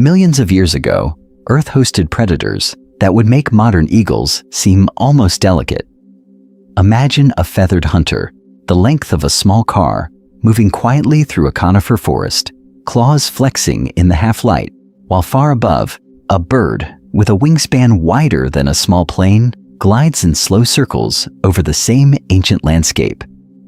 Millions of years ago, Earth hosted predators that would make modern eagles seem almost delicate. Imagine a feathered hunter, the length of a small car, moving quietly through a conifer forest, claws flexing in the half-light, while far above, a bird with a wingspan wider than a small plane glides in slow circles over the same ancient landscape.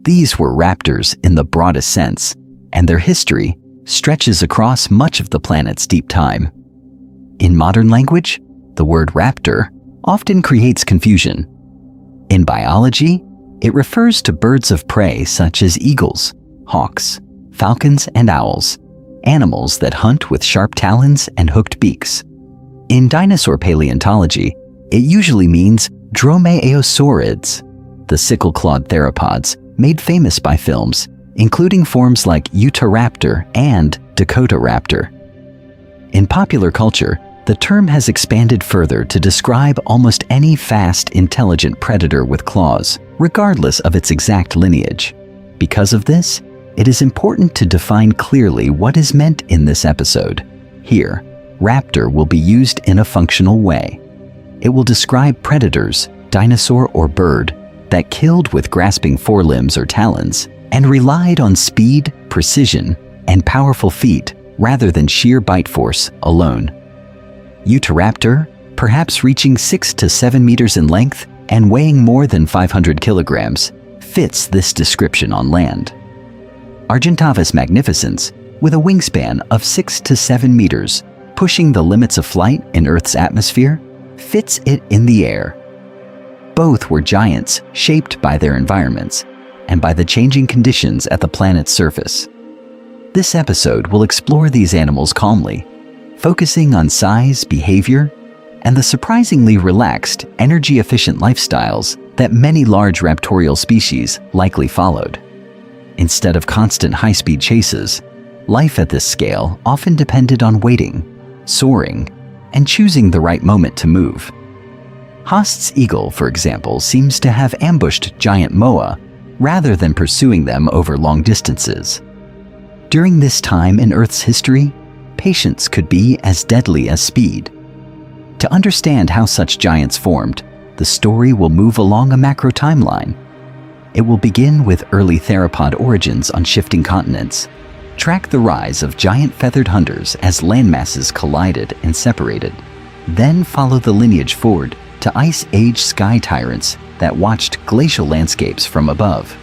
These were raptors in the broadest sense, and their history stretches across much of the planet's deep time. In modern language, the word raptor often creates confusion. In biology, it refers to birds of prey such as eagles, hawks, falcons, and owls, animals that hunt with sharp talons and hooked beaks. In dinosaur paleontology, it usually means dromaeosaurids, the sickle-clawed theropods made famous by films, including forms like Utahraptor and Dakotaraptor. In popular culture, the term has expanded further to describe almost any fast, intelligent predator with claws, regardless of its exact lineage. Because of this, it is important to define clearly what is meant in this episode. Here, raptor will be used in a functional way. It will describe predators, dinosaur or bird, that killed with grasping forelimbs or talons and relied on speed, precision, and powerful feet rather than sheer bite force alone. Utahraptor, perhaps reaching 6 to 7 meters in length and weighing more than 500 kilograms, fits this description on land. Argentavis magnificens, with a wingspan of 6 to 7 meters, pushing the limits of flight in Earth's atmosphere, fits it in the air. Both were giants shaped by their environments and by the changing conditions at the planet's surface. This episode will explore these animals calmly, focusing on size, behavior, and the surprisingly relaxed, energy-efficient lifestyles that many large raptorial species likely followed. Instead of constant high-speed chases, life at this scale often depended on waiting, soaring, and choosing the right moment to move. Haast's eagle, for example, seems to have ambushed giant moa rather than pursuing them over long distances. During this time in Earth's history, patience could be as deadly as speed. To understand how such giants formed, the story will move along a macro timeline. It will begin with early theropod origins on shifting continents, track the rise of giant feathered hunters as landmasses collided and separated, then follow the lineage forward to Ice Age sky tyrants that watched glacial landscapes from above.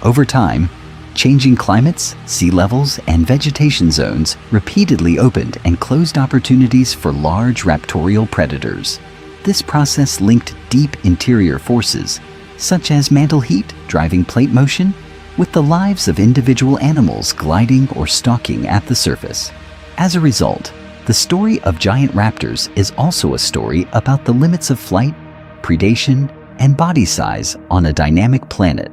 Over time, changing climates, sea levels, and vegetation zones repeatedly opened and closed opportunities for large raptorial predators. This process linked deep interior forces, such as mantle heat driving plate motion, with the lives of individual animals gliding or stalking at the surface. As a result, the story of giant raptors is also a story about the limits of flight, predation, and body size on a dynamic planet.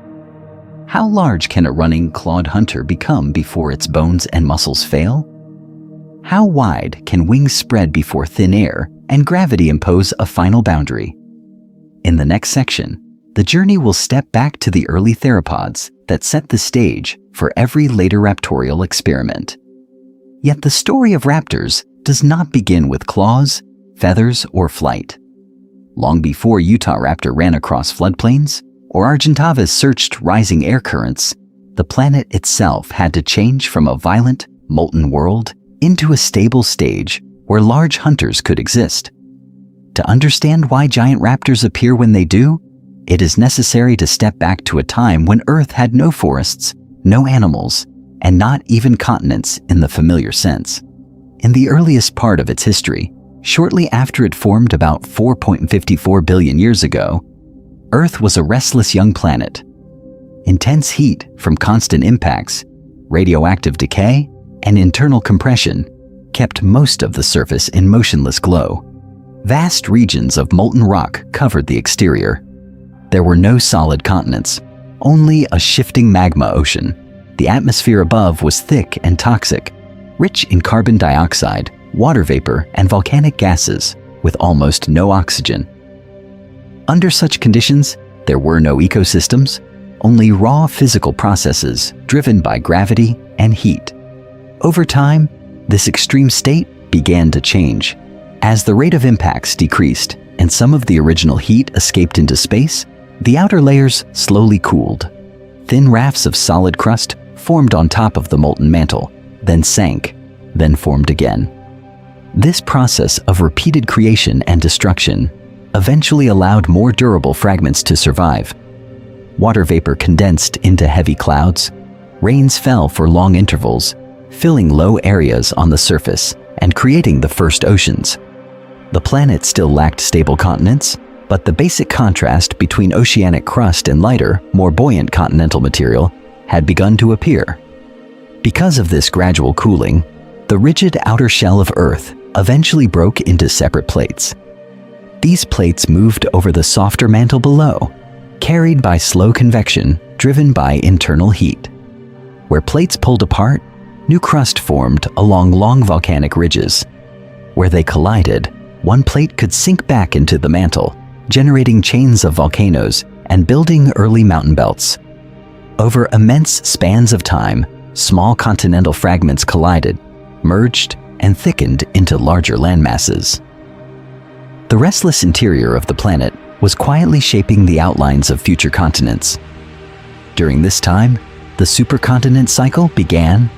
How large can a running, clawed hunter become before its bones and muscles fail? How wide can wings spread before thin air and gravity impose a final boundary? In the next section, the journey will step back to the early theropods that set the stage for every later raptorial experiment. Yet the story of raptors does not begin with claws, feathers, or flight. Long before Utahraptor ran across floodplains, or Argentavis searched rising air currents, the planet itself had to change from a violent, molten world into a stable stage where large hunters could exist. To understand why giant raptors appear when they do, it is necessary to step back to a time when Earth had no forests, no animals, and not even continents in the familiar sense. In the earliest part of its history, shortly after it formed about 4.54 billion years ago, Earth was a restless young planet. Intense heat from constant impacts, radioactive decay, and internal compression kept most of the surface in motionless glow. Vast regions of molten rock covered the exterior. There were no solid continents, only a shifting magma ocean. The atmosphere above was thick and toxic, rich in carbon dioxide, water vapor, and volcanic gases, with almost no oxygen. Under such conditions, there were no ecosystems, only raw physical processes driven by gravity and heat. Over time, This extreme state began to change. As the rate of impacts decreased and some of the original heat escaped into space, the outer layers slowly cooled. Thin rafts of solid crust formed on top of the molten mantle, then sank, then formed again. This process of repeated creation and destruction eventually allowed more durable fragments to survive. Water vapor condensed into heavy clouds. Rains fell for long intervals, filling low areas on the surface and creating the first oceans. The planet still lacked stable continents, but the basic contrast between oceanic crust and lighter, more buoyant continental material had begun to appear. Because of this gradual cooling, the rigid outer shell of Earth eventually broke into separate plates. These plates moved over the softer mantle below, carried by slow convection driven by internal heat. Where plates pulled apart, new crust formed along long volcanic ridges. Where they collided, one plate could sink back into the mantle, generating chains of volcanoes and building early mountain belts. Over immense spans of time, small continental fragments collided, merged, and thickened into larger landmasses. The restless interior of the planet was quietly shaping the outlines of future continents. During this time, the supercontinent cycle began.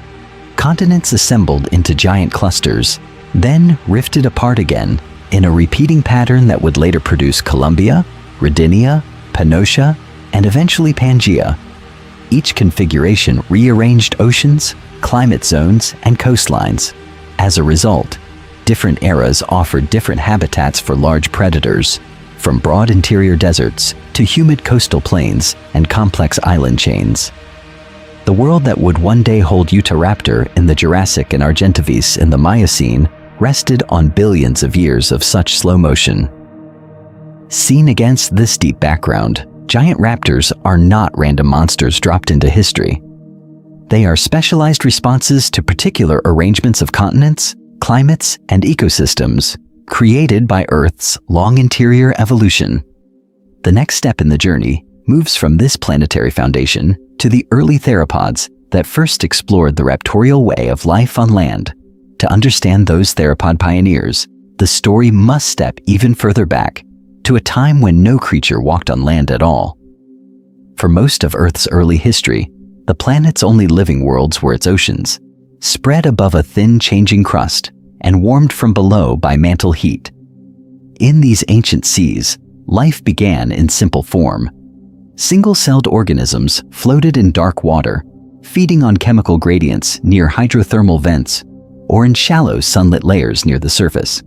Continents assembled into giant clusters, then rifted apart again in a repeating pattern that would later produce Columbia, Rodinia, Pannotia, and eventually Pangaea. Each configuration rearranged oceans, climate zones, and coastlines. As a result, different eras offered different habitats for large predators, from broad interior deserts to humid coastal plains and complex island chains. The world that would one day hold Utahraptor in the Jurassic and Argentavis in the Miocene rested on billions of years of such slow motion. Seen against this deep background, giant raptors are not random monsters dropped into history. They are specialized responses to particular arrangements of continents, climates, and ecosystems created by Earth's long interior evolution. The next step in the journey moves from this planetary foundation to the early theropods that first explored the raptorial way of life on land. To understand those theropod pioneers, the story must step even further back to a time when no creature walked on land at all. For most of Earth's early history, the planet's only living worlds were its oceans, spread above a thin changing crust and warmed from below by mantle heat. In these ancient seas, life began in simple form. Single-celled organisms floated in dark water, feeding on chemical gradients near hydrothermal vents or in shallow sunlit layers near the surface.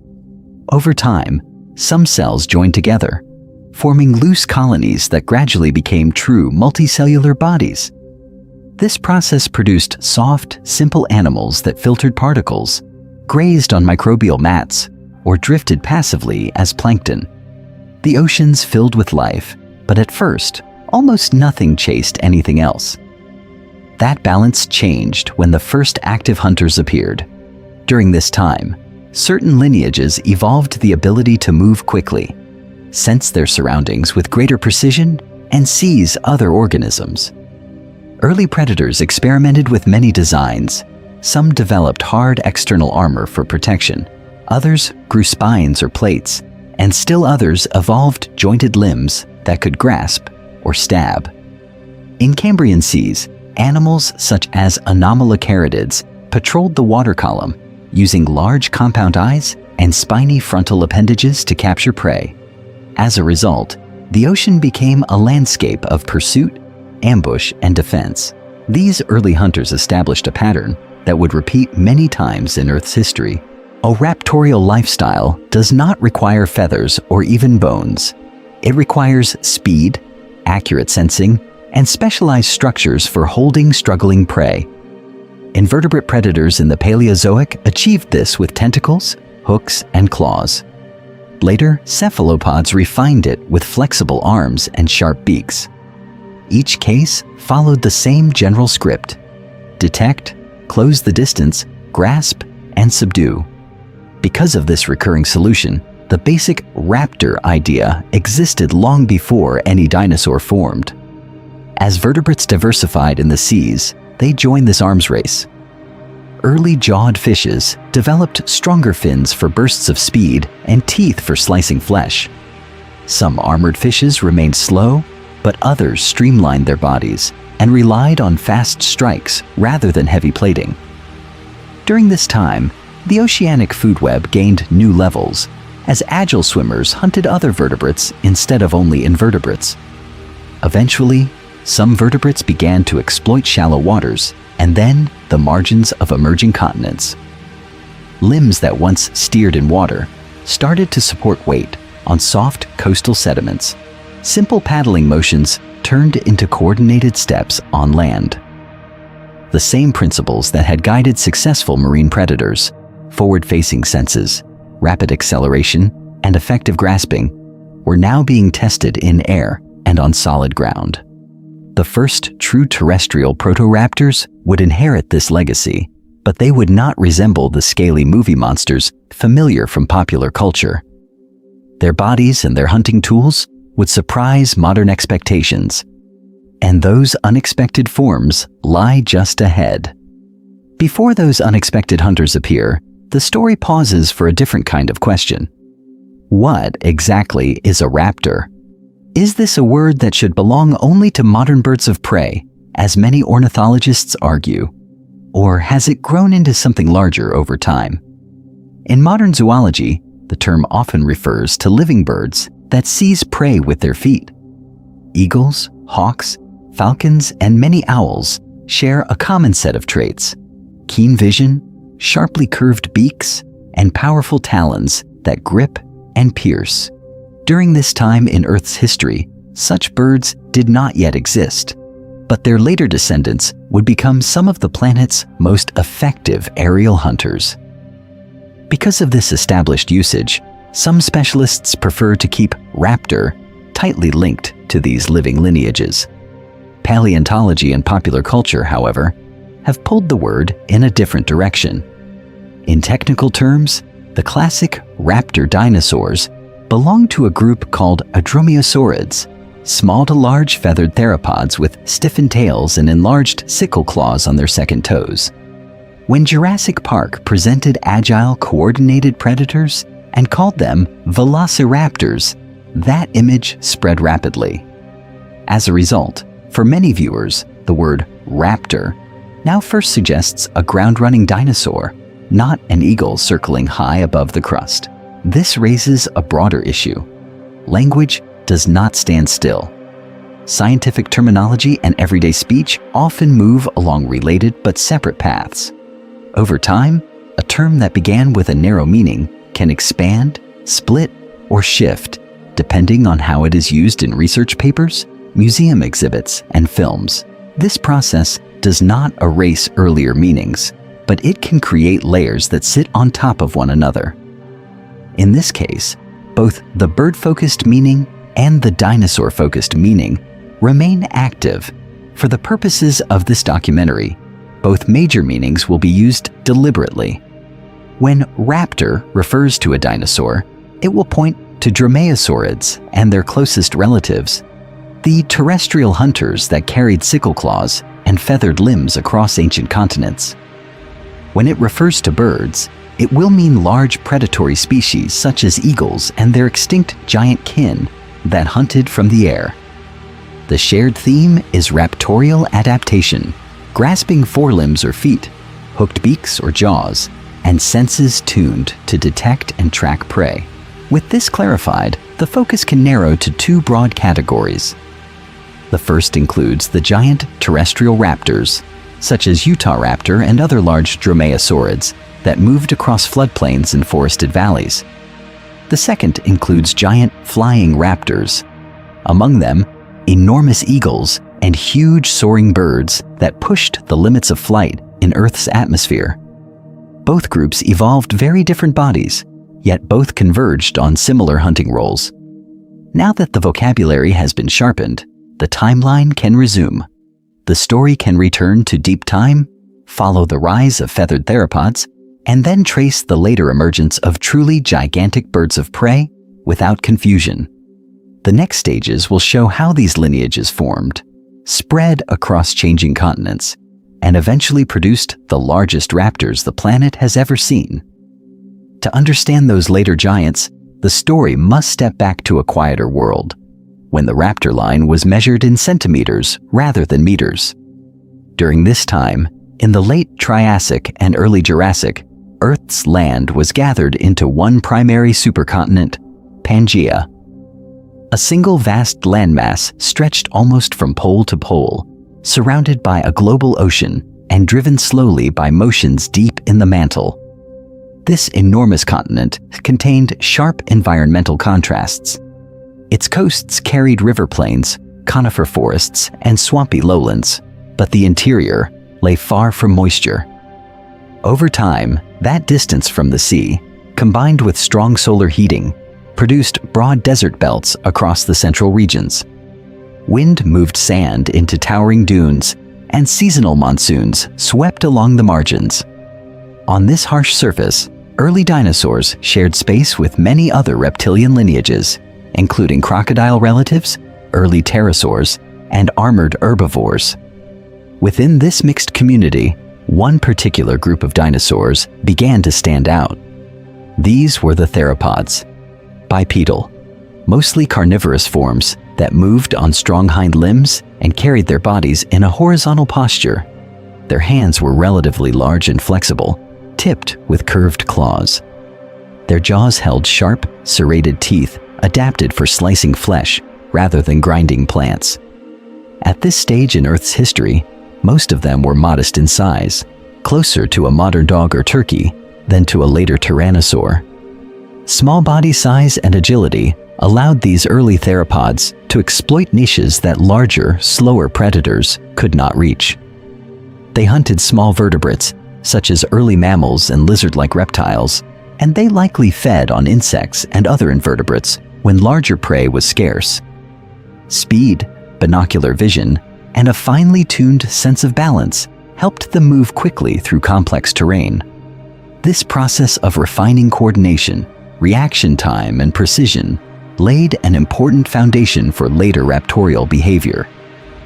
Over time, some cells joined together, forming loose colonies that gradually became true multicellular bodies. This process produced soft, simple animals that filtered particles, grazed on microbial mats, or drifted passively as plankton. The oceans filled with life, but at first, almost nothing chased anything else. That balance changed when the first active hunters appeared. During this time, certain lineages evolved the ability to move quickly, sense their surroundings with greater precision, and seize other organisms. Early predators experimented with many designs. Some developed hard external armor for protection, others grew spines or plates, and still others evolved jointed limbs that could grasp or stab. In Cambrian seas, animals such as anomalocaridids patrolled the water column, using large compound eyes and spiny frontal appendages to capture prey. As a result, the ocean became a landscape of pursuit, ambush, and defense. These early hunters established a pattern that would repeat many times in Earth's history. A raptorial lifestyle does not require feathers or even bones. It requires speed, accurate sensing, and specialized structures for holding struggling prey. Invertebrate predators in the Paleozoic achieved this with tentacles, hooks, and claws. Later, cephalopods refined it with flexible arms and sharp beaks. Each case followed the same general script: detect, close the distance, grasp, and subdue. Because of this recurring solution, the basic raptor idea existed long before any dinosaur formed. As vertebrates diversified in the seas, they joined this arms race. early jawed fishes developed stronger fins for bursts of speed and teeth for slicing flesh. Some armored fishes remained slow, but others streamlined their bodies and relied on fast strikes rather than heavy plating. During this time, the oceanic food web gained new levels as agile swimmers hunted other vertebrates instead of only invertebrates. Eventually, some vertebrates began to exploit shallow waters and then the margins of emerging continents. Limbs that once steered in water started to support weight on soft coastal sediments. Simple paddling motions turned into coordinated steps on land. The same principles that had guided successful marine predators, forward-facing senses, rapid acceleration, and effective grasping, were now being tested in air and on solid ground. The first true terrestrial proto-raptors would inherit this legacy, but they would not resemble the scaly movie monsters familiar from popular culture. Their bodies and their hunting tools would surprise modern expectations, and those unexpected forms lie just ahead. Before those unexpected hunters appear, the story pauses for a different kind of question. What exactly is a raptor? Is this a word that should belong only to modern birds of prey, as many ornithologists argue? Or has it grown into something larger over time? In modern zoology, the term often refers to living birds that seize prey with their feet. Eagles, hawks, falcons, and many owls share a common set of traits: keen vision, sharply curved beaks, and powerful talons that grip and pierce. During this time in Earth's history, such birds did not yet exist, but their later descendants would become some of the planet's most effective aerial hunters. Because of this established usage, some specialists prefer to keep raptor tightly linked to these living lineages. Paleontology and popular culture, however, have pulled the word in a different direction. In technical terms, the classic raptor dinosaurs belong to a group called Dromaeosaurids, small to large feathered theropods with stiffened tails and enlarged sickle claws on their second toes. When Jurassic Park presented agile, coordinated predators and called them velociraptors, that image spread rapidly. As a result, for many viewers, the word raptor now first suggests a ground-running dinosaur, not an eagle circling high above the crust. This raises a broader issue. Language does not stand still. Scientific terminology and everyday speech often move along related but separate paths. Over time, a term that began with a narrow meaning can expand, split, or shift, depending on how it is used in research papers, museum exhibits, and films. This process does not erase earlier meanings, but it can create layers that sit on top of one another. In this case, both the bird-focused meaning and the dinosaur-focused meaning remain active. For the purposes of this documentary, both major meanings will be used deliberately. When raptor refers to a dinosaur, it will point to dromaeosaurids and their closest relatives, the terrestrial hunters that carried sickle claws and feathered limbs across ancient continents. When it refers to birds, it will mean large predatory species such as eagles and their extinct giant kin that hunted from the air. The shared theme is raptorial adaptation, grasping forelimbs or feet, hooked beaks or jaws, and senses tuned to detect and track prey. With this clarified, the focus can narrow to two broad categories. The first includes the giant terrestrial raptors, such as Utah raptor and other large dromaeosaurids that moved across floodplains and forested valleys. The second includes giant flying raptors. Among them, enormous eagles and huge soaring birds that pushed the limits of flight in Earth's atmosphere. Both groups evolved very different bodies, yet both converged on similar hunting roles. Now that the vocabulary has been sharpened, the timeline can resume. The story can return to deep time, follow the rise of feathered theropods, and then trace the later emergence of truly gigantic birds of prey without confusion. The next stages will show how these lineages formed, spread across changing continents, and eventually produced the largest raptors the planet has ever seen. To understand those later giants, the story must step back to a quieter world, when the raptor line was measured in centimeters rather than meters. During this time, in the late Triassic and early Jurassic, Earth's land was gathered into one primary supercontinent, Pangaea. A single vast landmass stretched almost from pole to pole, surrounded by a global ocean and driven slowly by motions deep in the mantle. This enormous continent contained sharp environmental contrasts. Its coasts carried river plains, conifer forests, and swampy lowlands, but the interior lay far from moisture. Over time, that distance from the sea, combined with strong solar heating, produced broad desert belts across the central regions. Wind moved sand into towering dunes, and seasonal monsoons swept along the margins. On this harsh surface, early dinosaurs shared space with many other reptilian lineages, including crocodile relatives, early pterosaurs, and armored herbivores. Within this mixed community, one particular group of dinosaurs began to stand out. These were the theropods, bipedal, mostly carnivorous forms that moved on strong hind limbs and carried their bodies in a horizontal posture. Their hands were relatively large and flexible, tipped with curved claws. Their jaws held sharp, serrated teeth adapted for slicing flesh rather than grinding plants. At this stage in Earth's history, most of them were modest in size, closer to a modern dog or turkey than to a later tyrannosaur. Small body size and agility allowed these early theropods to exploit niches that larger, slower predators could not reach. They hunted small vertebrates, such as early mammals and lizard-like reptiles, and they likely fed on insects and other invertebrates when larger prey was scarce. Speed, binocular vision, and a finely tuned sense of balance helped them move quickly through complex terrain. This process of refining coordination, reaction time, and precision laid an important foundation for later raptorial behavior.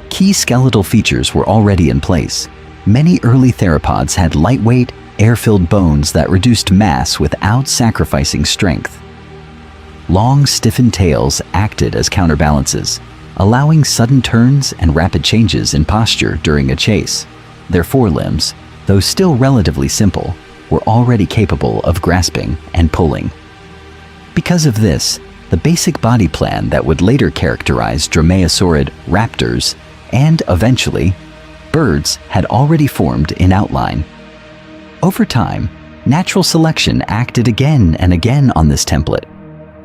Key skeletal features were already in place. Many early theropods had lightweight, air-filled bones that reduced mass without sacrificing strength. Long, stiffened tails acted as counterbalances, allowing sudden turns and rapid changes in posture during a chase. Their forelimbs, though still relatively simple, were already capable of grasping and pulling. Because of this, the basic body plan that would later characterize dromaeosaurid raptors and, eventually, birds had already formed in outline. Over time, natural selection acted again and again on this template.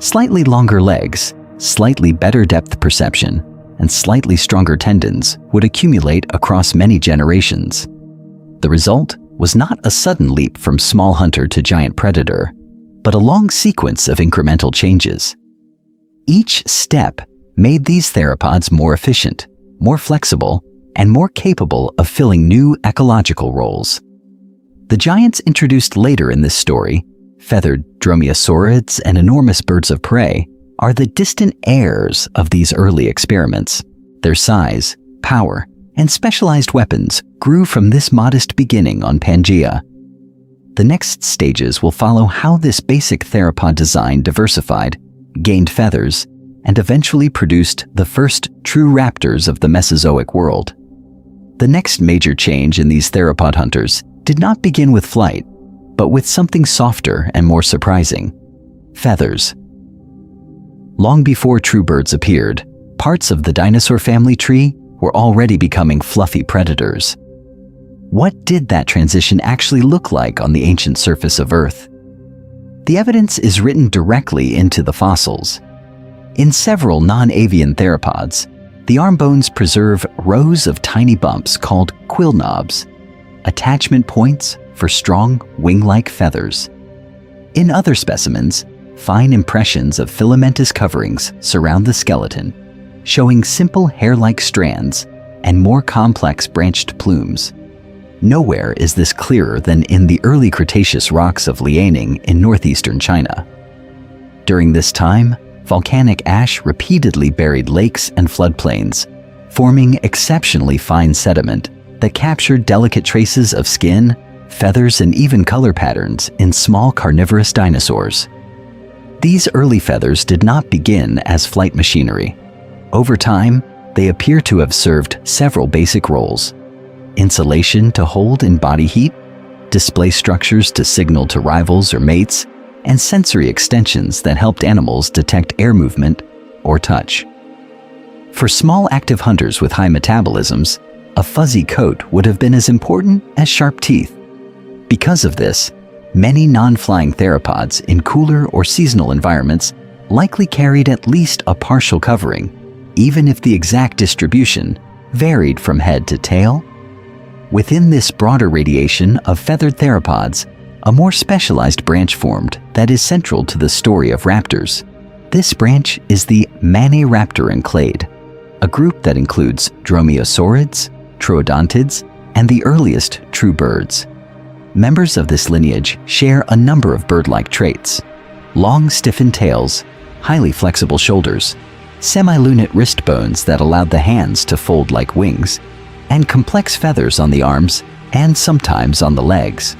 Slightly longer legs, slightly better depth perception, and slightly stronger tendons would accumulate across many generations. The result was not a sudden leap from small hunter to giant predator, but a long sequence of incremental changes. Each step made these theropods more efficient, more flexible, and more capable of filling new ecological roles. The giants introduced later in this story, feathered dromaeosaurids and enormous birds of prey, are the distant heirs of these early experiments. Their size, power, and specialized weapons grew from this modest beginning on Pangaea. The next stages will follow how this basic theropod design diversified, gained feathers, and eventually produced the first true raptors of the Mesozoic world. The next major change in these theropod hunters did not begin with flight, but with something softer and more surprising: feathers. Long before true birds appeared, parts of the dinosaur family tree were already becoming fluffy predators. What did that transition actually look like on the ancient surface of Earth? The evidence is written directly into the fossils. In several non-avian theropods, the arm bones preserve rows of tiny bumps called quill knobs, attachment points for strong, wing-like feathers. In other specimens, fine impressions of filamentous coverings surround the skeleton, showing simple hair-like strands and more complex branched plumes. Nowhere is this clearer than in the early Cretaceous rocks of Liaoning in northeastern China. During this time, volcanic ash repeatedly buried lakes and floodplains, forming exceptionally fine sediment that captured delicate traces of skin, feathers, and even color patterns in small carnivorous dinosaurs. These early feathers did not begin as flight machinery. Over time, they appear to have served several basic roles: insulation to hold in body heat, display structures to signal to rivals or mates, and sensory extensions that helped animals detect air movement or touch. For small active hunters with high metabolisms, a fuzzy coat would have been as important as sharp teeth. Because of this, many non-flying theropods in cooler or seasonal environments likely carried at least a partial covering, even if the exact distribution varied from head to tail. Within this broader radiation of feathered theropods, a more specialized branch formed that is central to the story of raptors. This branch is the Maniraptoran clade, a group that includes dromaeosaurids, troodontids, and the earliest true birds. Members of this lineage share a number of bird-like traits: long, stiffened tails, highly flexible shoulders, semi-lunate wrist bones that allowed the hands to fold like wings, and complex feathers on the arms and sometimes on the legs.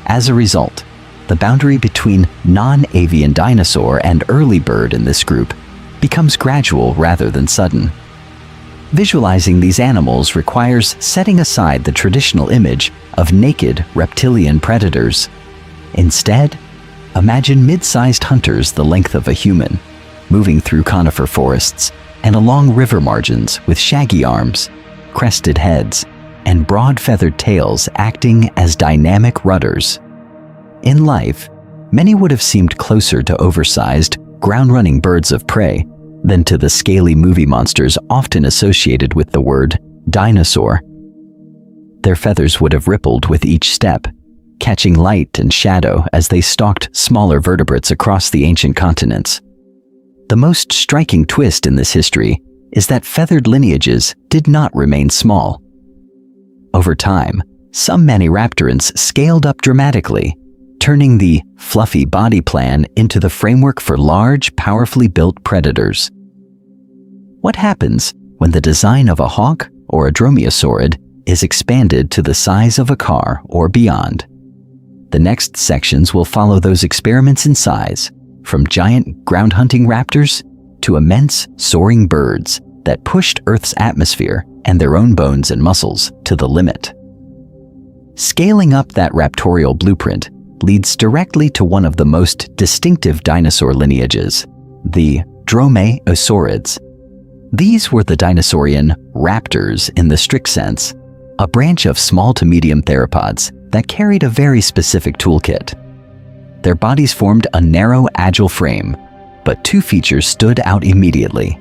As a result, the boundary between non-avian dinosaur and early bird in this group becomes gradual rather than sudden. Visualizing these animals requires setting aside the traditional image of naked reptilian predators. Instead, imagine mid-sized hunters the length of a human, moving through conifer forests and along river margins with shaggy arms, crested heads, and broad feathered tails acting as dynamic rudders. In life, many would have seemed closer to oversized, ground-running birds of prey than to the scaly movie monsters often associated with the word dinosaur. Their feathers would have rippled with each step, catching light and shadow as they stalked smaller vertebrates across the ancient continents. The most striking twist in this history is that feathered lineages did not remain small. Over time, some Maniraptorans scaled up dramatically, turning the fluffy body plan into the framework for large, powerfully built predators. What happens when the design of a hawk or a dromaeosaurid is expanded to the size of a car or beyond? The next sections will follow those experiments in size, from giant ground-hunting raptors to immense soaring birds that pushed Earth's atmosphere and their own bones and muscles to the limit. Scaling up that raptorial blueprint leads directly to one of the most distinctive dinosaur lineages, the dromaeosaurids. These were the dinosaurian raptors in the strict sense, a branch of small to medium theropods that carried a very specific toolkit. Their bodies formed a narrow, agile frame, but two features stood out immediately: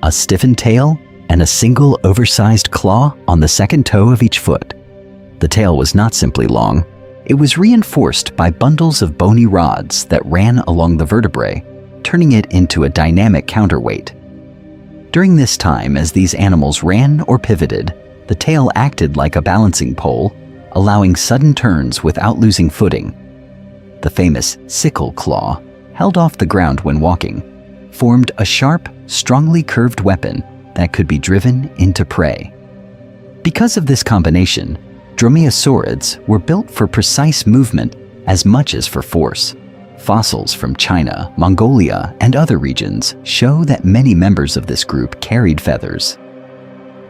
a stiffened tail and a single oversized claw on the second toe of each foot. The tail was not simply long, it was reinforced by bundles of bony rods that ran along the vertebrae, turning it into a dynamic counterweight. During this time, as these animals ran or pivoted, the tail acted like a balancing pole, allowing sudden turns without losing footing. The famous sickle claw, held off the ground when walking, formed a sharp, strongly curved weapon that could be driven into prey. Because of this combination, dromaeosaurids were built for precise movement as much as for force. Fossils from China, Mongolia, and other regions show that many members of this group carried feathers.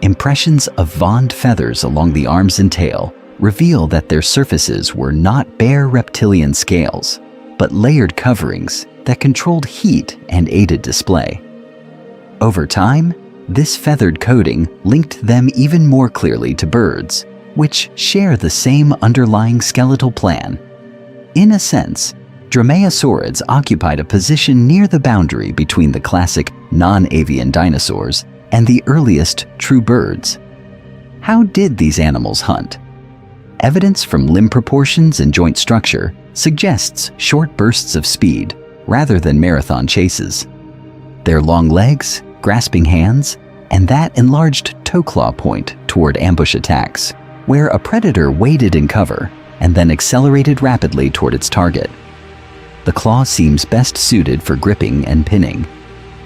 Impressions of veined feathers along the arms and tail reveal that their surfaces were not bare reptilian scales, but layered coverings that controlled heat and aided display. Over time, this feathered coating linked them even more clearly to birds, which share the same underlying skeletal plan. In a sense, dromaeosaurids occupied a position near the boundary between the classic non-avian dinosaurs and the earliest true birds. How did these animals hunt? Evidence from limb proportions and joint structure suggests short bursts of speed rather than marathon chases. Their long legs, grasping hands, and that enlarged toe claw point toward ambush attacks, where a predator waited in cover and then accelerated rapidly toward its target. The claw seems best suited for gripping and pinning,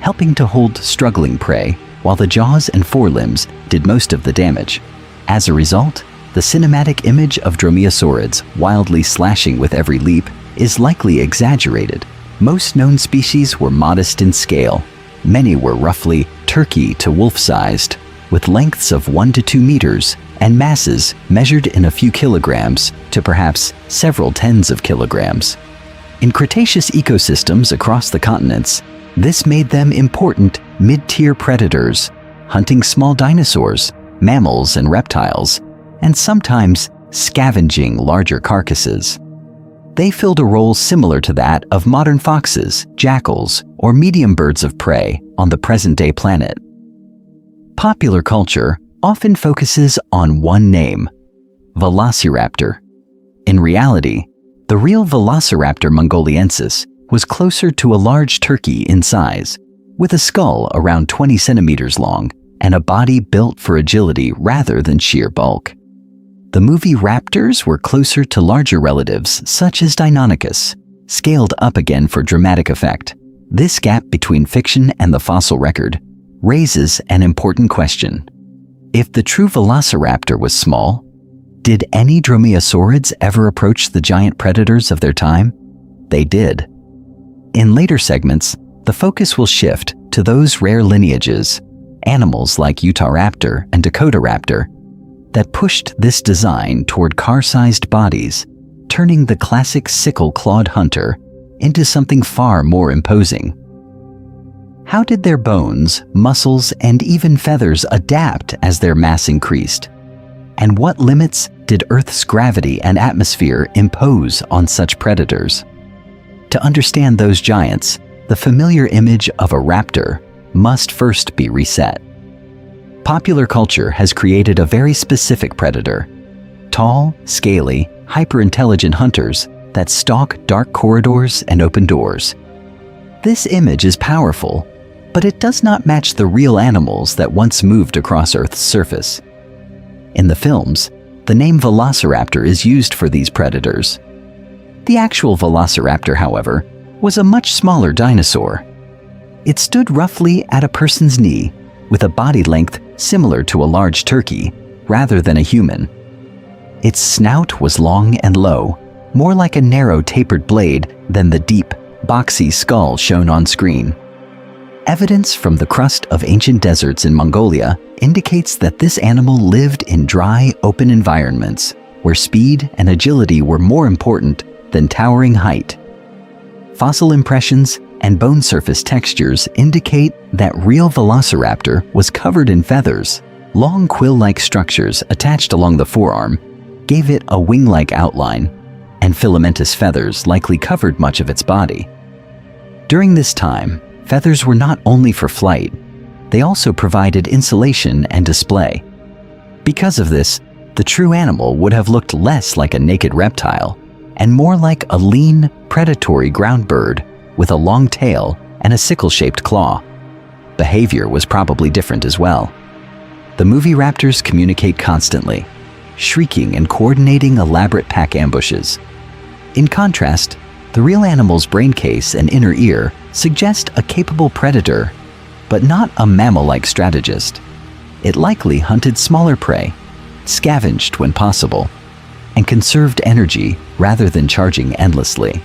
helping to hold struggling prey while the jaws and forelimbs did most of the damage, As a result, the cinematic image of dromaeosaurids wildly slashing with every leap is likely exaggerated. Most known species were modest in scale. Many were roughly turkey to wolf-sized, with lengths of 1 to 2 meters and masses measured in a few kilograms to perhaps several tens of kilograms. In Cretaceous ecosystems across the continents, this made them important mid-tier predators, hunting small dinosaurs, mammals and reptiles, and sometimes scavenging larger carcasses. They filled a role similar to that of modern foxes, jackals, or medium birds of prey on the present-day planet. Popular culture often focuses on one name, Velociraptor. In reality, the real Velociraptor mongoliensis was closer to a large turkey in size, with a skull around 20 centimeters long and a body built for agility rather than sheer bulk. The movie Raptors were closer to larger relatives such as Deinonychus, scaled up again for dramatic effect. This gap between fiction and the fossil record raises an important question. If the true Velociraptor was small, did any dromaeosaurids ever approach the giant predators of their time? They did. In later segments, the focus will shift to those rare lineages, animals like Utahraptor and Dakotaraptor, that pushed this design toward car-sized bodies, turning the classic sickle-clawed hunter into something far more imposing. How did their bones, muscles, and even feathers adapt as their mass increased? And what limits did Earth's gravity and atmosphere impose on such predators? To understand those giants, the familiar image of a raptor must first be reset. Popular culture has created a very specific predator: tall, scaly, hyper-intelligent hunters that stalk dark corridors and open doors. This image is powerful, but it does not match the real animals that once moved across Earth's surface. In the films, the name Velociraptor is used for these predators. The actual Velociraptor, however, was a much smaller dinosaur. It stood roughly at a person's knee, with a body length similar to a large turkey, rather than a human. Its snout was long and low, more like a narrow tapered blade than the deep, boxy skull shown on screen. Evidence from the crust of ancient deserts in Mongolia indicates that this animal lived in dry, open environments, where speed and agility were more important than towering height. Fossil impressions and bone surface textures indicate that real Velociraptor was covered in feathers. Long quill-like structures attached along the forearm gave it a wing-like outline, and filamentous feathers likely covered much of its body. During this time, feathers were not only for flight, they also provided insulation and display. Because of this, the true animal would have looked less like a naked reptile and more like a lean, predatory ground bird with a long tail and a sickle-shaped claw. Behavior was probably different as well. The movie Raptors communicate constantly, shrieking and coordinating elaborate pack ambushes. In contrast, the real animal's brain case and inner ear suggest a capable predator, but not a mammal-like strategist. It likely hunted smaller prey, scavenged when possible, and conserved energy rather than charging endlessly.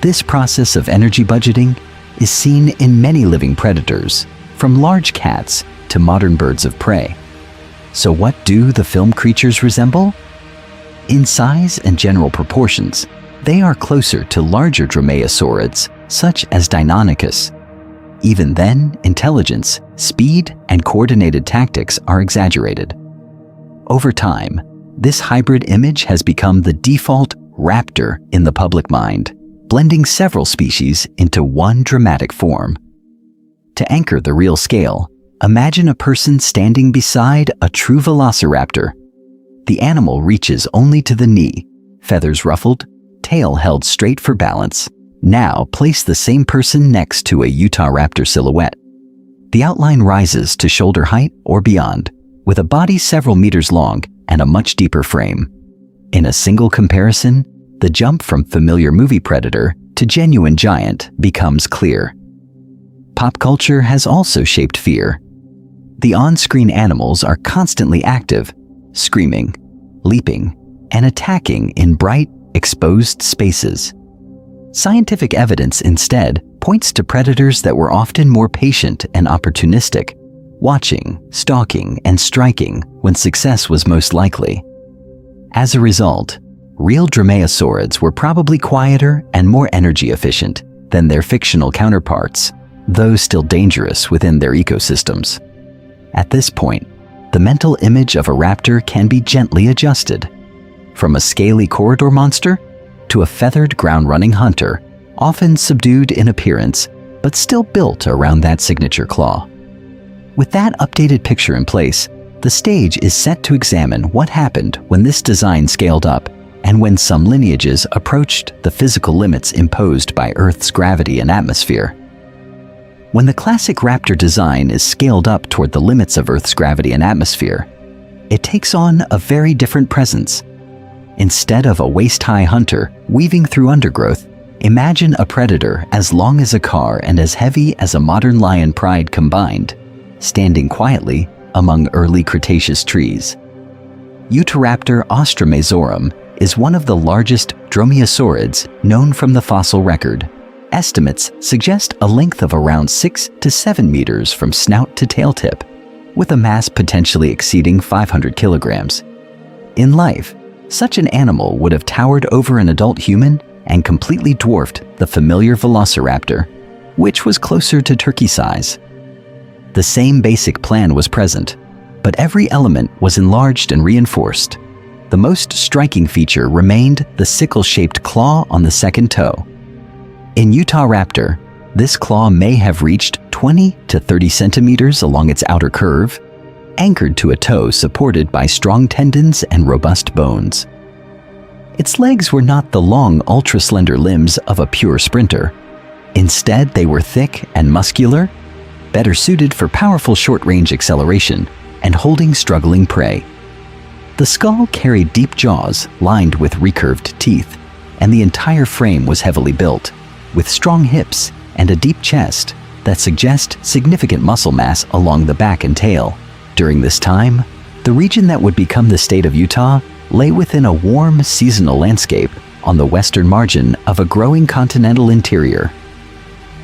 This process of energy budgeting is seen in many living predators, from large cats to modern birds of prey. So what do the film creatures resemble? In size and general proportions, they are closer to larger dromaeosaurids, such as Deinonychus. Even then, intelligence, speed, and coordinated tactics are exaggerated. Over time, this hybrid image has become the default raptor in the public mind, blending several species into one dramatic form. To anchor the real scale, imagine a person standing beside a true velociraptor. The animal reaches only to the knee, feathers ruffled, tail held straight for balance. Now place the same person next to a Utahraptor silhouette. The outline rises to shoulder height or beyond, with a body several meters long and a much deeper frame. In a single comparison, the jump from familiar movie predator to genuine giant becomes clear. Pop culture has also shaped fear. The on-screen animals are constantly active, screaming, leaping, and attacking in bright, exposed spaces. Scientific evidence instead points to predators that were often more patient and opportunistic, watching, stalking, and striking when success was most likely. As a result, real dromaeosaurids were probably quieter and more energy efficient than their fictional counterparts, though still dangerous within their ecosystems. At this point, the mental image of a raptor can be gently adjusted. From a scaly corridor monster to a feathered ground-running hunter, often subdued in appearance, but still built around that signature claw. With that updated picture in place, the stage is set to examine what happened when this design scaled up and when some lineages approached the physical limits imposed by Earth's gravity and atmosphere. When the classic raptor design is scaled up toward the limits of Earth's gravity and atmosphere, it takes on a very different presence. Instead of a waist-high hunter weaving through undergrowth, imagine a predator as long as a car and as heavy as a modern lion pride combined, standing quietly among early Cretaceous trees. Utahraptor austramazorum is one of the largest dromaeosaurids known from the fossil record. Estimates suggest a length of around 6 to 7 meters from snout to tail tip, with a mass potentially exceeding 500 kilograms. In life, such an animal would have towered over an adult human and completely dwarfed the familiar velociraptor, which was closer to turkey size. The same basic plan was present, but every element was enlarged and reinforced. The most striking feature remained the sickle-shaped claw on the second toe. In Utahraptor, this claw may have reached 20 to 30 centimeters along its outer curve, anchored to a toe supported by strong tendons and robust bones. Its legs were not the long, ultra-slender limbs of a pure sprinter. Instead, they were thick and muscular, better suited for powerful short-range acceleration and holding struggling prey. The skull carried deep jaws lined with recurved teeth, and the entire frame was heavily built, with strong hips and a deep chest that suggest significant muscle mass along the back and tail. During this time, the region that would become the state of Utah lay within a warm seasonal landscape on the western margin of a growing continental interior.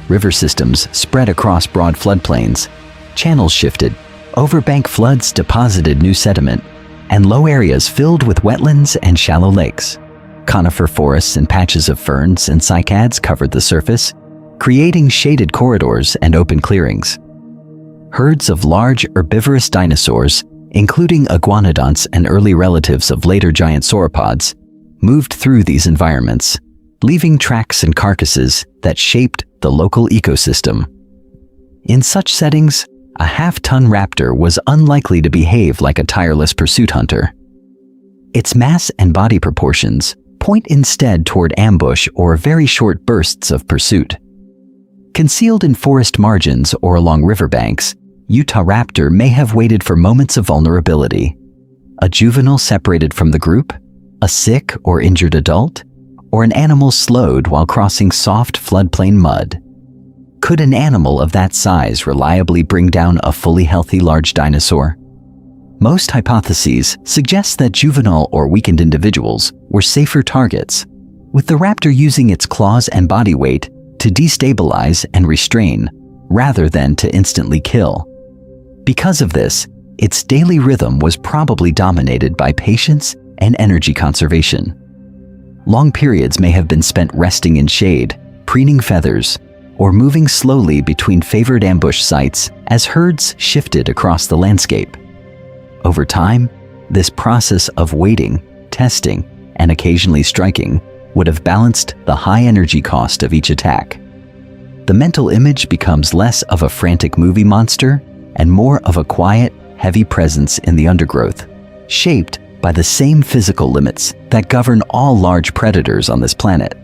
River systems spread across broad floodplains, channels shifted, overbank floods deposited new sediment, and low areas filled with wetlands and shallow lakes. Conifer forests and patches of ferns and cycads covered the surface, creating shaded corridors and open clearings. Herds of large herbivorous dinosaurs, including iguanodonts and early relatives of later giant sauropods, moved through these environments, leaving tracks and carcasses that shaped the local ecosystem. In such settings, a half-ton raptor was unlikely to behave like a tireless pursuit hunter. Its mass and body proportions point instead toward ambush or very short bursts of pursuit. Concealed in forest margins or along riverbanks, Utahraptor may have waited for moments of vulnerability. A juvenile separated from the group, a sick or injured adult, or an animal slowed while crossing soft floodplain mud. Could an animal of that size reliably bring down a fully healthy large dinosaur? Most hypotheses suggest that juvenile or weakened individuals were safer targets, with the raptor using its claws and body weight to destabilize and restrain rather than to instantly kill. Because of this, its daily rhythm was probably dominated by patience and energy conservation. Long periods may have been spent resting in shade, preening feathers, or moving slowly between favored ambush sites as herds shifted across the landscape. Over time, this process of waiting, testing, and occasionally striking would have balanced the high energy cost of each attack. The mental image becomes less of a frantic movie monster and more of a quiet, heavy presence in the undergrowth, shaped by the same physical limits that govern all large predators on this planet.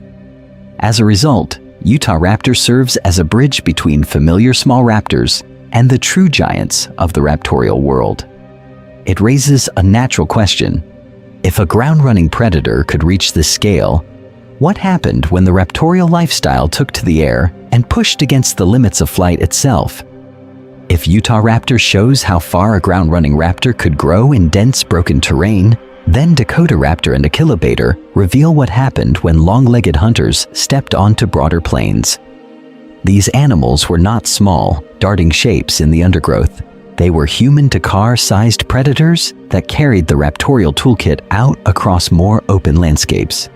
As a result, Utahraptor serves as a bridge between familiar small raptors and the true giants of the raptorial world. It raises a natural question. If a ground-running predator could reach this scale, what happened when the raptorial lifestyle took to the air and pushed against the limits of flight itself? If Utah Raptor shows how far a ground-running raptor could grow in dense, broken terrain, then Dakota Raptor and Achillobator reveal what happened when long-legged hunters stepped onto broader plains. These animals were not small, darting shapes in the undergrowth. They were human-to-car-sized predators that carried the raptorial toolkit out across more open landscapes.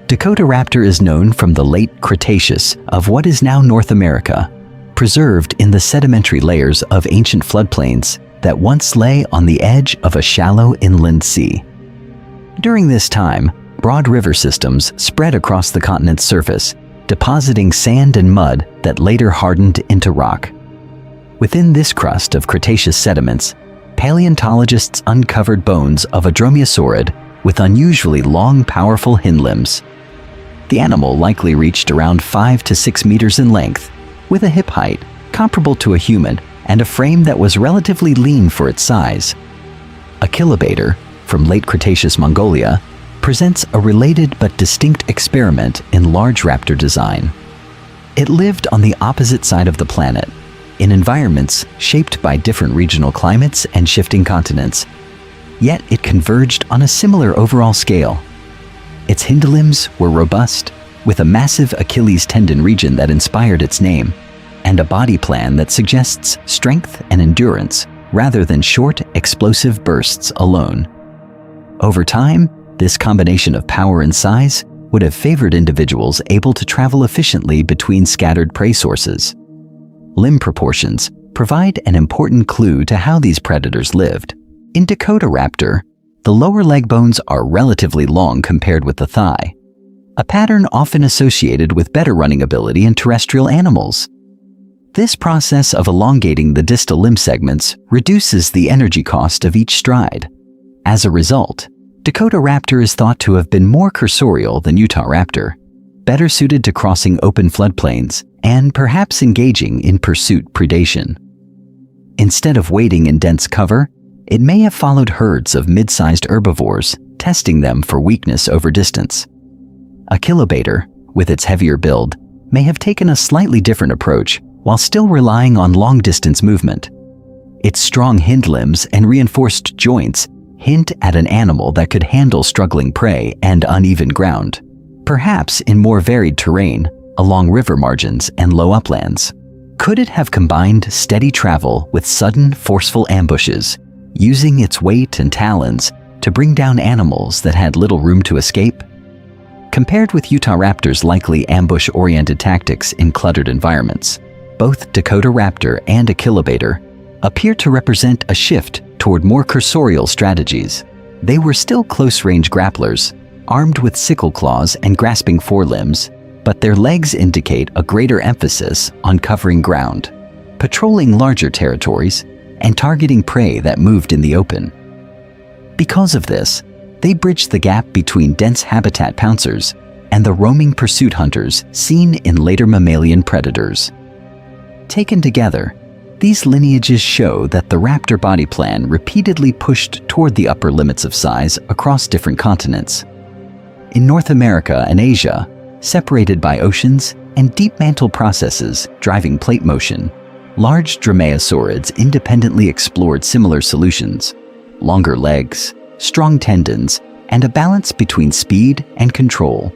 Dakota Raptor is known from the late Cretaceous of what is now North America, preserved in the sedimentary layers of ancient floodplains that once lay on the edge of a shallow inland sea. During this time, broad river systems spread across the continent's surface, depositing sand and mud that later hardened into rock. Within this crust of Cretaceous sediments, paleontologists uncovered bones of a dromaeosaurid with unusually long, powerful hind limbs. The animal likely reached around 5 to 6 meters in length, with a hip height comparable to a human and a frame that was relatively lean for its size. Achillobator, from late Cretaceous Mongolia, presents a related but distinct experiment in large raptor design. It lived on the opposite side of the planet, in environments shaped by different regional climates and shifting continents. Yet it converged on a similar overall scale. Its hind limbs were robust, with a massive Achilles tendon region that inspired its name, and a body plan that suggests strength and endurance rather than short, explosive bursts alone. Over time, this combination of power and size would have favored individuals able to travel efficiently between scattered prey sources. Limb proportions provide an important clue to how these predators lived. In Dakota Raptor, the lower leg bones are relatively long compared with the thigh, a pattern often associated with better running ability in terrestrial animals. This process of elongating the distal limb segments reduces the energy cost of each stride. As a result, Dakota Raptor is thought to have been more cursorial than Utah Raptor, better suited to crossing open floodplains and perhaps engaging in pursuit predation. Instead of waiting in dense cover, it may have followed herds of mid-sized herbivores, testing them for weakness over distance. Achillobator, with its heavier build, may have taken a slightly different approach while still relying on long-distance movement. Its strong hind limbs and reinforced joints hint at an animal that could handle struggling prey and uneven ground, perhaps in more varied terrain, along river margins and low uplands. Could it have combined steady travel with sudden, forceful ambushes, using its weight and talons to bring down animals that had little room to escape? Compared with Utah Raptor's likely ambush-oriented tactics in cluttered environments, both Dakota Raptor and Achillobator appear to represent a shift toward more cursorial strategies. They were still close-range grapplers, armed with sickle claws and grasping forelimbs, but their legs indicate a greater emphasis on covering ground, patrolling larger territories, and targeting prey that moved in the open. Because of this, they bridged the gap between dense habitat pouncers and the roaming pursuit hunters seen in later mammalian predators. Taken together, these lineages show that the raptor body plan repeatedly pushed toward the upper limits of size across different continents. In North America and Asia, separated by oceans and deep mantle processes driving plate motion, large dromaeosaurids independently explored similar solutions: longer legs, strong tendons, and a balance between speed and control.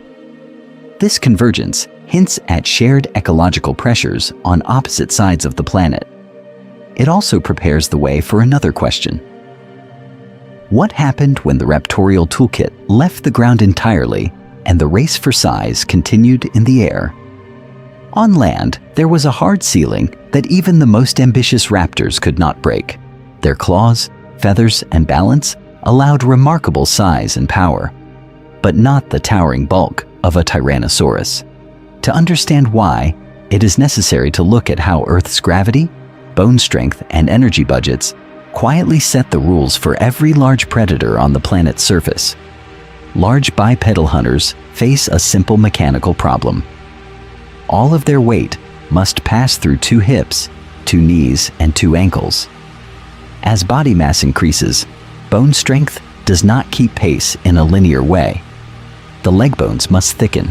This convergence hints at shared ecological pressures on opposite sides of the planet. It also prepares the way for another question. What happened when the raptorial toolkit left the ground entirely and the race for size continued in the air? On land, there was a hard ceiling that even the most ambitious raptors could not break. Their claws, feathers, and balance allowed remarkable size and power, but not the towering bulk of a Tyrannosaurus. To understand why, it is necessary to look at how Earth's gravity, bone strength, and energy budgets quietly set the rules for every large predator on the planet's surface. Large bipedal hunters face a simple mechanical problem. All of their weight must pass through 2 hips, 2 knees, and 2 ankles. As body mass increases, bone strength does not keep pace in a linear way. The leg bones must thicken,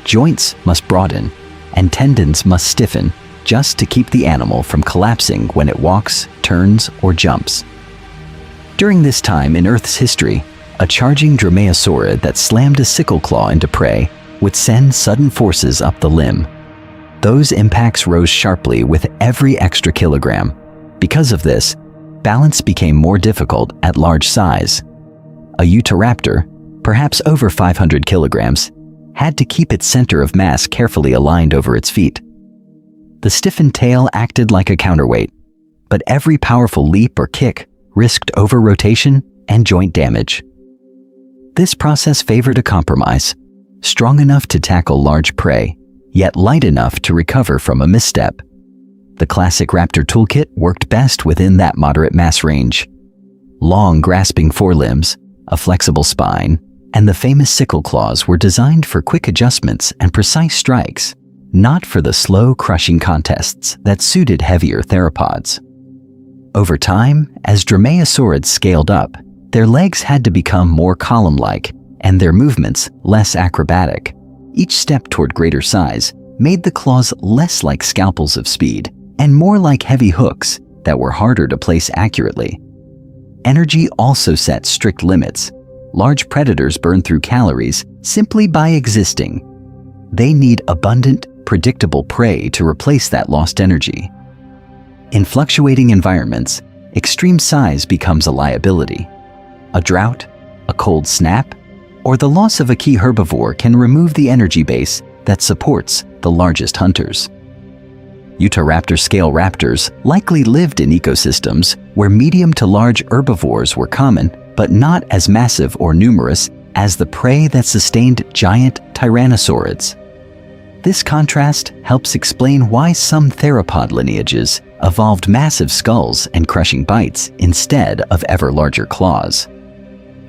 joints must broaden, and tendons must stiffen just to keep the animal from collapsing when it walks, turns, or jumps. During this time in Earth's history, a charging dromaeosaurid that slammed a sickle claw into prey would send sudden forces up the limb. Those impacts rose sharply with every extra kilogram. Because of this, balance became more difficult at large size. A Utahraptor, perhaps over 500 kilograms, had to keep its center of mass carefully aligned over its feet. The stiffened tail acted like a counterweight, but every powerful leap or kick risked over-rotation and joint damage. This process favored a compromise, strong enough to tackle large prey, yet light enough to recover from a misstep. The classic Raptor toolkit worked best within that moderate mass range. Long, grasping forelimbs, a flexible spine, and the famous sickle claws were designed for quick adjustments and precise strikes, not for the slow, crushing contests that suited heavier theropods. Over time, as dromaeosaurids scaled up, their legs had to become more column-like and their movements less acrobatic. Each step toward greater size made the claws less like scalpels of speed and more like heavy hooks that were harder to place accurately. Energy also set strict limits. Large predators burn through calories simply by existing. They need abundant, predictable prey to replace that lost energy. In fluctuating environments, extreme size becomes a liability. A drought, a cold snap, or the loss of a key herbivore can remove the energy base that supports the largest hunters. Utahraptor scale raptors likely lived in ecosystems where medium to large herbivores were common, but not as massive or numerous as the prey that sustained giant tyrannosaurids. This contrast helps explain why some theropod lineages evolved massive skulls and crushing bites instead of ever larger claws.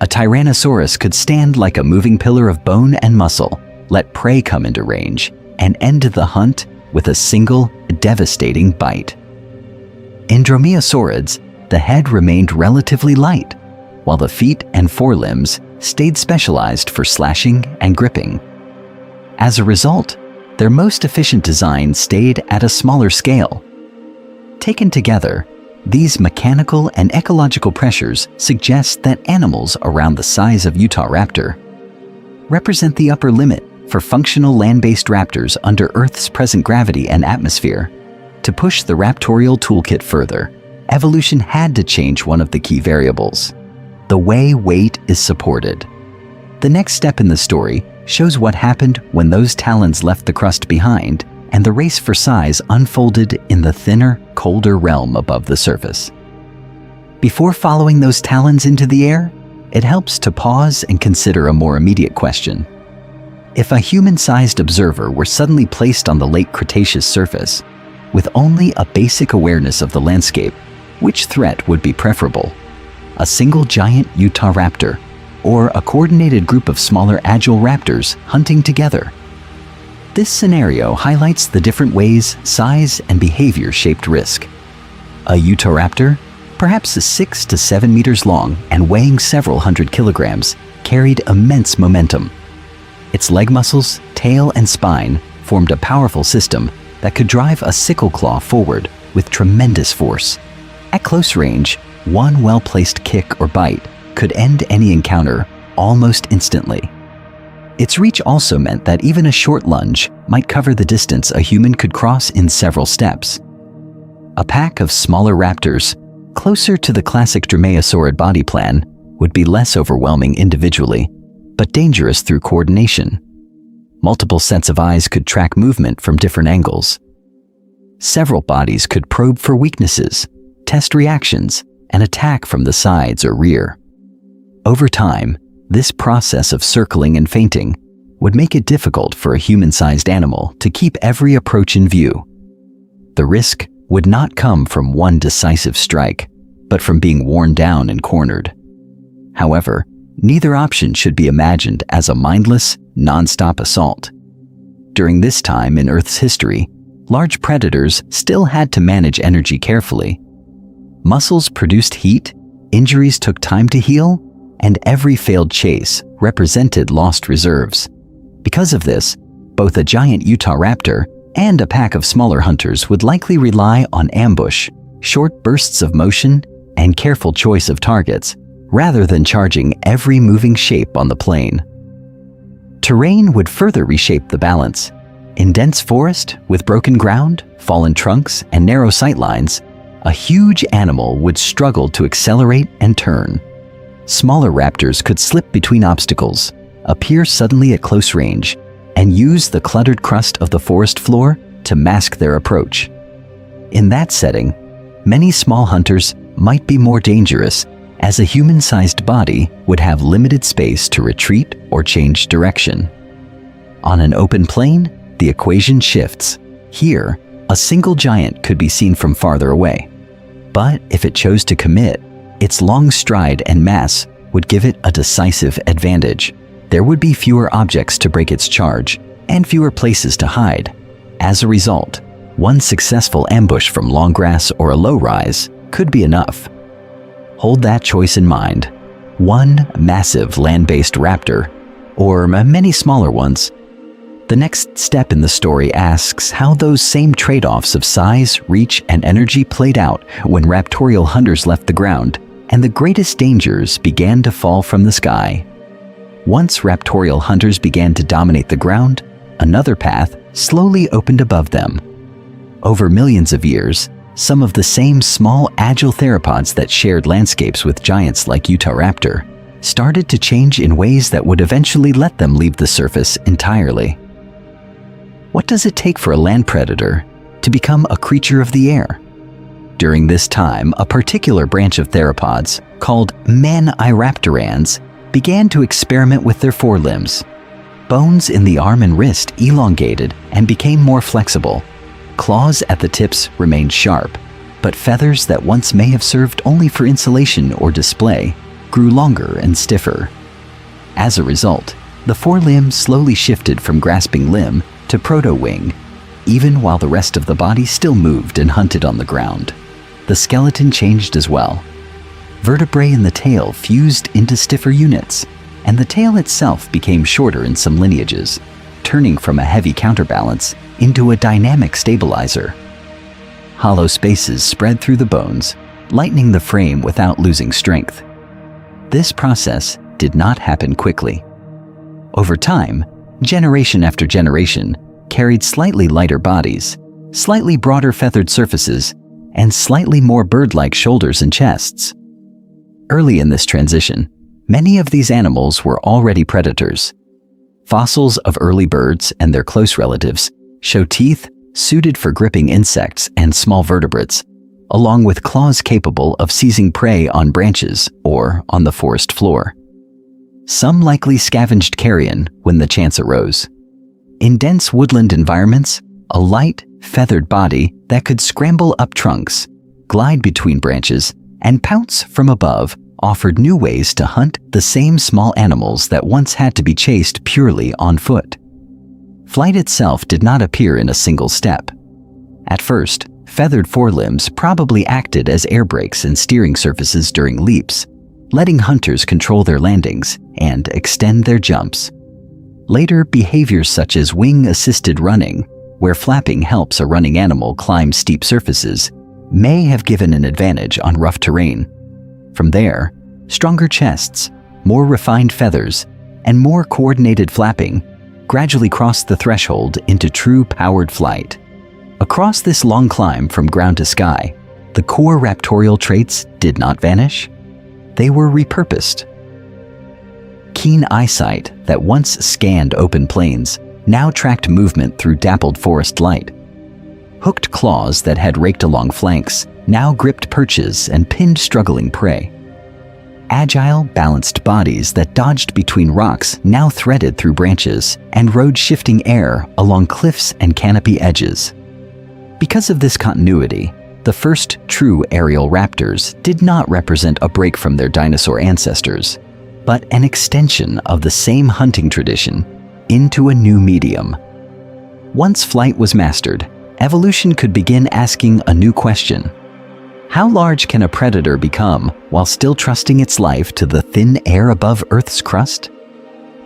A Tyrannosaurus could stand like a moving pillar of bone and muscle, let prey come into range, and end the hunt with a single, devastating bite. In dromaeosaurids, the head remained relatively light, while the feet and forelimbs stayed specialized for slashing and gripping. As a result, their most efficient design stayed at a smaller scale. Taken together, these mechanical and ecological pressures suggest that animals around the size of Utahraptor represent the upper limit for functional land-based raptors under Earth's present gravity and atmosphere. To push the raptorial toolkit further, evolution had to change one of the key variables: the way weight is supported. The next step in the story shows what happened when those talons left the crust behind and the race for size unfolded in the thinner, colder realm above the surface. Before following those talons into the air, it helps to pause and consider a more immediate question. If a human-sized observer were suddenly placed on the late Cretaceous surface, with only a basic awareness of the landscape, which threat would be preferable? A single giant Utahraptor, or a coordinated group of smaller agile raptors hunting together? This scenario highlights the different ways size and behavior shaped risk. A Utahraptor, perhaps 6 to 7 meters long and weighing several hundred kilograms, carried immense momentum. Its leg muscles, tail, and spine formed a powerful system that could drive a sickle claw forward with tremendous force. At close range, one well-placed kick or bite could end any encounter almost instantly. Its reach also meant that even a short lunge might cover the distance a human could cross in several steps. A pack of smaller raptors, closer to the classic dromaeosaurid body plan, would be less overwhelming individually, but dangerous through coordination. Multiple sets of eyes could track movement from different angles. Several bodies could probe for weaknesses, test reactions, and attack from the sides or rear. Over time, this process of circling and feinting would make it difficult for a human-sized animal to keep every approach in view. The risk would not come from one decisive strike, but from being worn down and cornered. However, neither option should be imagined as a mindless, non-stop assault. During this time in Earth's history, large predators still had to manage energy carefully. Muscles produced heat, injuries took time to heal, and every failed chase represented lost reserves. Because of this, both a giant Utahraptor and a pack of smaller hunters would likely rely on ambush, short bursts of motion, and careful choice of targets, rather than charging every moving shape on the plain. Terrain would further reshape the balance. In dense forest, with broken ground, fallen trunks, and narrow sightlines, a huge animal would struggle to accelerate and turn. Smaller raptors could slip between obstacles, appear suddenly at close range, and use the cluttered crust of the forest floor to mask their approach. In that setting, many small hunters might be more dangerous, as a human-sized body would have limited space to retreat or change direction. On an open plain, the equation shifts. Here, a single giant could be seen from farther away. But if it chose to commit, its long stride and mass would give it a decisive advantage. There would be fewer objects to break its charge and fewer places to hide. As a result, one successful ambush from long grass or a low rise could be enough. Hold that choice in mind. One massive land-based raptor, or many smaller ones. The next step in the story asks how those same trade-offs of size, reach, and energy played out when raptorial hunters left the ground and the greatest dangers began to fall from the sky. Once raptorial hunters began to dominate the ground, another path slowly opened above them. Over millions of years, some of the same small, agile theropods that shared landscapes with giants like Utahraptor started to change in ways that would eventually let them leave the surface entirely. What does it take for a land predator to become a creature of the air? During this time, a particular branch of theropods, called Maniraptorans, began to experiment with their forelimbs. Bones in the arm and wrist elongated and became more flexible. Claws at the tips remained sharp, but feathers that once may have served only for insulation or display grew longer and stiffer. As a result, the forelimb slowly shifted from grasping limb to proto-wing, even while the rest of the body still moved and hunted on the ground. The skeleton changed as well. Vertebrae in the tail fused into stiffer units, and the tail itself became shorter in some lineages, turning from a heavy counterbalance into a dynamic stabilizer. Hollow spaces spread through the bones, lightening the frame without losing strength. This process did not happen quickly. Over time, generation after generation carried slightly lighter bodies, slightly broader feathered surfaces, and slightly more bird-like shoulders and chests. Early in this transition, many of these animals were already predators. Fossils of early birds and their close relatives show teeth suited for gripping insects and small vertebrates, along with claws capable of seizing prey on branches or on the forest floor. Some likely scavenged carrion when the chance arose. In dense woodland environments, a light, feathered body that could scramble up trunks, glide between branches, and pounce from above offered new ways to hunt the same small animals that once had to be chased purely on foot. Flight itself did not appear in a single step. At first, feathered forelimbs probably acted as air brakes and steering surfaces during leaps, letting hunters control their landings and extend their jumps. Later, behaviors such as wing-assisted running, where flapping helps a running animal climb steep surfaces, may have given an advantage on rough terrain. From there, stronger chests, more refined feathers, and more coordinated flapping gradually crossed the threshold into true powered flight. Across this long climb from ground to sky, the core raptorial traits did not vanish. They were repurposed. Keen eyesight that once scanned open plains now tracked movement through dappled forest light. Hooked claws that had raked along flanks now gripped perches and pinned struggling prey. Agile, balanced bodies that dodged between rocks now threaded through branches and rode shifting air along cliffs and canopy edges. Because of this continuity, the first true aerial raptors did not represent a break from their dinosaur ancestors, but an extension of the same hunting tradition into a new medium. Once flight was mastered, evolution could begin asking a new question. How large can a predator become while still trusting its life to the thin air above Earth's crust?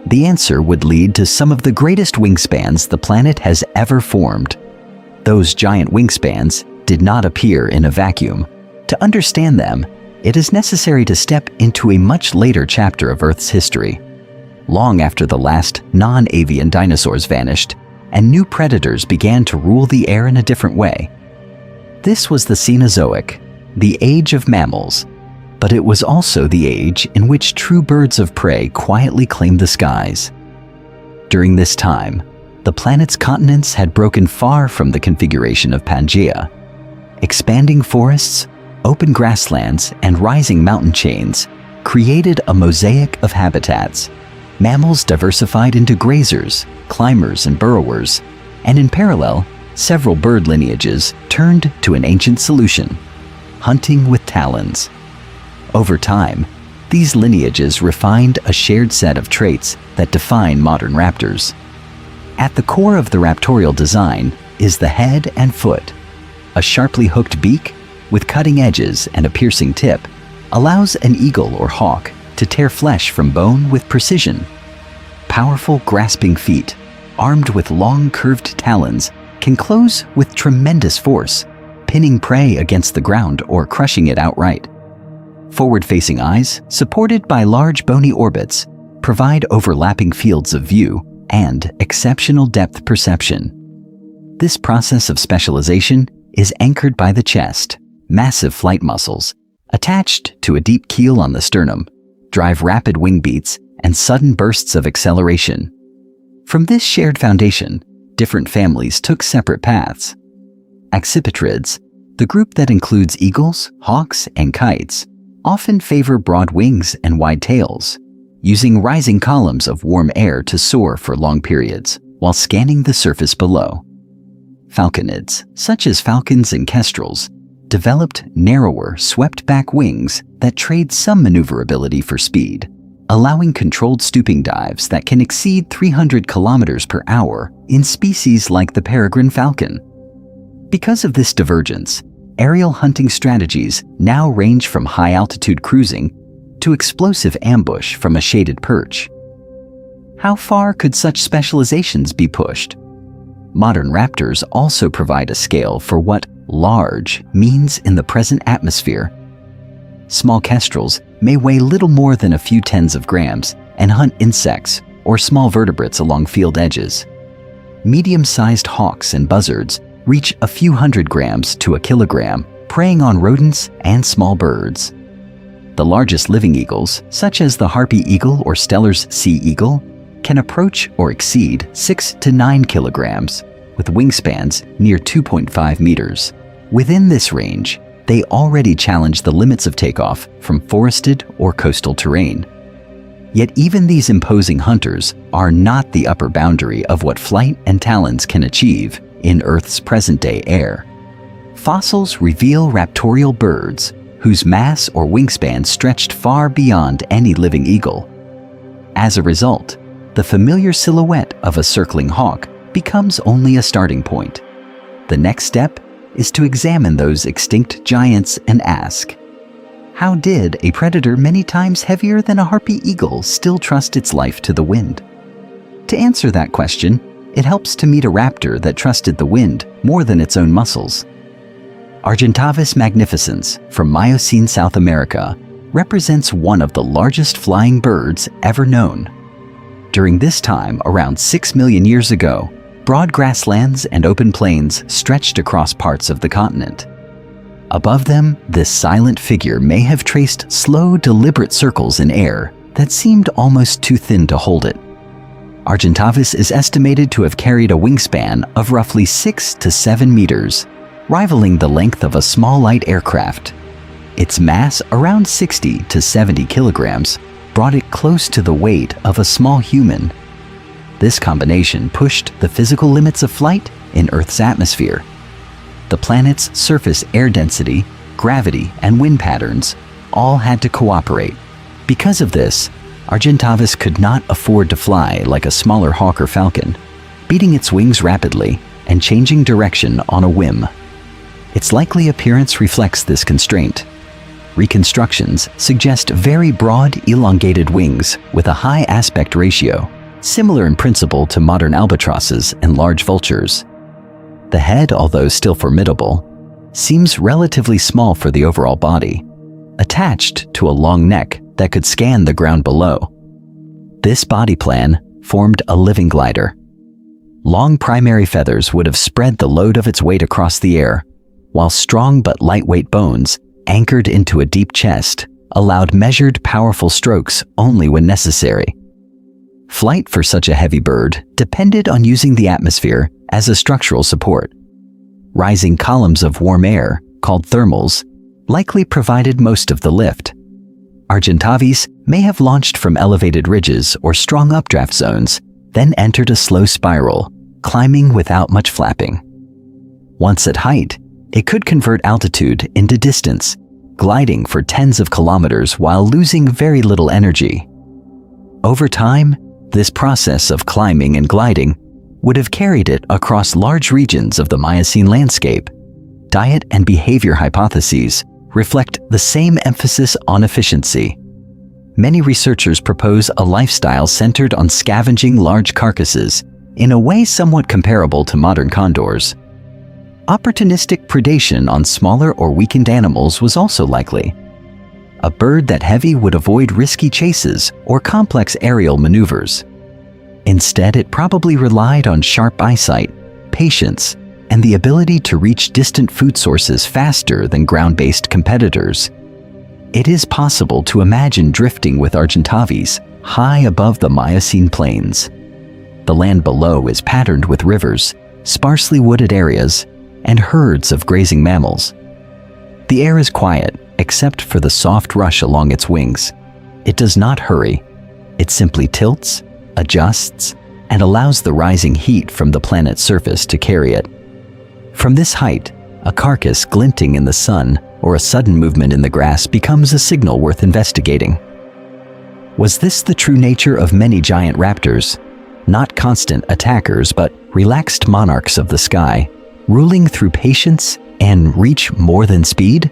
The answer would lead to some of the greatest wingspans the planet has ever formed, Those giant wingspans did not appear in a vacuum. To understand them, it is necessary to step into a much later chapter of Earth's history. Long after the last non-avian dinosaurs vanished, and new predators began to rule the air in a different way. This was the Cenozoic, the age of mammals, but it was also the age in which true birds of prey quietly claimed the skies. During this time, the planet's continents had broken far from the configuration of Pangaea. Expanding forests, open grasslands, and rising mountain chains created a mosaic of habitats. Mammals diversified into grazers, climbers, and burrowers, and in parallel, several bird lineages turned to an ancient solution: hunting with talons. Over time, these lineages refined a shared set of traits that define modern raptors. At the core of the raptorial design is the head and foot. A sharply hooked beak, with cutting edges and a piercing tip, allows an eagle or hawk to tear flesh from bone with precision. Powerful, grasping feet, armed with long, curved talons, can close with tremendous force, pinning prey against the ground or crushing it outright. Forward-facing eyes, supported by large bony orbits, provide overlapping fields of view and exceptional depth perception. This process of specialization is anchored by the chest. Massive flight muscles, attached to a deep keel on the sternum, drive rapid wing beats and sudden bursts of acceleration. From this shared foundation, different families took separate paths. Accipitrids, the group that includes eagles, hawks, and kites, often favor broad wings and wide tails, using rising columns of warm air to soar for long periods while scanning the surface below. Falconids, such as falcons and kestrels, developed narrower, swept-back wings that trade some maneuverability for speed, allowing controlled stooping dives that can exceed 300 kilometers per hour in species like the peregrine falcon. Because of this divergence, aerial hunting strategies now range from high-altitude cruising to explosive ambush from a shaded perch. How far could such specializations be pushed? Modern raptors also provide a scale for what large means in the present atmosphere. Small kestrels may weigh little more than a few tens of grams and hunt insects or small vertebrates along field edges. Medium-sized hawks and buzzards reach a few hundred grams to a kilogram, preying on rodents and small birds. The largest living eagles, such as the harpy eagle or Steller's sea eagle, can approach or exceed 6 to 9 kilograms, with wingspans near 2.5 meters. Within this range, they already challenge the limits of takeoff from forested or coastal terrain. Yet even these imposing hunters are not the upper boundary of what flight and talons can achieve in Earth's present-day air. Fossils reveal raptorial birds whose mass or wingspan stretched far beyond any living eagle. As a result, the familiar silhouette of a circling hawk becomes only a starting point. The next step is to examine those extinct giants and ask, how did a predator many times heavier than a harpy eagle still trust its life to the wind? To answer that question, it helps to meet a raptor that trusted the wind more than its own muscles. Argentavis magnificens from Miocene South America represents one of the largest flying birds ever known. During this time, around 6 million years ago, broad grasslands and open plains stretched across parts of the continent. Above them, this silent figure may have traced slow, deliberate circles in air that seemed almost too thin to hold it. Argentavis is estimated to have carried a wingspan of roughly 6 to 7 meters, rivaling the length of a small light aircraft. Its mass, around 60 to 70 kilograms, brought it close to the weight of a small human. This combination pushed the physical limits of flight in Earth's atmosphere. The planet's surface air density, gravity, and wind patterns all had to cooperate. Because of this, Argentavis could not afford to fly like a smaller hawk or falcon, beating its wings rapidly and changing direction on a whim. Its likely appearance reflects this constraint. Reconstructions suggest very broad, elongated wings with a high aspect ratio, similar in principle to modern albatrosses and large vultures. The head, although still formidable, seems relatively small for the overall body, attached to a long neck that could scan the ground below. This body plan formed a living glider. Long primary feathers would have spread the load of its weight across the air, while strong but lightweight bones, anchored into a deep chest, allowed measured, powerful strokes only when necessary. Flight for such a heavy bird depended on using the atmosphere as a structural support. Rising columns of warm air, called thermals, likely provided most of the lift. Argentavis may have launched from elevated ridges or strong updraft zones, then entered a slow spiral, climbing without much flapping. Once at height, it could convert altitude into distance, gliding for tens of kilometers while losing very little energy. Over time, this process of climbing and gliding would have carried it across large regions of the Miocene landscape. Diet and behavior hypotheses reflect the same emphasis on efficiency. Many researchers propose a lifestyle centered on scavenging large carcasses in a way somewhat comparable to modern condors. Opportunistic predation on smaller or weakened animals was also likely. A bird that heavy would avoid risky chases or complex aerial maneuvers. Instead, it probably relied on sharp eyesight, patience, and the ability to reach distant food sources faster than ground-based competitors. It is possible to imagine drifting with Argentavis high above the Miocene plains. The land below is patterned with rivers, sparsely wooded areas, and herds of grazing mammals. The air is quiet, except for the soft rush along its wings. It does not hurry. It simply tilts, adjusts, and allows the rising heat from the planet's surface to carry it. From this height, a carcass glinting in the sun or a sudden movement in the grass becomes a signal worth investigating. Was this the true nature of many giant raptors? Not constant attackers, but relaxed monarchs of the sky, ruling through patience and reach more than speed?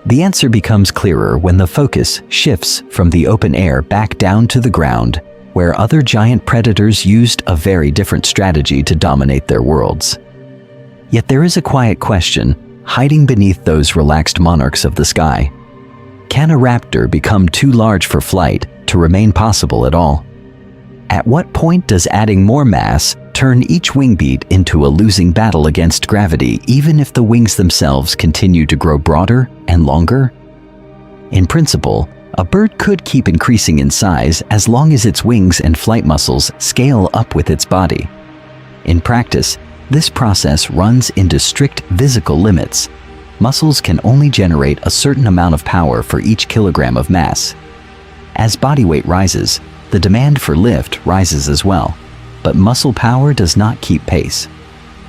The answer becomes clearer when the focus shifts from the open air back down to the ground, where other giant predators used a very different strategy to dominate their worlds. Yet there is a quiet question hiding beneath those relaxed monarchs of the sky. Can a raptor become too large for flight to remain possible at all? At what point does adding more mass turn each wing beat into a losing battle against gravity, even if the wings themselves continue to grow broader and longer? In principle, a bird could keep increasing in size as long as its wings and flight muscles scale up with its body. In practice, this process runs into strict physical limits. Muscles can only generate a certain amount of power for each kilogram of mass. As body weight rises, the demand for lift rises as well, but muscle power does not keep pace.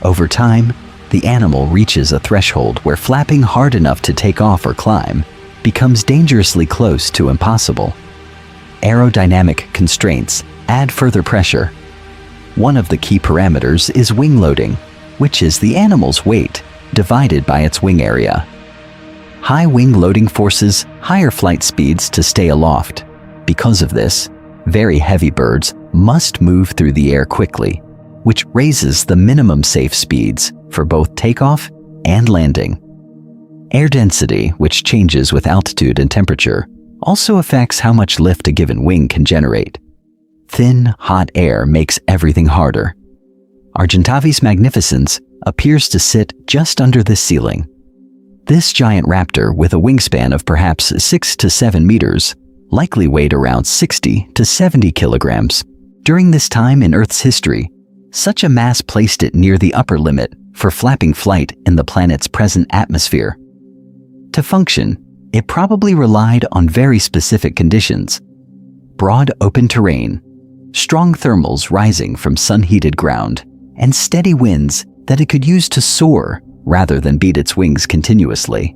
Over time, the animal reaches a threshold where flapping hard enough to take off or climb becomes dangerously close to impossible. Aerodynamic constraints add further pressure. One of the key parameters is wing loading, which is the animal's weight divided by its wing area. High wing loading forces higher flight speeds to stay aloft. Because of this, very heavy birds must move through the air quickly, which raises the minimum safe speeds for both takeoff and landing. Air density, which changes with altitude and temperature, also affects how much lift a given wing can generate. Thin, hot air makes everything harder. Argentavis magnificens appears to sit just under this ceiling. This giant raptor, with a wingspan of perhaps 6 to 7 meters, likely weighed around 60 to 70 kilograms. During this time in Earth's history, such a mass placed it near the upper limit for flapping flight in the planet's present atmosphere. To function, it probably relied on very specific conditions: broad open terrain, strong thermals rising from sun-heated ground, and steady winds that it could use to soar rather than beat its wings continuously.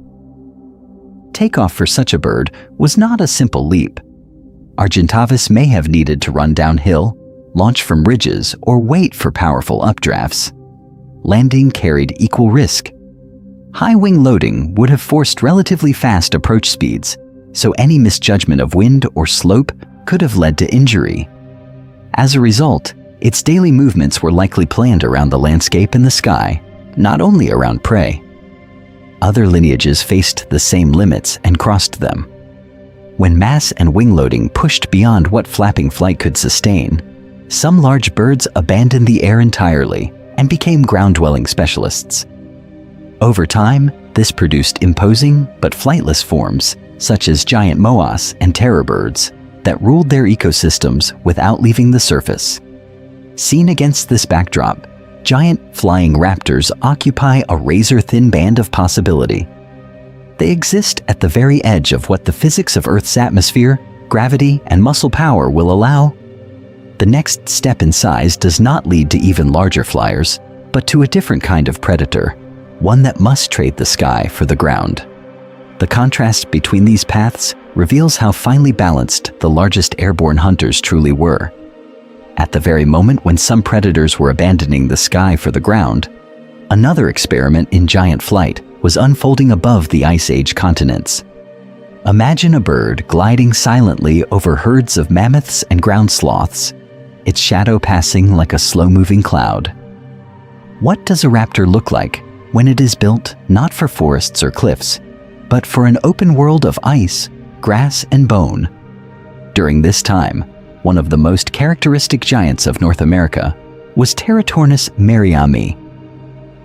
Takeoff for such a bird was not a simple leap. Argentavis may have needed to run downhill, launch from ridges, or wait for powerful updrafts. Landing carried equal risk. High wing loading would have forced relatively fast approach speeds, so any misjudgment of wind or slope could have led to injury. As a result, its daily movements were likely planned around the landscape and the sky, not only around prey. Other lineages faced the same limits and crossed them. When mass and wing loading pushed beyond what flapping flight could sustain, some large birds abandoned the air entirely and became ground-dwelling specialists. Over time, this produced imposing but flightless forms, such as giant moas and terror birds, that ruled their ecosystems without leaving the surface. Seen against this backdrop, giant flying raptors occupy a razor-thin band of possibility. They exist at the very edge of what the physics of Earth's atmosphere, gravity, and muscle power will allow. The next step in size does not lead to even larger flyers, but to a different kind of predator, one that must trade the sky for the ground. The contrast between these paths reveals how finely balanced the largest airborne hunters truly were. At the very moment when some predators were abandoning the sky for the ground, another experiment in giant flight was unfolding above the Ice Age continents. Imagine a bird gliding silently over herds of mammoths and ground sloths, its shadow passing like a slow-moving cloud. What does a raptor look like when it is built not for forests or cliffs, but for an open world of ice, grass, and bone? During this time, one of the most characteristic giants of North America was Teratornis merriami.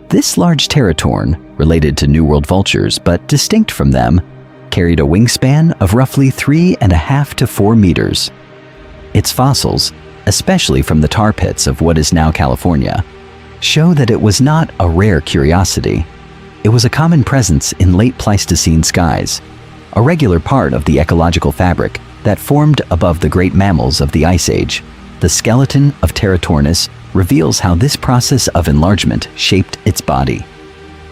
This large teratorn, related to New World vultures but distinct from them, carried a wingspan of roughly 3.5 to 4 meters. Its fossils, especially from the tar pits of what is now California, show that it was not a rare curiosity. It was a common presence in late Pleistocene skies, a regular part of the ecological fabric that formed above the great mammals of the Ice Age. The skeleton of Teratornis reveals how this process of enlargement shaped its body.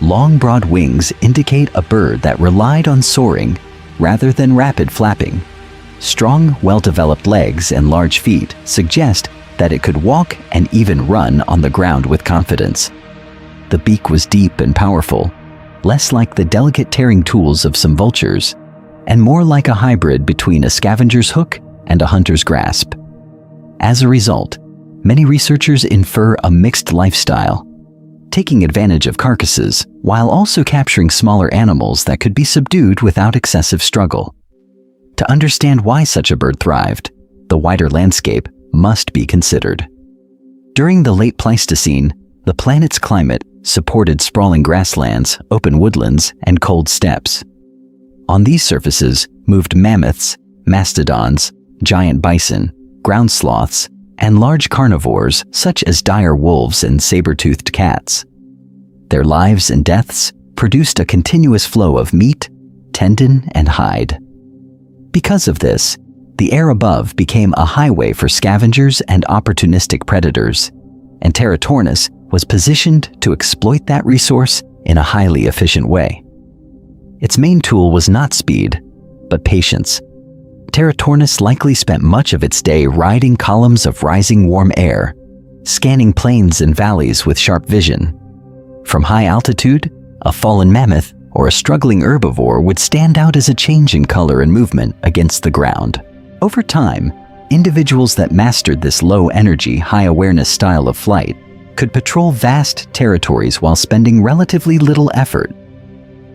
Long, broad wings indicate a bird that relied on soaring rather than rapid flapping. Strong, well-developed legs and large feet suggest that it could walk and even run on the ground with confidence. The beak was deep and powerful, less like the delicate tearing tools of some vultures, and more like a hybrid between a scavenger's hook and a hunter's grasp. As a result, many researchers infer a mixed lifestyle, taking advantage of carcasses while also capturing smaller animals that could be subdued without excessive struggle. To understand why such a bird thrived, the wider landscape must be considered. During the late Pleistocene, the planet's climate supported sprawling grasslands, open woodlands, and cold steppes. On these surfaces moved mammoths, mastodons, giant bison, ground sloths, and large carnivores such as dire wolves and saber-toothed cats. Their lives and deaths produced a continuous flow of meat, tendon, and hide. Because of this, the air above became a highway for scavengers and opportunistic predators, and Teratornis was positioned to exploit that resource in a highly efficient way. Its main tool was not speed, but patience. Teratornis likely spent much of its day riding columns of rising warm air, scanning plains and valleys with sharp vision. From high altitude, a fallen mammoth or a struggling herbivore would stand out as a change in color and movement against the ground. Over time, individuals that mastered this low-energy, high-awareness style of flight could patrol vast territories while spending relatively little effort.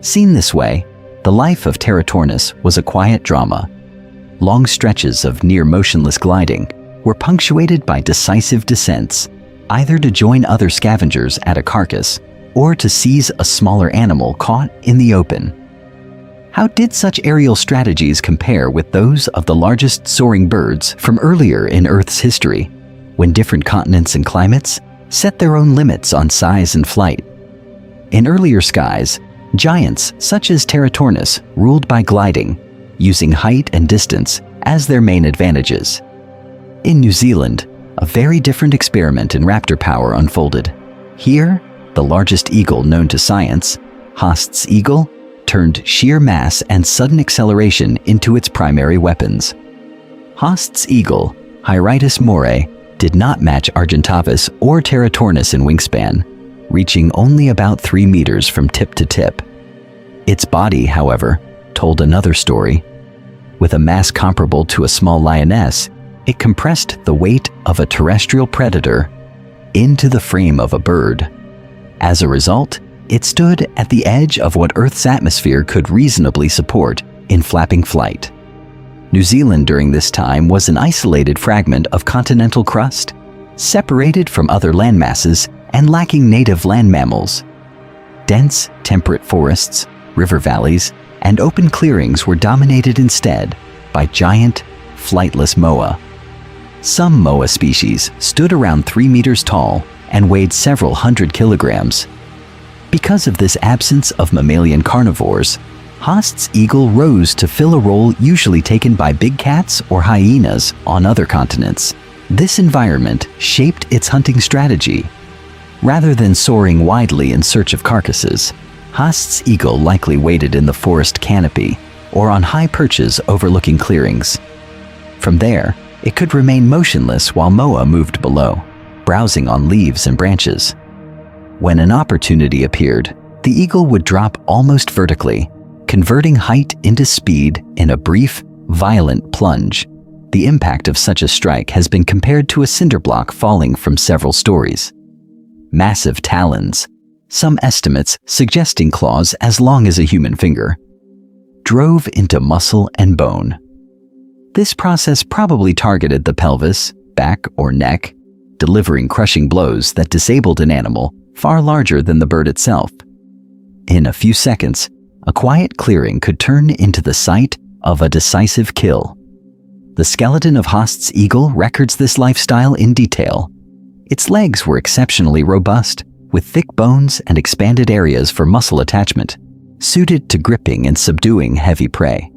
Seen this way, the life of Teratornis was a quiet drama. Long stretches of near-motionless gliding were punctuated by decisive descents, either to join other scavengers at a carcass or to seize a smaller animal caught in the open. How did such aerial strategies compare with those of the largest soaring birds from earlier in Earth's history, when different continents and climates set their own limits on size and flight? In earlier skies, giants such as Teratornis ruled by gliding, using height and distance as their main advantages. In New Zealand, a very different experiment in raptor power unfolded. Here, the largest eagle known to science, Haast's eagle, turned sheer mass and sudden acceleration into its primary weapons. Haast's eagle, Hyraetus morae, did not match Argentavis or Teratornis in wingspan, reaching only about 3 meters from tip to tip. Its body, however, told another story. With a mass comparable to a small lioness, it compressed the weight of a terrestrial predator into the frame of a bird. As a result, it stood at the edge of what Earth's atmosphere could reasonably support in flapping flight. New Zealand during this time was an isolated fragment of continental crust, separated from other landmasses and lacking native land mammals. Dense, temperate forests, river valleys, and open clearings were dominated instead by giant, flightless moa. Some moa species stood around 3 meters tall and weighed several hundred kilograms. Because of this absence of mammalian carnivores, Haast's eagle rose to fill a role usually taken by big cats or hyenas on other continents. This environment shaped its hunting strategy. Rather than soaring widely in search of carcasses, Haast's eagle likely waited in the forest canopy or on high perches overlooking clearings. From there, it could remain motionless while moa moved below, browsing on leaves and branches. When an opportunity appeared, the eagle would drop almost vertically, converting height into speed in a brief, violent plunge. The impact of such a strike has been compared to a cinder block falling from several stories. Massive talons, some estimates suggesting claws as long as a human finger, drove into muscle and bone. This process probably targeted the pelvis, back, or neck, delivering crushing blows that disabled an animal far larger than the bird itself. In a few seconds, a quiet clearing could turn into the site of a decisive kill. The skeleton of Haast's eagle records this lifestyle in detail. Its legs were exceptionally robust, with thick bones and expanded areas for muscle attachment, suited to gripping and subduing heavy prey.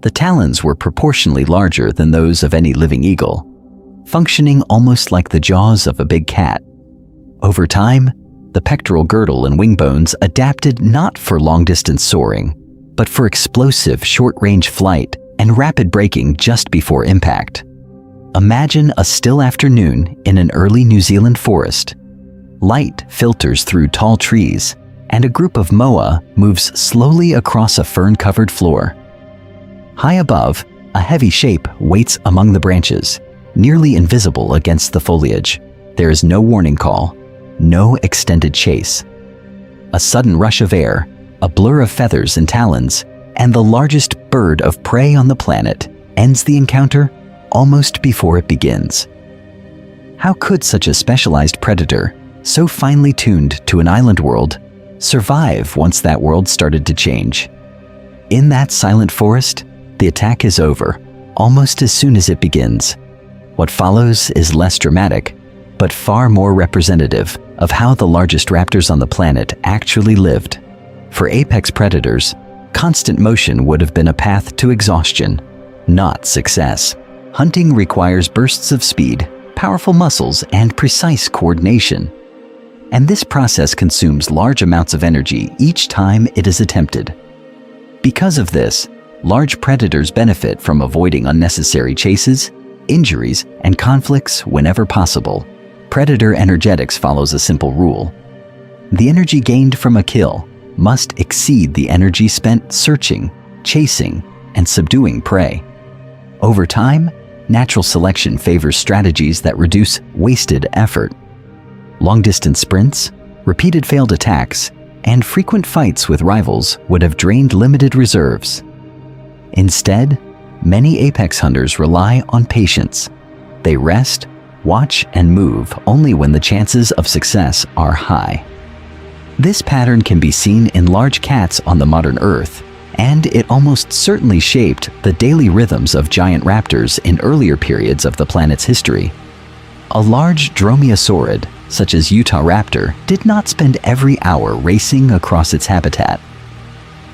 The talons were proportionally larger than those of any living eagle, functioning almost like the jaws of a big cat. Over time, the pectoral girdle and wing bones adapted not for long-distance soaring, but for explosive short-range flight and rapid braking just before impact. Imagine a still afternoon in an early New Zealand forest. Light filters through tall trees, and a group of moa moves slowly across a fern-covered floor. High above, a heavy shape waits among the branches, nearly invisible against the foliage. There is no warning call, no extended chase. A sudden rush of air, a blur of feathers and talons, and the largest bird of prey on the planet ends the encounter almost before it begins. How could such a specialized predator, so finely tuned to an island world, survive once that world started to change? In that silent forest, the attack is over, almost as soon as it begins. What follows is less dramatic, but far more representative of how the largest raptors on the planet actually lived. For apex predators, constant motion would have been a path to exhaustion, not success. Hunting requires bursts of speed, powerful muscles, and precise coordination. And this process consumes large amounts of energy each time it is attempted. Because of this, large predators benefit from avoiding unnecessary chases, injuries, and conflicts whenever possible. Predator energetics follows a simple rule. The energy gained from a kill must exceed the energy spent searching, chasing, and subduing prey. Over time, natural selection favors strategies that reduce wasted effort. Long-distance sprints, repeated failed attacks, and frequent fights with rivals would have drained limited reserves. Instead, many apex hunters rely on patience. They rest, watch, and move only when the chances of success are high. This pattern can be seen in large cats on the modern Earth, and it almost certainly shaped the daily rhythms of giant raptors in earlier periods of the planet's history. A large dromaeosaurid, such as Utah Raptor, did not spend every hour racing across its habitat.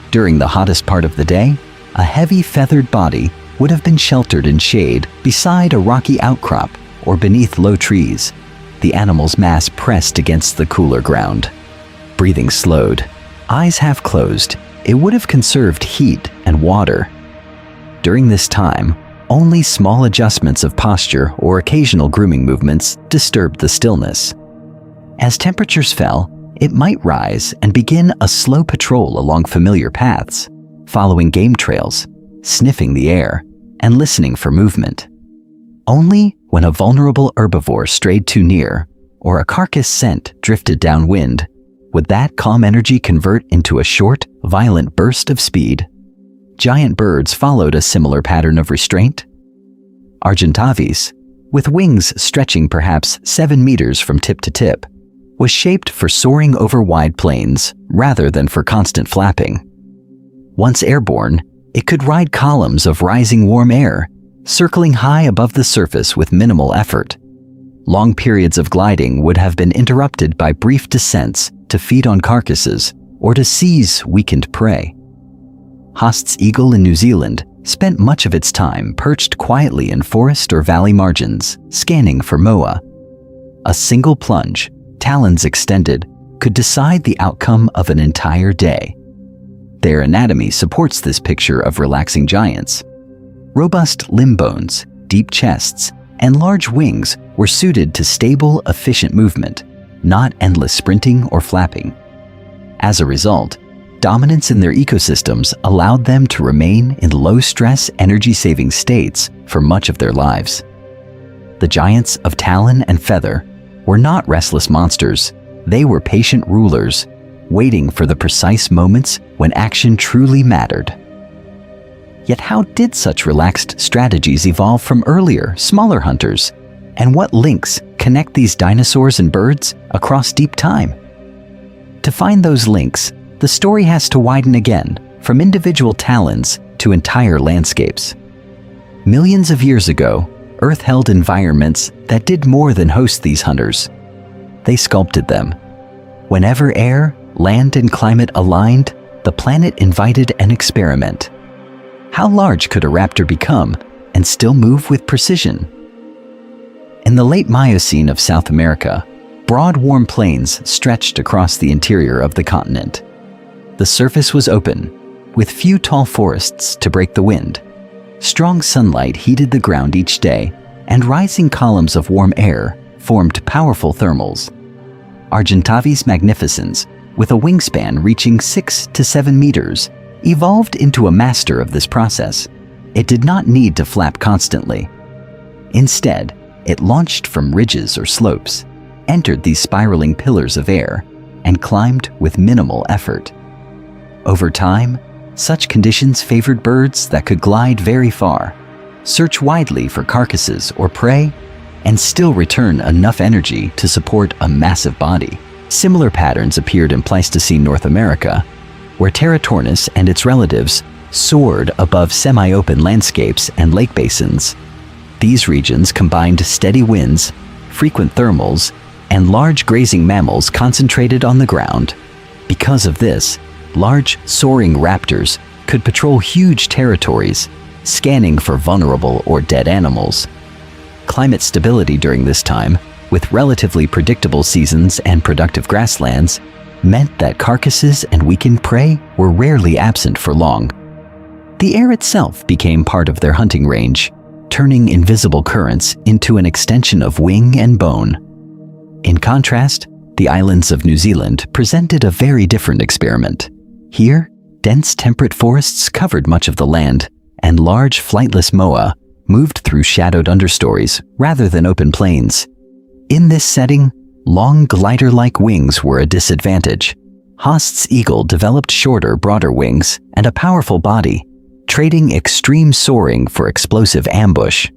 During the hottest part of the day, a heavy feathered body would have been sheltered in shade beside a rocky outcrop or beneath low trees, the animal's mass pressed against the cooler ground. Breathing slowed, eyes half closed, it would have conserved heat and water. During this time, only small adjustments of posture or occasional grooming movements disturbed the stillness. As temperatures fell, it might rise and begin a slow patrol along familiar paths, following game trails, sniffing the air, and listening for movement. Only when a vulnerable herbivore strayed too near, or a carcass scent drifted downwind, would that calm energy convert into a short, violent burst of speed? Giant birds followed a similar pattern of restraint. Argentavis, with wings stretching perhaps 7 meters from tip to tip, was shaped for soaring over wide plains rather than for constant flapping. Once airborne, it could ride columns of rising warm air, circling high above the surface with minimal effort. Long periods of gliding would have been interrupted by brief descents to feed on carcasses or to seize weakened prey. Haast's eagle in New Zealand spent much of its time perched quietly in forest or valley margins, scanning for moa. A single plunge, talons extended, could decide the outcome of an entire day. Their anatomy supports this picture of relaxing giants. Robust limb bones, deep chests, and large wings were suited to stable, efficient movement, not endless sprinting or flapping. As a result, dominance in their ecosystems allowed them to remain in low-stress, energy-saving states for much of their lives. The giants of talon and feather were not restless monsters. They were patient rulers, waiting for the precise moments when action truly mattered. Yet how did such relaxed strategies evolve from earlier, smaller hunters? And what links connect these dinosaurs and birds across deep time? To find those links, the story has to widen again, from individual talons to entire landscapes. Millions of years ago, Earth held environments that did more than host these hunters. They sculpted them. Whenever air, land, and climate aligned, the planet invited an experiment. How large could a raptor become and still move with precision? In the late Miocene of South America, broad warm plains stretched across the interior of the continent. The surface was open, with few tall forests to break the wind. Strong sunlight heated the ground each day, and rising columns of warm air formed powerful thermals. Argentavis magnificens, with a wingspan reaching 6 to 7 meters, evolved into a master of this process. It did not need to flap constantly. Instead, it launched from ridges or slopes, entered these spiraling pillars of air, and climbed with minimal effort. Over time, such conditions favored birds that could glide very far, search widely for carcasses or prey, and still return enough energy to support a massive body. Similar patterns appeared in Pleistocene North America, where Teratornis and its relatives soared above semi-open landscapes and lake basins. These regions combined steady winds, frequent thermals, and large grazing mammals concentrated on the ground. Because of this, large soaring raptors could patrol huge territories, scanning for vulnerable or dead animals. Climate stability during this time, with relatively predictable seasons and productive grasslands, meant that carcasses and weakened prey were rarely absent for long. The air itself became part of their hunting range, turning invisible currents into an extension of wing and bone. In contrast, the islands of New Zealand presented a very different experiment. Here, dense temperate forests covered much of the land, and large flightless moa moved through shadowed understories rather than open plains. In this setting, long glider-like wings were a disadvantage. Haast's eagle developed shorter, broader wings and a powerful body, trading extreme soaring for explosive ambush.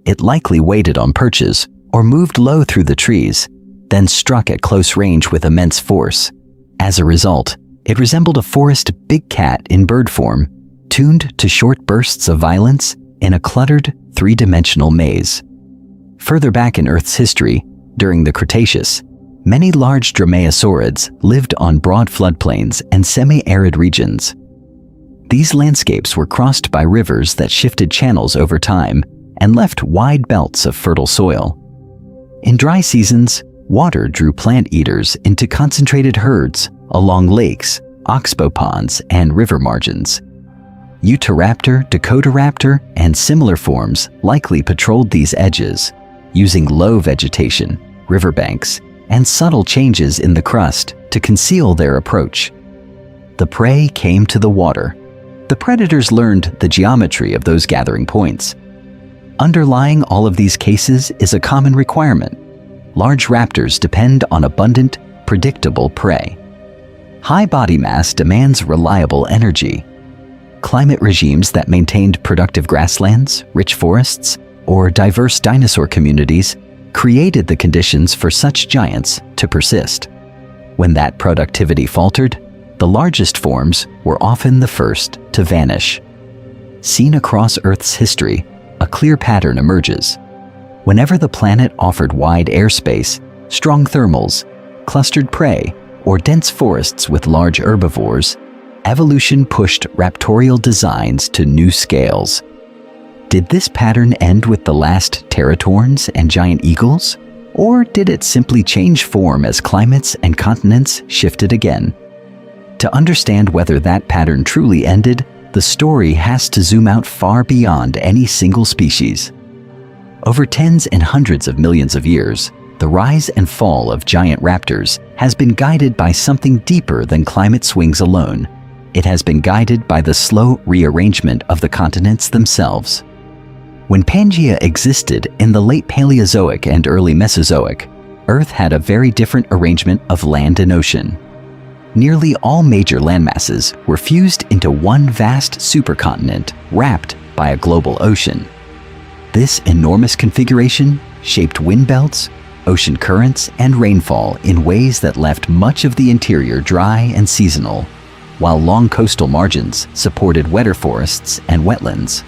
It likely waited on perches or moved low through the trees, then struck at close range with immense force. As a result, it resembled a forest big cat in bird form, tuned to short bursts of violence in a cluttered, three-dimensional maze. Further back in Earth's history, during the Cretaceous, many large dromaeosaurids lived on broad floodplains and semi-arid regions. These landscapes were crossed by rivers that shifted channels over time and left wide belts of fertile soil. In dry seasons, water drew plant eaters into concentrated herds along lakes, oxbow ponds, and river margins. Utahraptor, Dakotaraptor, and similar forms likely patrolled these edges, using low vegetation, riverbanks, and subtle changes in the crust to conceal their approach. The prey came to the water. The predators learned the geometry of those gathering points. Underlying all of these cases is a common requirement. Large raptors depend on abundant, predictable prey. High body mass demands reliable energy. Climate regimes that maintained productive grasslands, rich forests, or diverse dinosaur communities created the conditions for such giants to persist. When that productivity faltered, the largest forms were often the first to vanish. Seen across Earth's history, a clear pattern emerges. Whenever the planet offered wide airspace, strong thermals, clustered prey, or dense forests with large herbivores, evolution pushed raptorial designs to new scales. Did this pattern end with the last teratorns and giant eagles? Or did it simply change form as climates and continents shifted again? To understand whether that pattern truly ended, the story has to zoom out far beyond any single species. Over tens and hundreds of millions of years, the rise and fall of giant raptors has been guided by something deeper than climate swings alone. It has been guided by the slow rearrangement of the continents themselves. When Pangaea existed in the late Paleozoic and early Mesozoic, Earth had a very different arrangement of land and ocean. Nearly all major landmasses were fused into one vast supercontinent wrapped by a global ocean. This enormous configuration shaped wind belts, ocean currents, and rainfall in ways that left much of the interior dry and seasonal, while long coastal margins supported wetter forests and wetlands.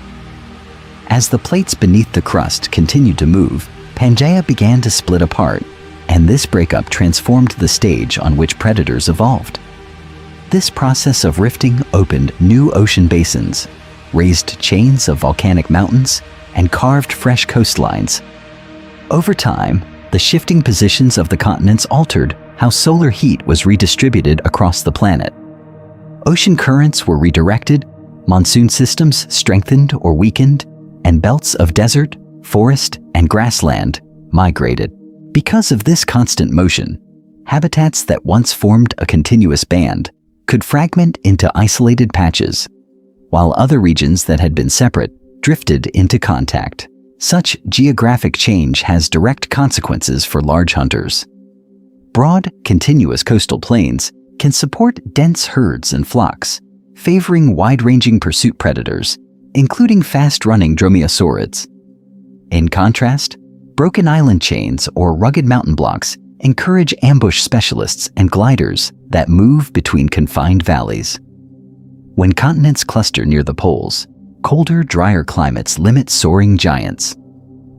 As the plates beneath the crust continued to move, Pangaea began to split apart, and this breakup transformed the stage on which predators evolved. This process of rifting opened new ocean basins, raised chains of volcanic mountains, and carved fresh coastlines. Over time, the shifting positions of the continents altered how solar heat was redistributed across the planet. Ocean currents were redirected, monsoon systems strengthened or weakened, and belts of desert, forest, and grassland migrated. Because of this constant motion, habitats that once formed a continuous band could fragment into isolated patches, while other regions that had been separate drifted into contact. Such geographic change has direct consequences for large hunters. Broad, continuous coastal plains can support dense herds and flocks, favoring wide-ranging pursuit predators, including fast-running dromaeosaurids. In contrast, broken island chains or rugged mountain blocks encourage ambush specialists and gliders that move between confined valleys. When continents cluster near the poles, colder, drier climates limit soaring giants.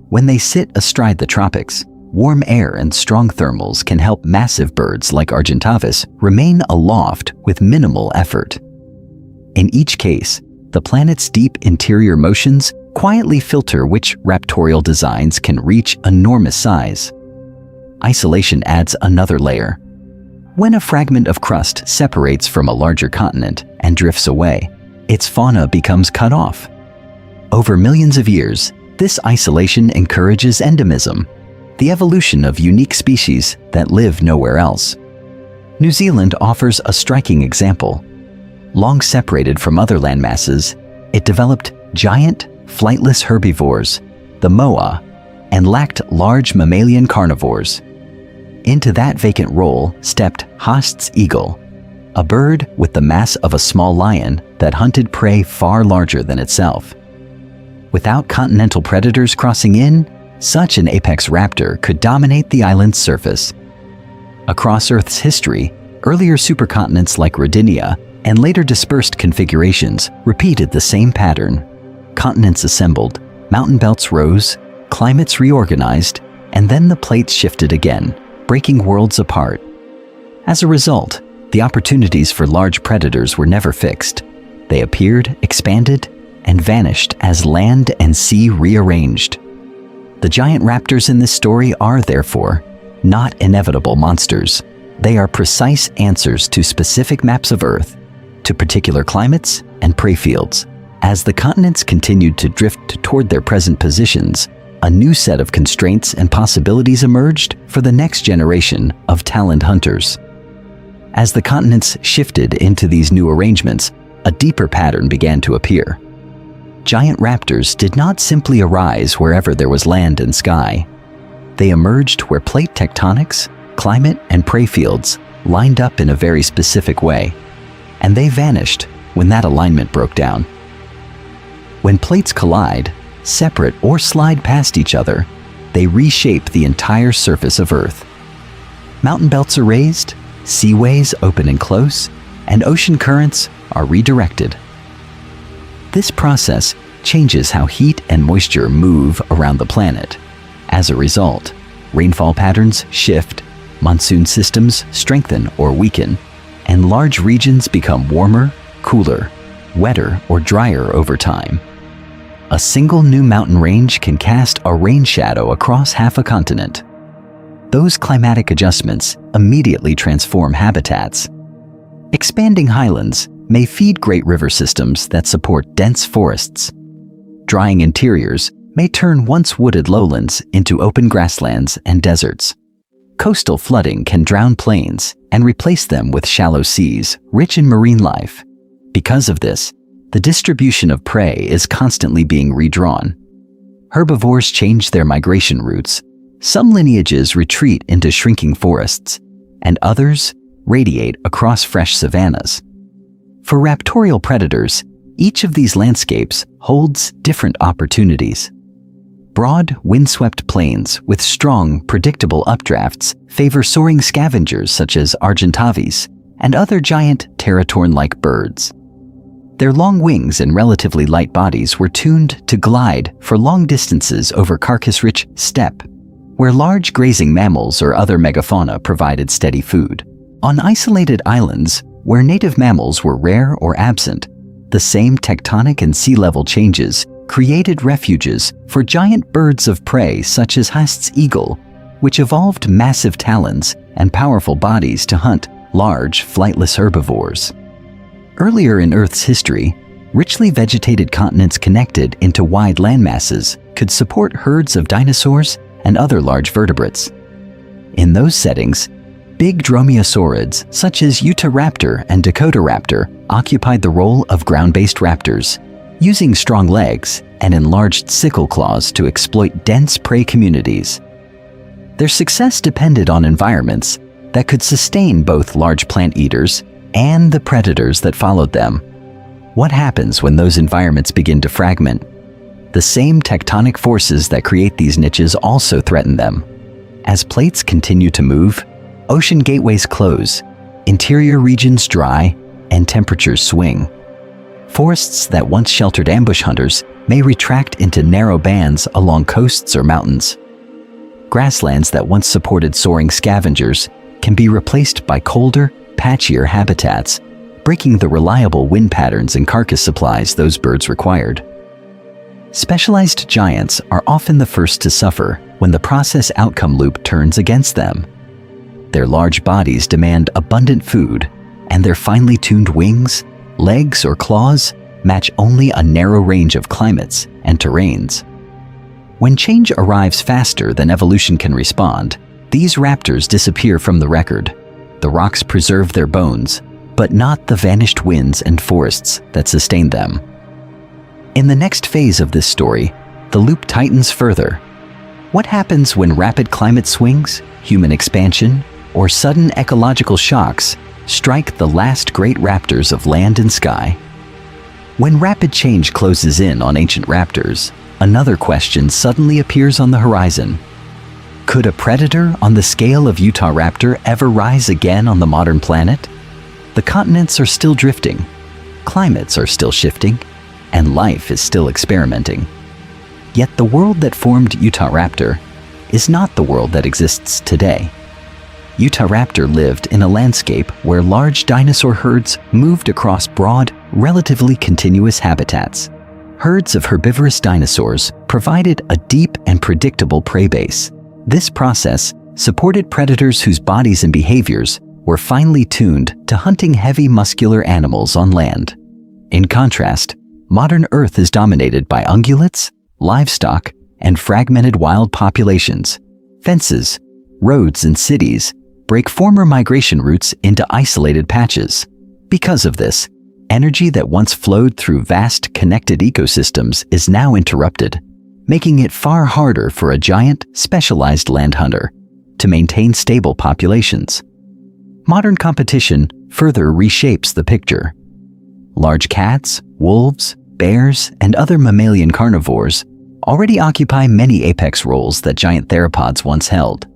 When they sit astride the tropics, warm air and strong thermals can help massive birds like Argentavis remain aloft with minimal effort. In each case, the planet's deep interior motions quietly filter which raptorial designs can reach enormous size. Isolation adds another layer. When a fragment of crust separates from a larger continent and drifts away, its fauna becomes cut off. Over millions of years, this isolation encourages endemism, the evolution of unique species that live nowhere else. New Zealand offers a striking example. Long separated from other landmasses, it developed giant, flightless herbivores, the moa, and lacked large mammalian carnivores. Into that vacant role stepped Haast's eagle, a bird with the mass of a small lion that hunted prey far larger than itself. Without continental predators crossing in, such an apex raptor could dominate the island's surface. Across Earth's history, earlier supercontinents like Rodinia and later dispersed configurations repeated the same pattern. Continents assembled, mountain belts rose, climates reorganized, and then the plates shifted again, breaking worlds apart. As a result, the opportunities for large predators were never fixed. They appeared, expanded, and vanished as land and sea rearranged. The giant raptors in this story are, therefore, not inevitable monsters. They are precise answers to specific maps of Earth, to particular climates and prey fields. As the continents continued to drift toward their present positions, a new set of constraints and possibilities emerged for the next generation of talent hunters. As the continents shifted into these new arrangements, a deeper pattern began to appear. Giant raptors did not simply arise wherever there was land and sky. They emerged where plate tectonics, climate, and prey fields lined up in a very specific way, and they vanished when that alignment broke down. When plates collide, separate or slide past each other, they reshape the entire surface of Earth. Mountain belts are raised, seaways open and close, and ocean currents are redirected. This process changes how heat and moisture move around the planet. As a result, rainfall patterns shift, monsoon systems strengthen or weaken, and large regions become warmer, cooler, wetter, or drier over time. A single new mountain range can cast a rain shadow across half a continent. Those climatic adjustments immediately transform habitats. Expanding highlands may feed great river systems that support dense forests. Drying interiors may turn once wooded lowlands into open grasslands and deserts. Coastal flooding can drown plains and replace them with shallow seas rich in marine life. Because of this, the distribution of prey is constantly being redrawn. Herbivores change their migration routes. Some lineages retreat into shrinking forests, and others radiate across fresh savannas. For raptorial predators, each of these landscapes holds different opportunities. Broad, windswept plains with strong, predictable updrafts favor soaring scavengers such as Argentavis and other giant teratorn-like birds. Their long wings and relatively light bodies were tuned to glide for long distances over carcass-rich steppe, where large grazing mammals or other megafauna provided steady food. On isolated islands, where native mammals were rare or absent, the same tectonic and sea level changes created refuges for giant birds of prey such as Haast's eagle, which evolved massive talons and powerful bodies to hunt large, flightless herbivores. Earlier in Earth's history, richly vegetated continents connected into wide landmasses could support herds of dinosaurs and other large vertebrates. In those settings, big dromaeosaurids such as Utahraptor and Dakotaraptor occupied the role of ground-based raptors, using strong legs and enlarged sickle claws to exploit dense prey communities. Their success depended on environments that could sustain both large plant eaters and the predators that followed them. What happens when those environments begin to fragment? The same tectonic forces that create these niches also threaten them. As plates continue to move, ocean gateways close, interior regions dry, and temperatures swing. Forests that once sheltered ambush hunters may retract into narrow bands along coasts or mountains. Grasslands that once supported soaring scavengers can be replaced by colder, patchier habitats, breaking the reliable wind patterns and carcass supplies those birds required. Specialized giants are often the first to suffer when the process outcome loop turns against them. Their large bodies demand abundant food, and their finely tuned wings, legs, or claws match only a narrow range of climates and terrains. When change arrives faster than evolution can respond, these raptors disappear from the record. The rocks preserve their bones, but not the vanished winds and forests that sustained them. In the next phase of this story, the loop tightens further. What happens when rapid climate swings, human expansion, or sudden ecological shocks strike the last great raptors of land and sky? When rapid change closes in on ancient raptors, another question suddenly appears on the horizon. Could a predator on the scale of Utahraptor ever rise again on the modern planet? The continents are still drifting, climates are still shifting, and life is still experimenting. Yet the world that formed Utahraptor is not the world that exists today. Utahraptor lived in a landscape where large dinosaur herds moved across broad, relatively continuous habitats. Herds of herbivorous dinosaurs provided a deep and predictable prey base. This process supported predators whose bodies and behaviors were finely tuned to hunting heavy muscular animals on land. In contrast, modern Earth is dominated by ungulates, livestock, and fragmented wild populations. Fences, roads, and cities break former migration routes into isolated patches. Because of this, energy that once flowed through vast connected ecosystems is now interrupted, making it far harder for a giant, specialized land hunter to maintain stable populations. modern competition further reshapes the picture. Large cats, wolves, bears, and other mammalian carnivores already occupy many apex roles that giant theropods once held.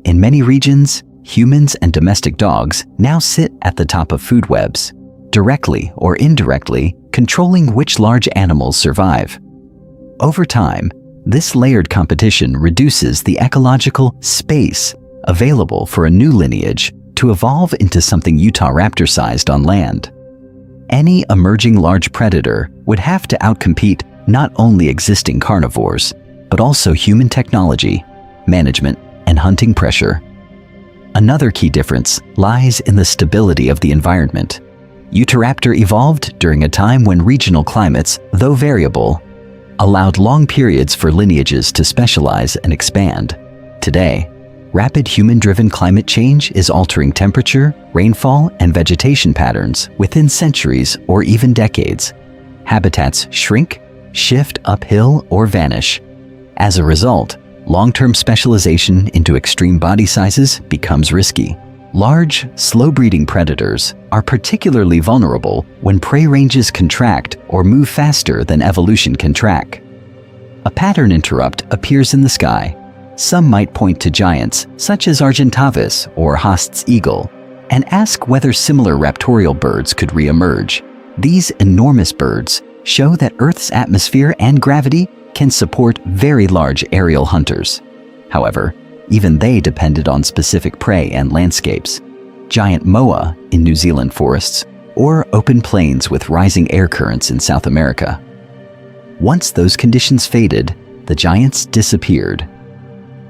In many regions, humans and domestic dogs now sit at the top of food webs, directly or indirectly controlling which large animals survive. Over time, this layered competition reduces the ecological space available for a new lineage to evolve into something Utah raptor-sized on land. Any emerging large predator would have to outcompete not only existing carnivores, but also human technology, management, and hunting pressure. Another key difference lies in the stability of the environment. Utahraptor evolved during a time when regional climates, though variable, allowed long periods for lineages to specialize and expand. Today, rapid human-driven climate change is altering temperature, rainfall, and vegetation patterns within centuries or even decades. Habitats shrink, shift uphill, or vanish. As a result, long-term specialization into extreme body sizes becomes risky. Large, slow-breeding predators are particularly vulnerable when prey ranges contract or move faster than evolution can track. A pattern interrupt appears in the sky. Some might point to giants such as Argentavis or Haast's eagle and ask whether similar raptorial birds could re-emerge. These enormous birds show that Earth's atmosphere and gravity can support very large aerial hunters. However, even they depended on specific prey and landscapes, giant moa in New Zealand forests, or open plains with rising air currents in South America. Once those conditions faded, the giants disappeared.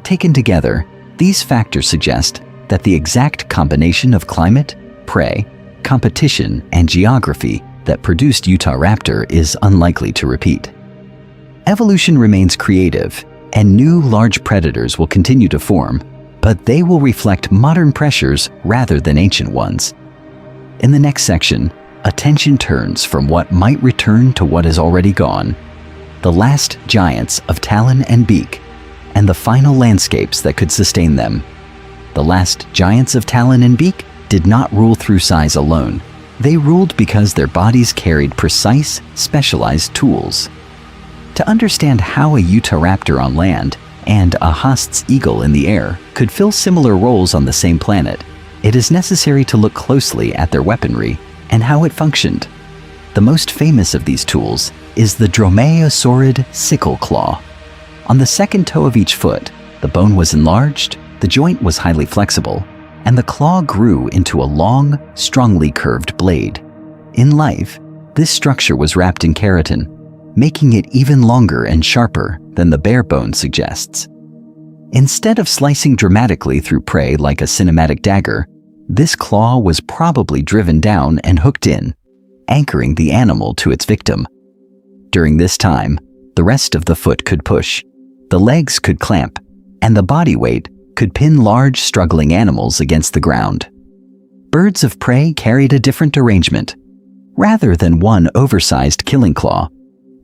Taken together, these factors suggest that the exact combination of climate, prey, competition, and geography that produced Utahraptor is unlikely to repeat. Evolution remains creative, and new large predators will continue to form, but they will reflect modern pressures rather than ancient ones. In the next section, attention turns from what might return to what is already gone, the last giants of talon and beak, and the final landscapes that could sustain them. The last giants of talon and beak did not rule through size alone. They ruled because their bodies carried precise, specialized tools. To understand how a Utahraptor on land and a Haast's eagle in the air could fill similar roles on the same planet, it is necessary to look closely at their weaponry and how it functioned. The most famous of these tools is the dromaeosaurid sickle claw. On the second toe of each foot, the bone was enlarged, the joint was highly flexible, and the claw grew into a long, strongly curved blade. In life, this structure was wrapped in keratin, making it even longer and sharper than the bare bone suggests. Instead of slicing dramatically through prey like a cinematic dagger, this claw was probably driven down and hooked in, anchoring the animal to its victim. During this time, the rest of the foot could push, the legs could clamp, and the body weight could pin large, struggling animals against the ground. Birds of prey carried a different arrangement. Rather than one oversized killing claw,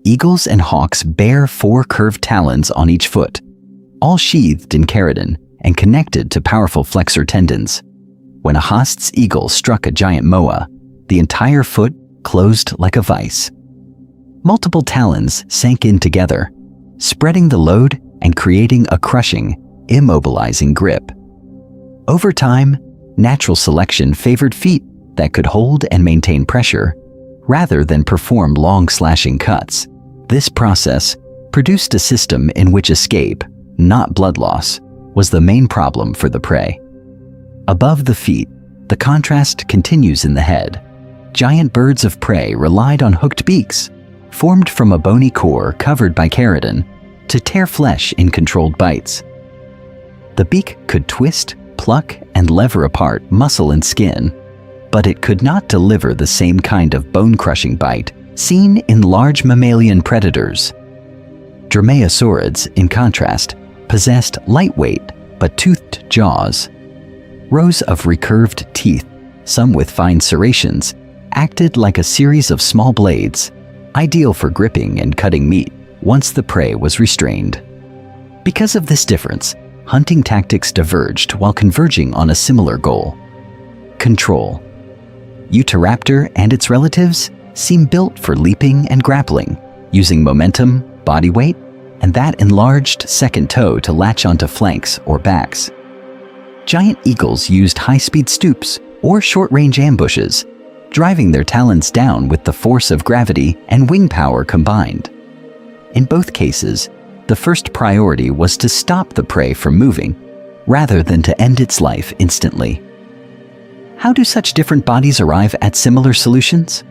eagles and hawks bear 4 curved talons on each foot, all sheathed in keratin and connected to powerful flexor tendons. When a Haast's eagle struck a giant moa, the entire foot closed like a vice. Multiple talons sank in together, spreading the load and creating a crushing, immobilizing grip. Over time, natural selection favored feet that could hold and maintain pressure, rather than perform long slashing cuts. This process produced a system in which escape, not blood loss, was the main problem for the prey. Above the feet, the contrast continues in the head. Giant birds of prey relied on hooked beaks, formed from a bony core covered by keratin, to tear flesh in controlled bites. The beak could twist, pluck, and lever apart muscle and skin, but it could not deliver the same kind of bone-crushing bite seen in large mammalian predators. Dromaeosaurids, in contrast, possessed lightweight but toothed jaws. Rows of recurved teeth, some with fine serrations, acted like a series of small blades, ideal for gripping and cutting meat once the prey was restrained. Because of this difference, hunting tactics diverged while converging on a similar goal. control. Utahraptor and its relatives seem built for leaping and grappling, using momentum, body weight, and that enlarged second toe to latch onto flanks or backs. Giant eagles used high-speed stoops or short-range ambushes, driving their talons down with the force of gravity and wing power combined. In both cases, the first priority was to stop the prey from moving, rather than to end its life instantly. How do such different bodies arrive at similar solutions?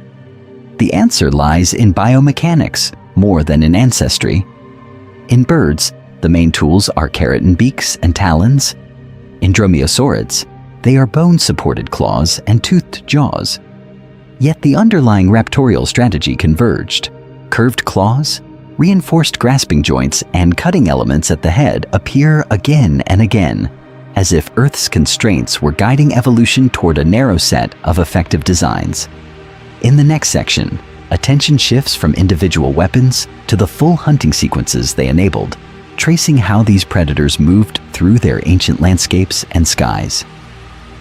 The answer lies in biomechanics more than in ancestry. In birds, the main tools are keratin beaks and talons. In dromaeosaurids, they are bone-supported claws and toothed jaws. Yet the underlying raptorial strategy converged. Curved claws, reinforced grasping joints, and cutting elements at the head appear again and again, as if Earth's constraints were guiding evolution toward a narrow set of effective designs. In the next section, attention shifts from individual weapons to the full hunting sequences they enabled, tracing how these predators moved through their ancient landscapes and skies.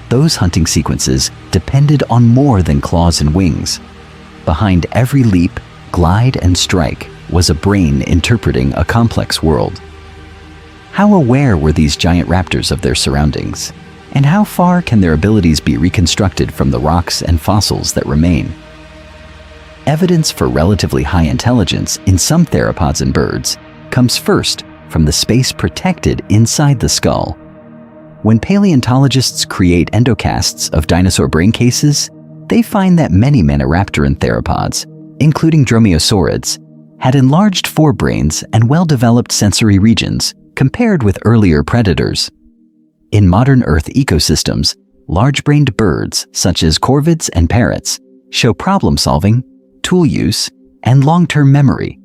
Those hunting sequences depended on more than claws and wings. Behind every leap, glide, and strike was a brain interpreting a complex world. How aware were these giant raptors of their surroundings? And how far can their abilities be reconstructed from the rocks and fossils that remain? Evidence for relatively high intelligence in some theropods and birds comes first from the space protected inside the skull. When paleontologists create endocasts of dinosaur brain cases, they find that many maniraptoran theropods, including dromaeosaurids, had enlarged forebrains and well-developed sensory regions compared with earlier predators. In modern Earth ecosystems, large-brained birds such as corvids and parrots show problem-solving, tool use, and long-term memory.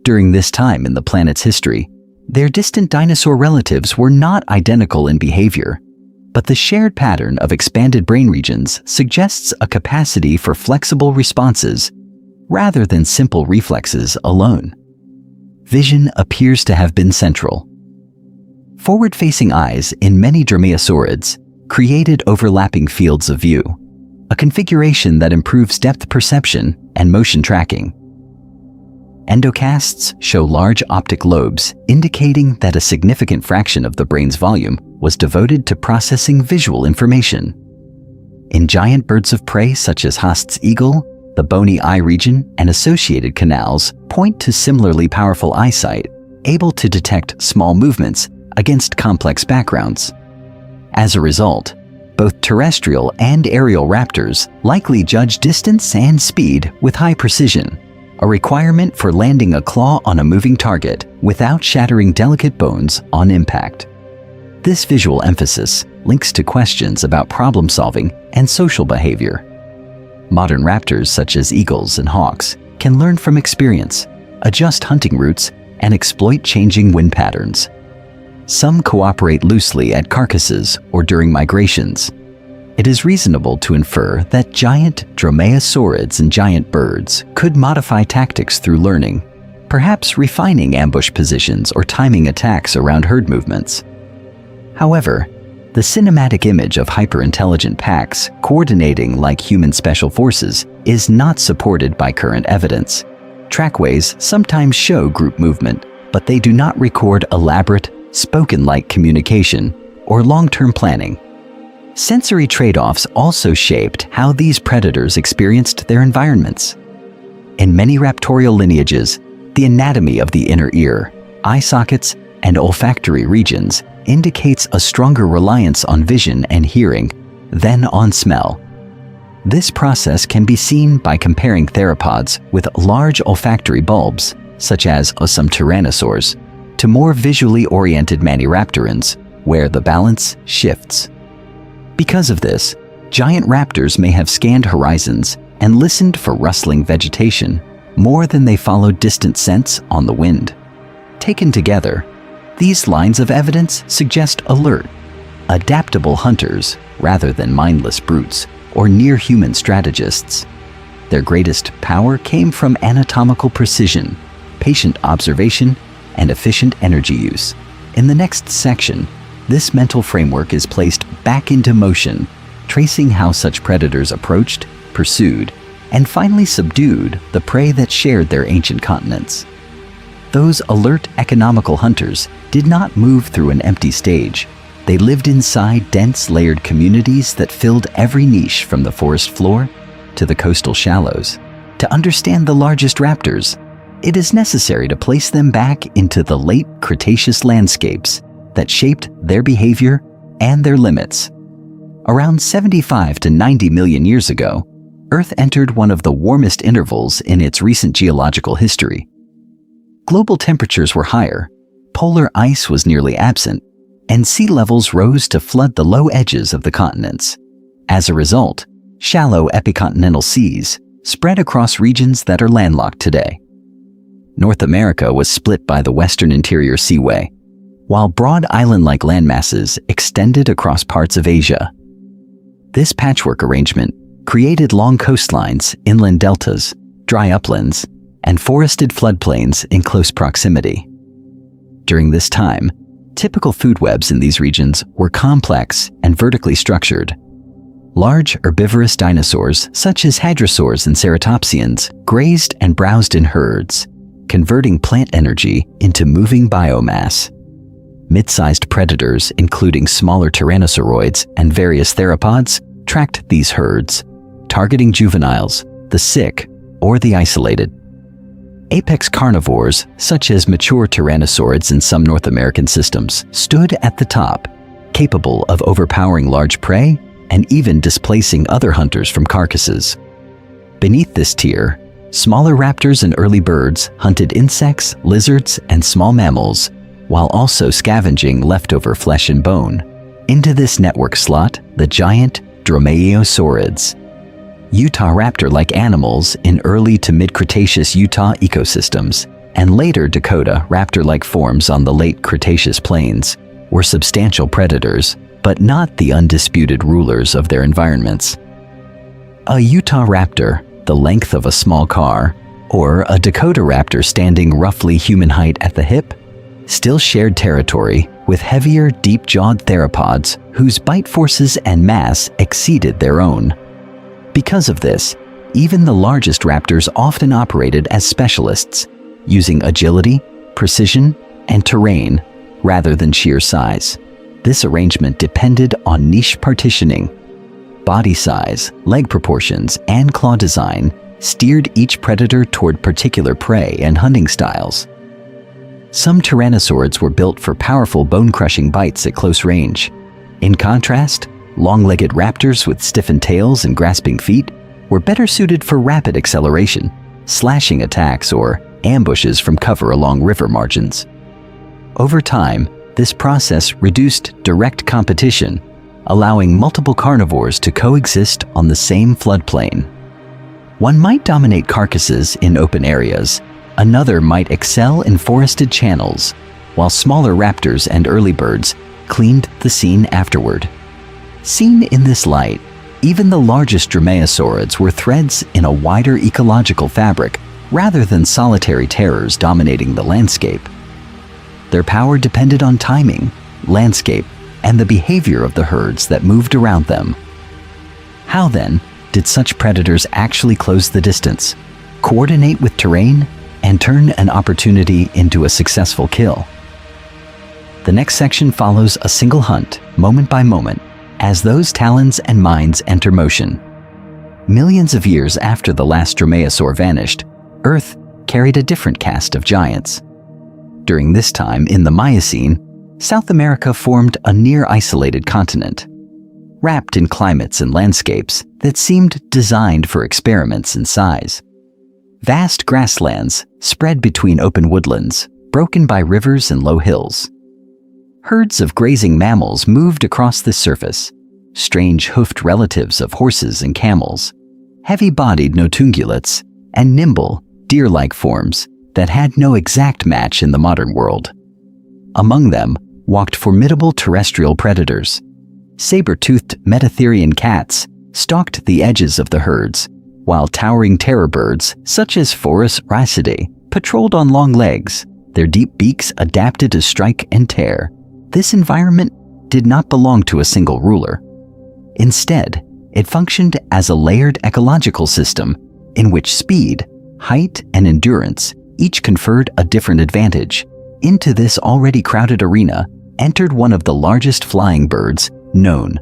During this time in the planet's history, their distant dinosaur relatives were not identical in behavior, but the shared pattern of expanded brain regions suggests a capacity for flexible responses rather than simple reflexes alone. Vision appears to have been central. Forward-facing eyes in many dromaeosaurids created overlapping fields of view, a configuration that improves depth perception and motion tracking. Endocasts show large optic lobes, indicating that a significant fraction of the brain's volume was devoted to processing visual information. In giant birds of prey such as Haast's eagle, the bony eye region and associated canals point to similarly powerful eyesight, able to detect small movements against complex backgrounds. As a result, both terrestrial and aerial raptors likely judge distance and speed with high precision, a requirement for landing a claw on a moving target without shattering delicate bones on impact. This visual emphasis links to questions about problem-solving and social behavior. Modern raptors such as eagles and hawks can learn from experience, adjust hunting routes, and exploit changing wind patterns. Some cooperate loosely at carcasses or during migrations. It is reasonable to infer that giant dromaeosaurids and giant birds could modify tactics through learning, perhaps refining ambush positions or timing attacks around herd movements. However, the cinematic image of hyper-intelligent packs coordinating like human special forces is not supported by current evidence. Trackways sometimes show group movement, but they do not record elaborate, spoken-like communication or long-term planning. Sensory trade-offs also shaped how these predators experienced their environments. In many raptorial lineages, the anatomy of the inner ear, eye sockets, and olfactory regions indicates a stronger reliance on vision and hearing than on smell. This process can be seen by comparing theropods with large olfactory bulbs, such as some tyrannosaurs, to more visually oriented maniraptorans, where the balance shifts. Because of this, giant raptors may have scanned horizons and listened for rustling vegetation more than they followed distant scents on the wind. Taken together, these lines of evidence suggest alert, adaptable hunters rather than mindless brutes or near-human strategists. Their greatest power came from anatomical precision, patient observation, and efficient energy use. In the next section, this mental framework is placed back into motion, tracing how such predators approached, pursued, and finally subdued the prey that shared their ancient continents. Those alert, economical hunters did not move through an empty stage. They lived inside dense, layered communities that filled every niche from the forest floor to the coastal shallows. To understand the largest raptors, it is necessary to place them back into the late Cretaceous landscapes that shaped their behavior and their limits. Around 75 to 90 million years ago, Earth entered one of the warmest intervals in its recent geological history. Global temperatures were higher, polar ice was nearly absent, and sea levels rose to flood the low edges of the continents. As a result, shallow epicontinental seas spread across regions that are landlocked today. North America was split by the western interior seaway, while broad island-like landmasses extended across parts of Asia. This patchwork arrangement created long coastlines, inland deltas, dry uplands, and forested floodplains in close proximity. During this time, typical food webs in these regions were complex and vertically structured. Large herbivorous dinosaurs, such as hadrosaurs and ceratopsians, grazed and browsed in herds, converting plant energy into moving biomass. Mid-sized predators, including smaller tyrannosauroids and various theropods, tracked these herds, targeting juveniles, the sick, or the isolated. Apex carnivores, such as mature tyrannosaurids in some North American systems, stood at the top, capable of overpowering large prey and even displacing other hunters from carcasses. Beneath this tier, smaller raptors and early birds hunted insects, lizards, and small mammals, while also scavenging leftover flesh and bone. Into this network slot the giant dromaeosaurids, Utah raptor-like animals in early to mid-Cretaceous Utah ecosystems, and later Dakota raptor-like forms on the late Cretaceous plains, were substantial predators, but not the undisputed rulers of their environments. A Utah raptor, the length of a small car, or a Dakota raptor standing roughly human height at the hip, still shared territory with heavier, deep-jawed theropods whose bite forces and mass exceeded their own. Because of this, even the largest raptors often operated as specialists, using agility, precision, and terrain rather than sheer size. This arrangement depended on niche partitioning. Body size, leg proportions, and claw design steered each predator toward particular prey and hunting styles. Some tyrannosaurids were built for powerful bone-crushing bites at close range. In contrast, long-legged raptors with stiffened tails and grasping feet were better suited for rapid acceleration, slashing attacks, or ambushes from cover along river margins. Over time, this process reduced direct competition, allowing multiple carnivores to coexist on the same floodplain. One might dominate carcasses in open areas, another might excel in forested channels, while smaller raptors and early birds cleaned the scene afterward. Seen in this light, even the largest dromaeosaurids were threads in a wider ecological fabric rather than solitary terrors dominating the landscape. Their power depended on timing, landscape, and the behavior of the herds that moved around them. How then did such predators actually close the distance, coordinate with terrain, and turn an opportunity into a successful kill? The next section follows a single hunt, moment by moment, as those talons and minds enter motion. Millions of years after the last dromaeosaur vanished, Earth carried a different cast of giants. During this time, in the Miocene, South America formed a near-isolated continent, wrapped in climates and landscapes that seemed designed for experiments in size. Vast grasslands spread between open woodlands, broken by rivers and low hills. Herds of grazing mammals moved across this surface, strange hoofed relatives of horses and camels, heavy-bodied notungulates, and nimble, deer-like forms that had no exact match in the modern world. Among them walked formidable terrestrial predators. Saber-toothed Metatherian cats stalked the edges of the herds, while towering terror birds, such as Forus racidae, patrolled on long legs, their deep beaks adapted to strike and tear. This environment did not belong to a single ruler. Instead, it functioned as a layered ecological system in which speed, height, and endurance each conferred a different advantage. Into this already crowded arena entered one of the largest flying birds known,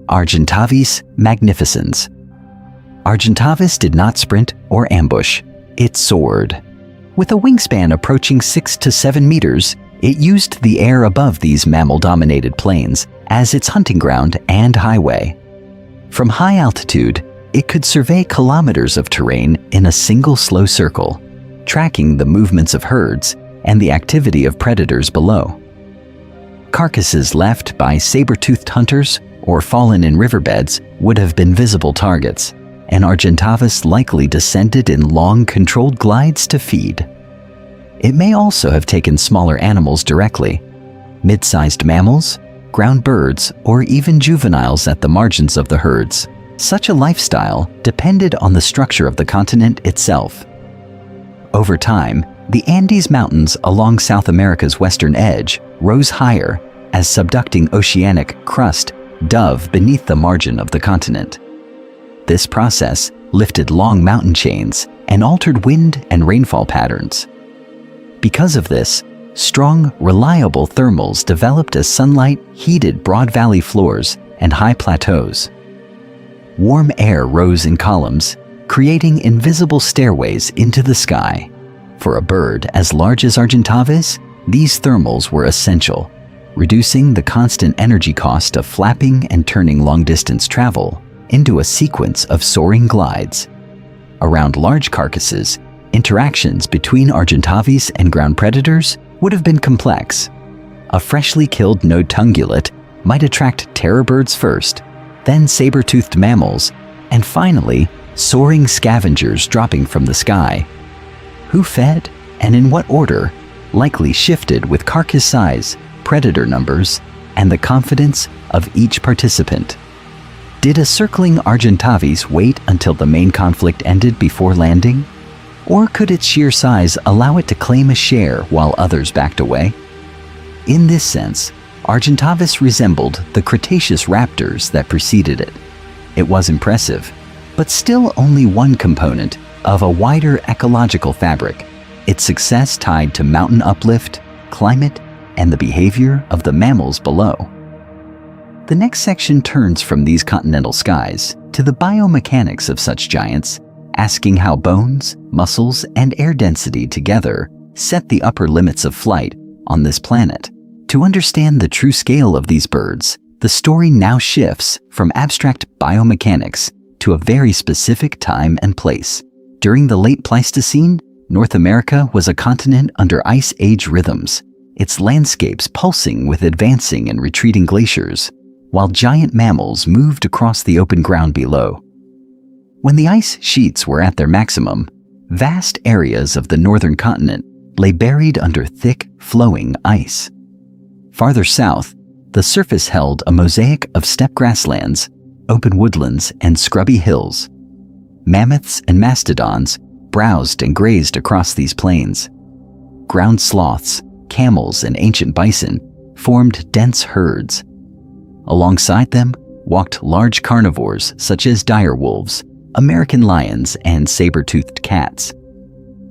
Argentavis magnificens. Argentavis did not sprint or ambush, it soared. With a wingspan approaching 6 to 7 meters, it used the air above these mammal-dominated plains as its hunting ground and highway. From high altitude, it could survey kilometers of terrain in a single slow circle, tracking the movements of herds and the activity of predators below. Carcasses left by saber-toothed hunters or fallen in riverbeds would have been visible targets, and Argentavis likely descended in long, controlled glides to feed. It may also have taken smaller animals directly, mid-sized mammals, ground birds, or even juveniles at the margins of the herds. Such a lifestyle depended on the structure of the continent itself. Over time, the Andes Mountains along South America's western edge rose higher as subducting oceanic crust dove beneath the margin of the continent. This process lifted long mountain chains and altered wind and rainfall patterns. Because of this, strong, reliable thermals developed as sunlight heated broad valley floors and high plateaus. Warm air rose in columns, creating invisible stairways into the sky. For a bird as large as Argentavis, these thermals were essential, reducing the constant energy cost of flapping and turning long-distance travel into a sequence of soaring glides. Around large carcasses, interactions between Argentavis and ground predators would have been complex. A freshly killed notungulate might attract terror birds first, then saber-toothed mammals, and finally, soaring scavengers dropping from the sky. Who fed and in what order likely shifted with carcass size, predator numbers, and the confidence of each participant. Did a circling Argentavis wait until the main conflict ended before landing? Or could its sheer size allow it to claim a share while others backed away? In this sense, Argentavis resembled the Cretaceous raptors that preceded it. It was impressive, but still only one component of a wider ecological fabric, its success tied to mountain uplift, climate, and the behavior of the mammals below. The next section turns from these continental skies to the biomechanics of such giants, asking how bones, muscles, and air density together set the upper limits of flight on this planet. To understand the true scale of these birds, the story now shifts from abstract biomechanics to a very specific time and place. During the late Pleistocene, North America was a continent under Ice Age rhythms, its landscapes pulsing with advancing and retreating glaciers, while giant mammals moved across the open ground below. When the ice sheets were at their maximum, vast areas of the northern continent lay buried under thick, flowing ice. Farther south, the surface held a mosaic of steppe grasslands, open woodlands, and scrubby hills. Mammoths and mastodons browsed and grazed across these plains. Ground sloths, camels, and ancient bison formed dense herds. Alongside them walked large carnivores such as direwolves, American lions, and saber-toothed cats.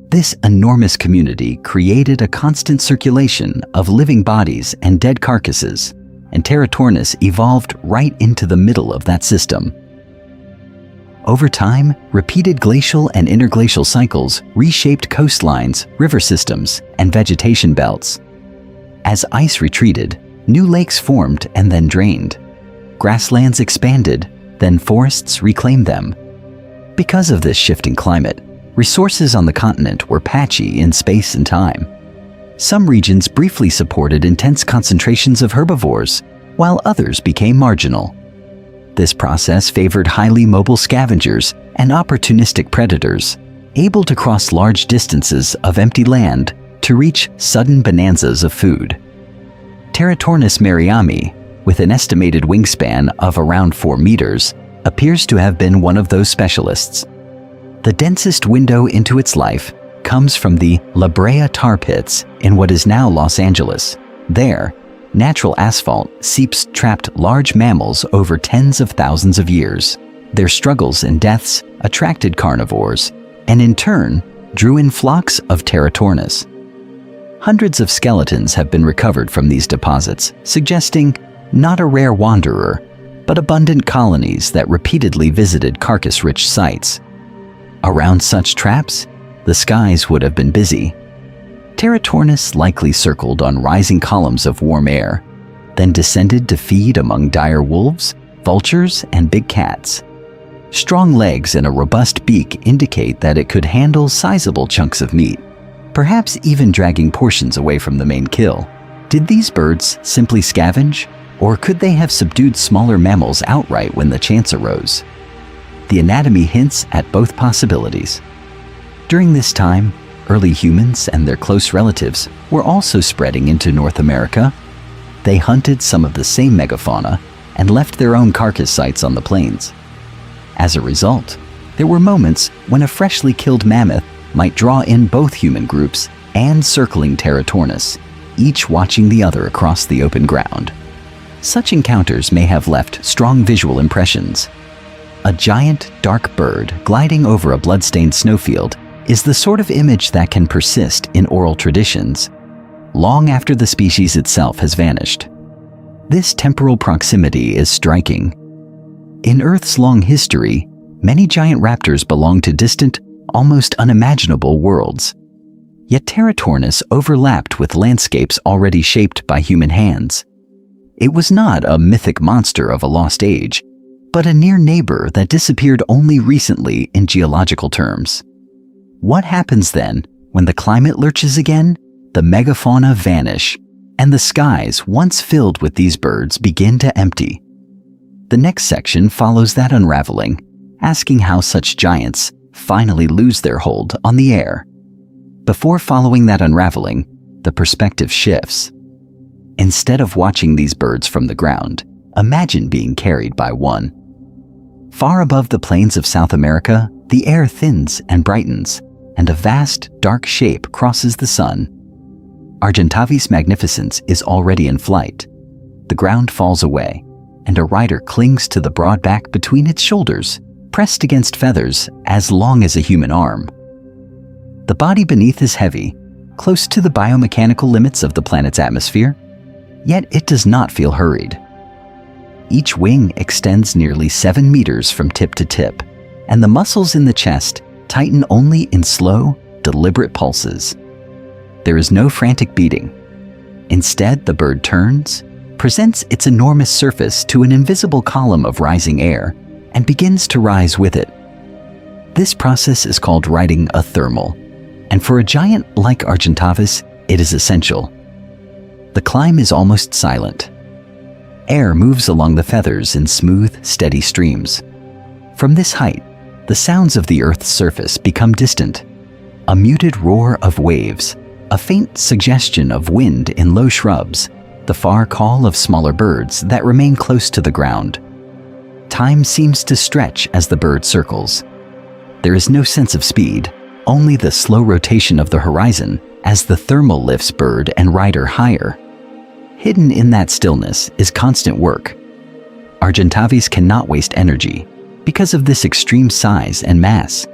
This enormous community created a constant circulation of living bodies and dead carcasses, and Territornis evolved right into the middle of that system. Over time, repeated glacial and interglacial cycles reshaped coastlines, river systems, and vegetation belts. As ice retreated, new lakes formed and then drained. Grasslands expanded, then forests reclaimed them. Because of this shifting climate, resources on the continent were patchy in space and time. Some regions briefly supported intense concentrations of herbivores, while others became marginal. This process favored highly mobile scavengers and opportunistic predators, able to cross large distances of empty land to reach sudden bonanzas of food. Territornis merriami, with an estimated wingspan of around 4 meters, appears to have been one of those specialists. The densest window into its life comes from the La Brea tar pits in what is now Los Angeles. There, Natural asphalt seeps trapped large mammals over tens of thousands of years. Their struggles and deaths attracted carnivores, and in turn, drew in flocks of Territornis. Hundreds of skeletons have been recovered from these deposits, suggesting not a rare wanderer, but abundant colonies that repeatedly visited carcass-rich sites. Around such traps, the skies would have been busy. Territornis likely circled on rising columns of warm air, then descended to feed among dire wolves, vultures, and big cats. Strong legs and a robust beak indicate that it could handle sizable chunks of meat, perhaps even dragging portions away from the main kill. Did these birds simply scavenge, or could they have subdued smaller mammals outright when the chance arose? The anatomy hints at both possibilities. During this time, early humans and their close relatives were also spreading into North America. They hunted some of the same megafauna and left their own carcass sites on the plains. As a result, there were moments when a freshly killed mammoth might draw in both human groups and circling Territornis, each watching the other across the open ground. Such encounters may have left strong visual impressions. A giant, dark bird gliding over a blood-stained snowfield is the sort of image that can persist in oral traditions, long after the species itself has vanished. This temporal proximity is striking. In Earth's long history, many giant raptors belong to distant, almost unimaginable worlds. Yet Territornis overlapped with landscapes already shaped by human hands. It was not a mythic monster of a lost age, but a near neighbor that disappeared only recently in geological terms. What happens then when the climate lurches again, the megafauna vanish, and the skies once filled with these birds begin to empty? The next section follows that unraveling, asking how such giants finally lose their hold on the air. Before following that unraveling, the perspective shifts. Instead of watching these birds from the ground, imagine being carried by one. Far above the plains of South America, the air thins and brightens, and a vast, dark shape crosses the sun. Argentavis magnificens is already in flight. The ground falls away, and a rider clings to the broad back between its shoulders, pressed against feathers as long as a human arm. The body beneath is heavy, close to the biomechanical limits of the planet's atmosphere, yet it does not feel hurried. Each wing extends nearly 7 meters from tip to tip, and the muscles in the chest tighten only in slow, deliberate pulses. There is no frantic beating. Instead, the bird turns, presents its enormous surface to an invisible column of rising air, and begins to rise with it. This process is called riding a thermal, and for a giant like Argentavis, it is essential. The climb is almost silent. Air moves along the feathers in smooth, steady streams. From this height, the sounds of the Earth's surface become distant. A muted roar of waves, a faint suggestion of wind in low shrubs, the far call of smaller birds that remain close to the ground. Time seems to stretch as the bird circles. There is no sense of speed, only the slow rotation of the horizon as the thermal lifts bird and rider higher. Hidden in that stillness is constant work. Argentavis cannot waste energy because of this extreme size and mass.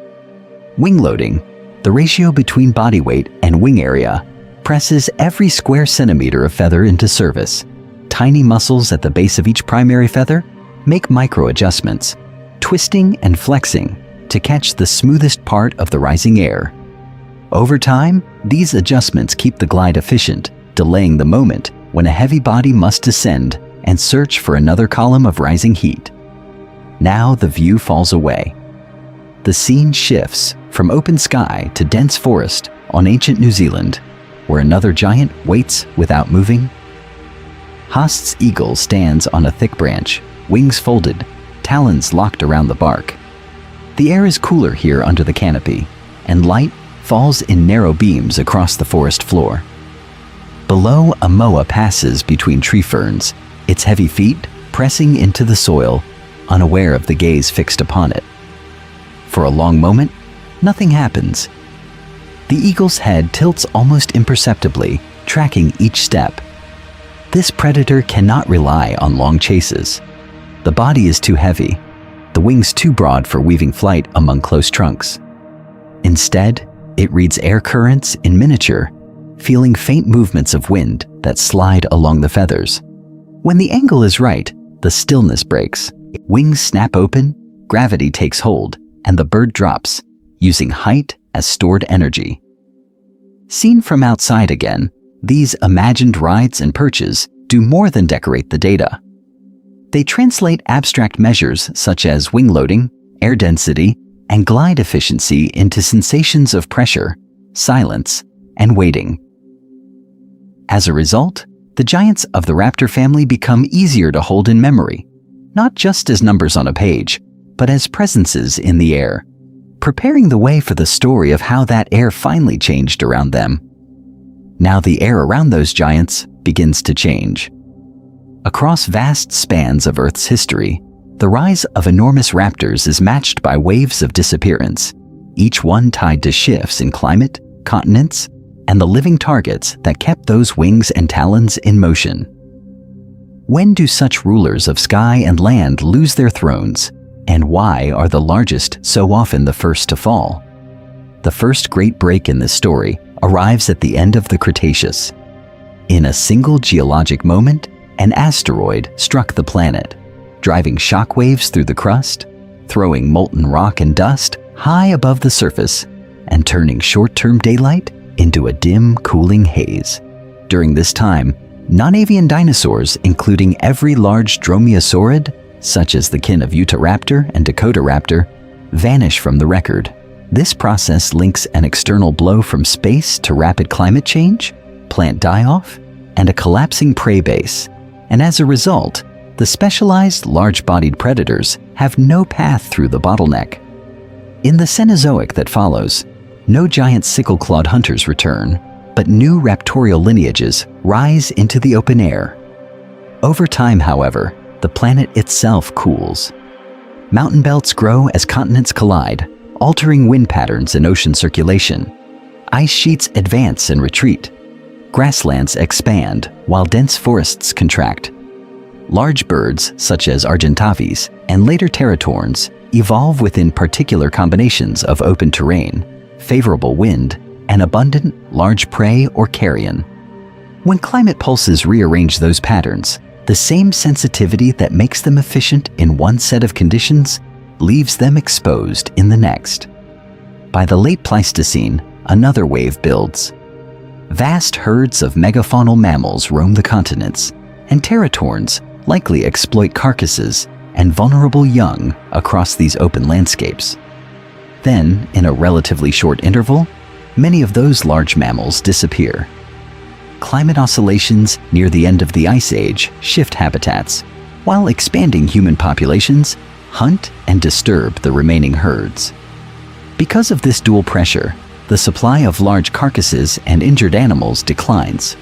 Wing loading, the ratio between body weight and wing area, presses every square centimeter of feather into service. Tiny muscles at the base of each primary feather make micro adjustments, twisting and flexing to catch the smoothest part of the rising air. Over time, these adjustments keep the glide efficient, delaying the moment when a heavy body must descend and search for another column of rising heat. Now the view falls away. The scene shifts from open sky to dense forest on ancient New Zealand, where another giant waits without moving. Haast's eagle stands on a thick branch, wings folded, talons locked around the bark. The air is cooler here under the canopy, and light falls in narrow beams across the forest floor. Below, a moa passes between tree ferns, its heavy feet pressing into the soil, unaware of the gaze fixed upon it. For a long moment, nothing happens. The eagle's head tilts almost imperceptibly, tracking each step. This predator cannot rely on long chases. The body is too heavy, the wings too broad for weaving flight among close trunks. Instead, it reads air currents in miniature, feeling faint movements of wind that slide along the feathers. When the angle is right, the stillness breaks. Wings snap open, gravity takes hold, and the bird drops, using height as stored energy. Seen from outside again, these imagined rides and perches do more than decorate the data. They translate abstract measures such as wing loading, air density, and glide efficiency into sensations of pressure, silence, and waiting. As a result, the giants of the Raptor family become easier to hold in memory, not just as numbers on a page, but as presences in the air, preparing the way for the story of how that air finally changed around them. Now the air around those giants begins to change. Across vast spans of Earth's history, the rise of enormous raptors is matched by waves of disappearance, each one tied to shifts in climate, continents, and the living targets that kept those wings and talons in motion. When do such rulers of sky and land lose their thrones, and why are the largest so often the first to fall? The first great break in this story arrives at the end of the Cretaceous. In a single geologic moment, an asteroid struck the planet, driving shockwaves through the crust, throwing molten rock and dust high above the surface, and turning short-term daylight into a dim, cooling haze. During this time, non-avian dinosaurs, including every large dromaeosaurid, such as the kin of Utahraptor and Dakotaraptor, vanish from the record. This process links an external blow from space to rapid climate change, plant die-off, and a collapsing prey base. And as a result, the specialized large-bodied predators have no path through the bottleneck. In the Cenozoic that follows, no giant sickle-clawed hunters return, but new raptorial lineages rise into the open air. Over time, however, the planet itself cools. Mountain belts grow as continents collide, altering wind patterns and ocean circulation. Ice sheets advance and retreat. Grasslands expand while dense forests contract. Large birds, such as Argentavis and later teratorns, evolve within particular combinations of open terrain, favorable wind, and abundant large prey or carrion. When climate pulses rearrange those patterns, the same sensitivity that makes them efficient in one set of conditions leaves them exposed in the next. By the late Pleistocene, another wave builds. Vast herds of megafaunal mammals roam the continents, and teratorns likely exploit carcasses and vulnerable young across these open landscapes. Then, in a relatively short interval, many of those large mammals disappear. Climate oscillations near the end of the Ice Age shift habitats, while expanding human populations hunt and disturb the remaining herds. Because of this dual pressure, the supply of large carcasses and injured animals declines.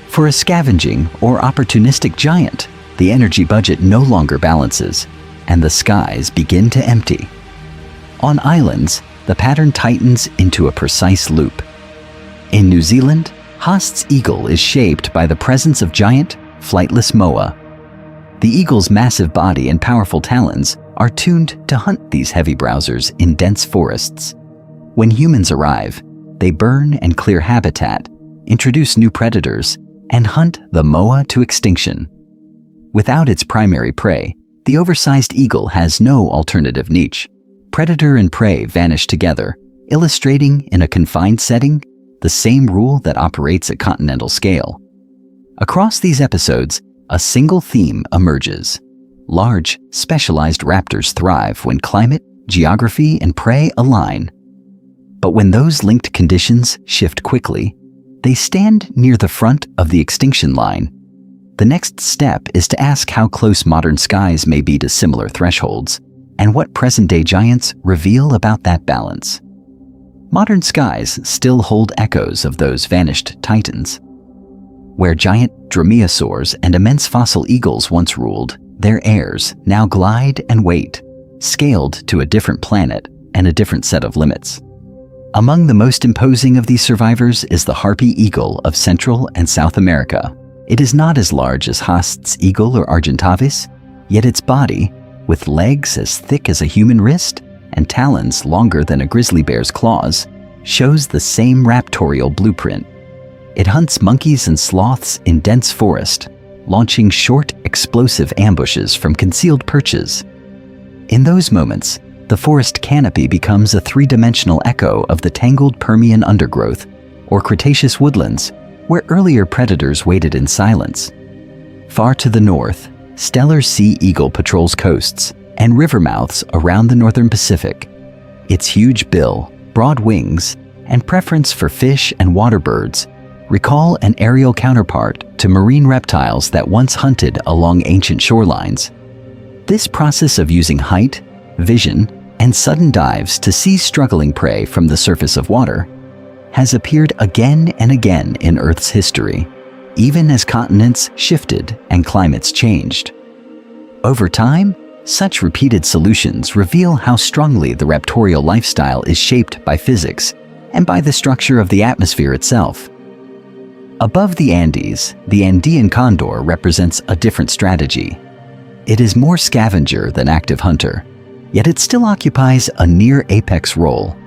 For a scavenging or opportunistic giant, the energy budget no longer balances, and the skies begin to empty. On islands, the pattern tightens into a precise loop. In New Zealand, Haast's eagle is shaped by the presence of giant, flightless moa. The eagle's massive body and powerful talons are tuned to hunt these heavy browsers in dense forests. When humans arrive, they burn and clear habitat, introduce new predators, and hunt the moa to extinction. Without its primary prey, the oversized eagle has no alternative niche. Predator and prey vanish together, illustrating in a confined setting the same rule that operates at continental scale. Across these episodes, a single theme emerges. Large, specialized raptors thrive when climate, geography, and prey align. But when those linked conditions shift quickly, they stand near the front of the extinction line. The next step is to ask how close modern skies may be to similar thresholds, and what present-day giants reveal about that balance. Modern skies still hold echoes of those vanished titans. Where giant dromaeosaurs and immense fossil eagles once ruled, their heirs now glide and wait, scaled to a different planet and a different set of limits. Among the most imposing of these survivors is the harpy eagle of Central and South America. It is not as large as Haast's eagle or Argentavis, yet its body, with legs as thick as a human wrist and talons longer than a grizzly bear's claws, shows the same raptorial blueprint. It hunts monkeys and sloths in dense forest, launching short, explosive ambushes from concealed perches. In those moments, the forest canopy becomes a three-dimensional echo of the tangled Permian undergrowth or Cretaceous woodlands, where earlier predators waited in silence. Far to the north, stellar sea eagle patrols coasts and river mouths around the northern Pacific. Its huge bill, broad wings, and preference for fish and water birds recall an aerial counterpart to marine reptiles that once hunted along ancient shorelines. This process of using height, vision, and sudden dives to seize struggling prey from the surface of water has appeared again and again in Earth's history, even as continents shifted and climates changed. Over time, such repeated solutions reveal how strongly the raptorial lifestyle is shaped by physics and by the structure of the atmosphere itself. Above the Andes, the Andean condor represents a different strategy. It is more scavenger than active hunter, yet it still occupies a near-apex role.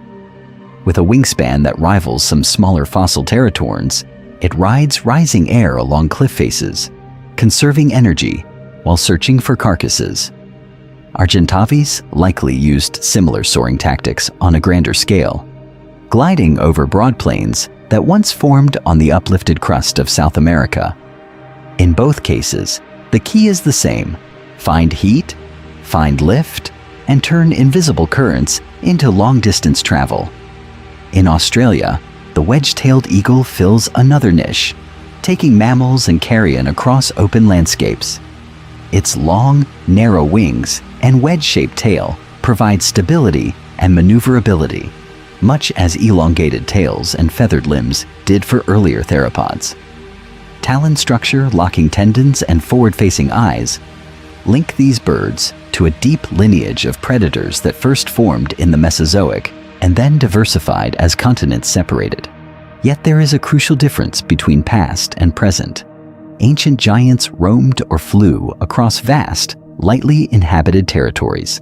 With a wingspan that rivals some smaller fossil teratorns, it rides rising air along cliff faces, conserving energy while searching for carcasses. Argentavis likely used similar soaring tactics on a grander scale, gliding over broad plains that once formed on the uplifted crust of South America. In both cases, the key is the same: find heat, find lift, and turn invisible currents into long-distance travel. In Australia, the wedge-tailed eagle fills another niche, taking mammals and carrion across open landscapes. Its long, narrow wings and wedge-shaped tail provide stability and maneuverability, much as elongated tails and feathered limbs did for earlier theropods. Talon structure, locking tendons, and forward-facing eyes link these birds to a deep lineage of predators that first formed in the Mesozoic and then diversified as continents separated. Yet there is a crucial difference between past and present. Ancient giants roamed or flew across vast, lightly inhabited territories.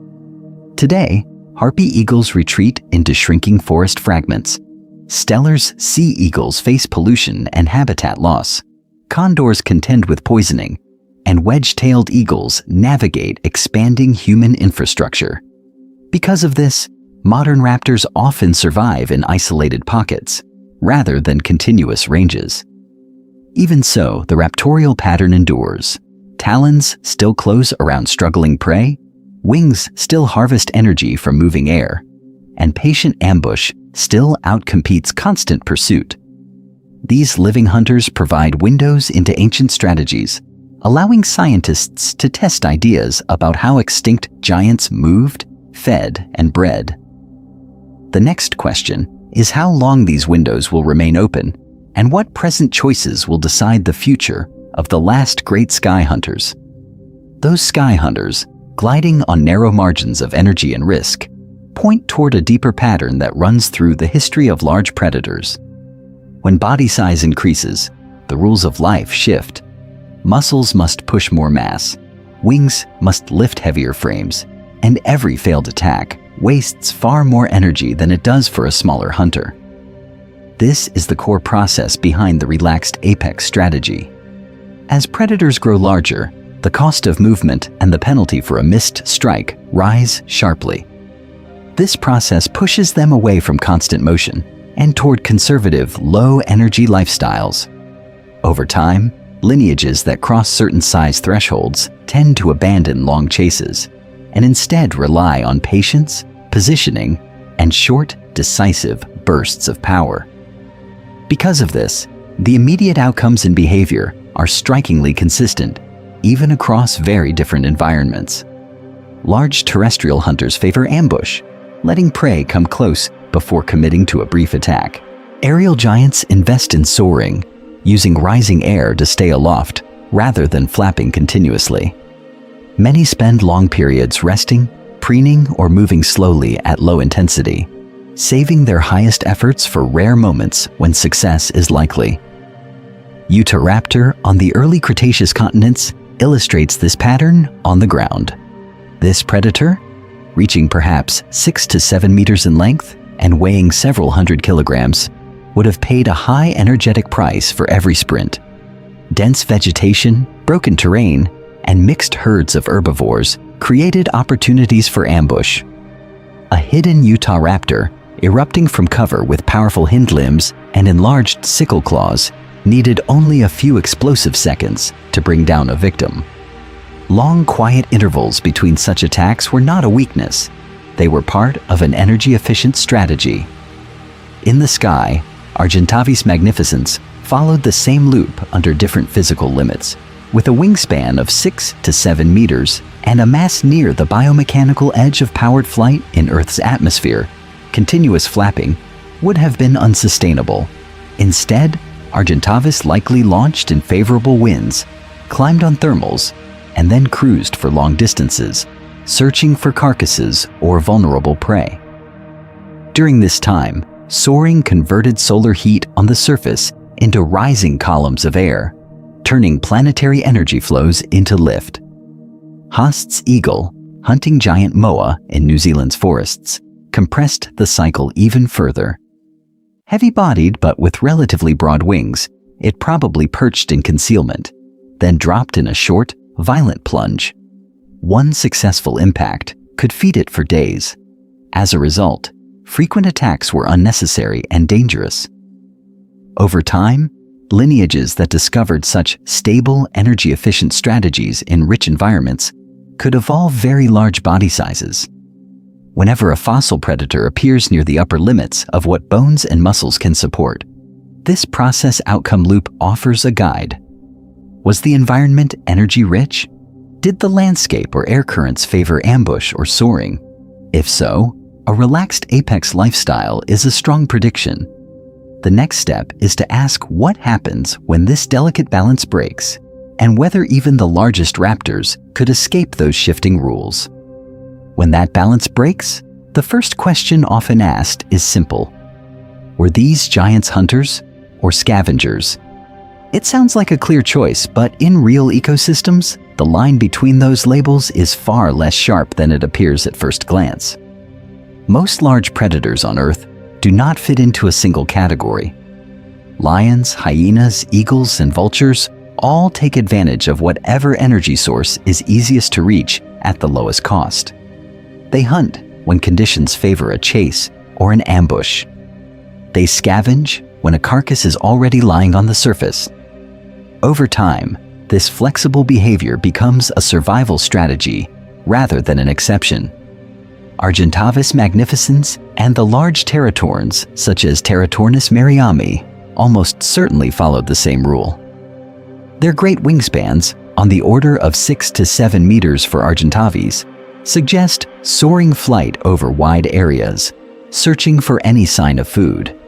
Today, harpy eagles retreat into shrinking forest fragments. Stellar's sea eagles face pollution and habitat loss. Condors contend with poisoning, and wedge-tailed eagles navigate expanding human infrastructure. Because of this, modern raptors often survive in isolated pockets, rather than continuous ranges. Even so, the raptorial pattern endures. Talons still close around struggling prey, wings still harvest energy from moving air, and patient ambush still outcompetes constant pursuit. These living hunters provide windows into ancient strategies, allowing scientists to test ideas about how extinct giants moved, fed, and bred. The next question is how long these windows will remain open, and what present choices will decide the future of the last great sky hunters. Those sky hunters, gliding on narrow margins of energy and risk, point toward a deeper pattern that runs through the history of large predators. When body size increases, the rules of life shift. Muscles must push more mass, wings must lift heavier frames, and every failed attack wastes far more energy than it does for a smaller hunter. This is the core process behind the relaxed apex strategy. As predators grow larger, the cost of movement and the penalty for a missed strike rise sharply. This process pushes them away from constant motion and toward conservative, low-energy lifestyles. Over time, lineages that cross certain size thresholds tend to abandon long chases and instead rely on patience, positioning, and short, decisive bursts of power. Because of this, the immediate outcomes in behavior are strikingly consistent, even across very different environments. Large terrestrial hunters favor ambush, letting prey come close before committing to a brief attack. Aerial giants invest in soaring, using rising air to stay aloft rather than flapping continuously. Many spend long periods resting, preening, or moving slowly at low intensity, saving their highest efforts for rare moments when success is likely. Raptor on the early Cretaceous continents illustrates this pattern on the ground. This predator, reaching perhaps 6 to 7 meters in length and weighing several hundred kilograms, would have paid a high energetic price for every sprint. Dense vegetation, broken terrain, and mixed herds of herbivores created opportunities for ambush. A hidden Utah raptor, erupting from cover with powerful hind limbs and enlarged sickle claws, needed only a few explosive seconds to bring down a victim. Long, quiet intervals between such attacks were not a weakness. They were part of an energy-efficient strategy. In the sky, Argentavis magnificens followed the same loop under different physical limits, with a wingspan of 6 to 7 meters and a mass near the biomechanical edge of powered flight in Earth's atmosphere. Continuous flapping would have been unsustainable. Instead, Argentavis likely launched in favorable winds, climbed on thermals, and then cruised for long distances, searching for carcasses or vulnerable prey. During this time, soaring converted solar heat on the surface into rising columns of air, turning planetary energy flows into lift. Haast's eagle, hunting giant moa in New Zealand's forests, compressed the cycle even further. Heavy-bodied but with relatively broad wings, it probably perched in concealment, then dropped in a short, violent plunge. One successful impact could feed it for days. As a result, frequent attacks were unnecessary and dangerous. Over time, lineages that discovered such stable, energy-efficient strategies in rich environments could evolve very large body sizes. Whenever a fossil predator appears near the upper limits of what bones and muscles can support, this process outcome loop offers a guide. Was the environment energy-rich? Did the landscape or air currents favor ambush or soaring? If so, a relaxed apex lifestyle is a strong prediction. The next step is to ask what happens when this delicate balance breaks, and whether even the largest raptors could escape those shifting rules. When that balance breaks, the first question often asked is simple. Were these giants hunters or scavengers? It sounds like a clear choice, but in real ecosystems, the line between those labels is far less sharp than it appears at first glance. Most large predators on Earth do not fit into a single category. Lions, hyenas, eagles, and vultures all take advantage of whatever energy source is easiest to reach at the lowest cost. They hunt when conditions favor a chase or an ambush. They scavenge when a carcass is already lying on the surface. Over time, this flexible behavior becomes a survival strategy rather than an exception. Argentavis magnificens and the large teratorns, such as Teratornis mariami, almost certainly followed the same rule. Their great wingspans, on the order of 6 to 7 meters for Argentavis, suggest soaring flight over wide areas, searching for any sign of food.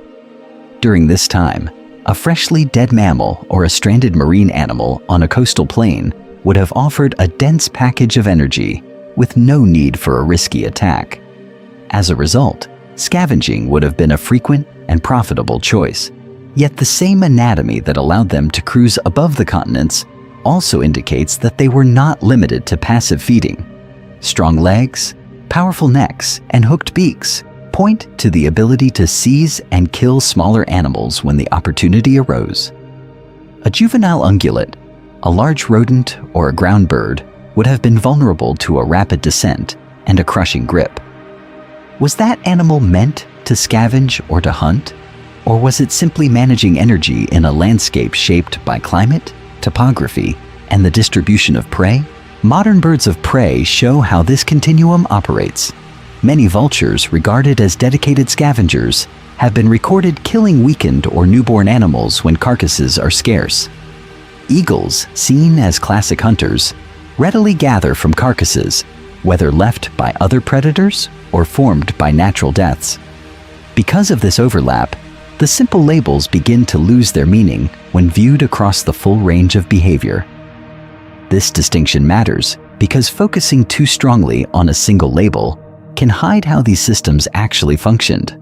During this time, a freshly dead mammal or a stranded marine animal on a coastal plain would have offered a dense package of energy with no need for a risky attack. As a result, scavenging would have been a frequent and profitable choice. Yet the same anatomy that allowed them to cruise above the continents also indicates that they were not limited to passive feeding. Strong legs, powerful necks, and hooked beaks point to the ability to seize and kill smaller animals when the opportunity arose. A juvenile ungulate, a large rodent, or a ground bird would have been vulnerable to a rapid descent and a crushing grip. Was that animal meant to scavenge or to hunt? Or was it simply managing energy in a landscape shaped by climate, topography, and the distribution of prey? Modern birds of prey show how this continuum operates. Many vultures, regarded as dedicated scavengers, have been recorded killing weakened or newborn animals when carcasses are scarce. Eagles, seen as classic hunters, readily gather from carcasses, whether left by other predators or formed by natural deaths. Because of this overlap, the simple labels begin to lose their meaning when viewed across the full range of behavior. This distinction matters because focusing too strongly on a single label can hide how these systems actually functioned.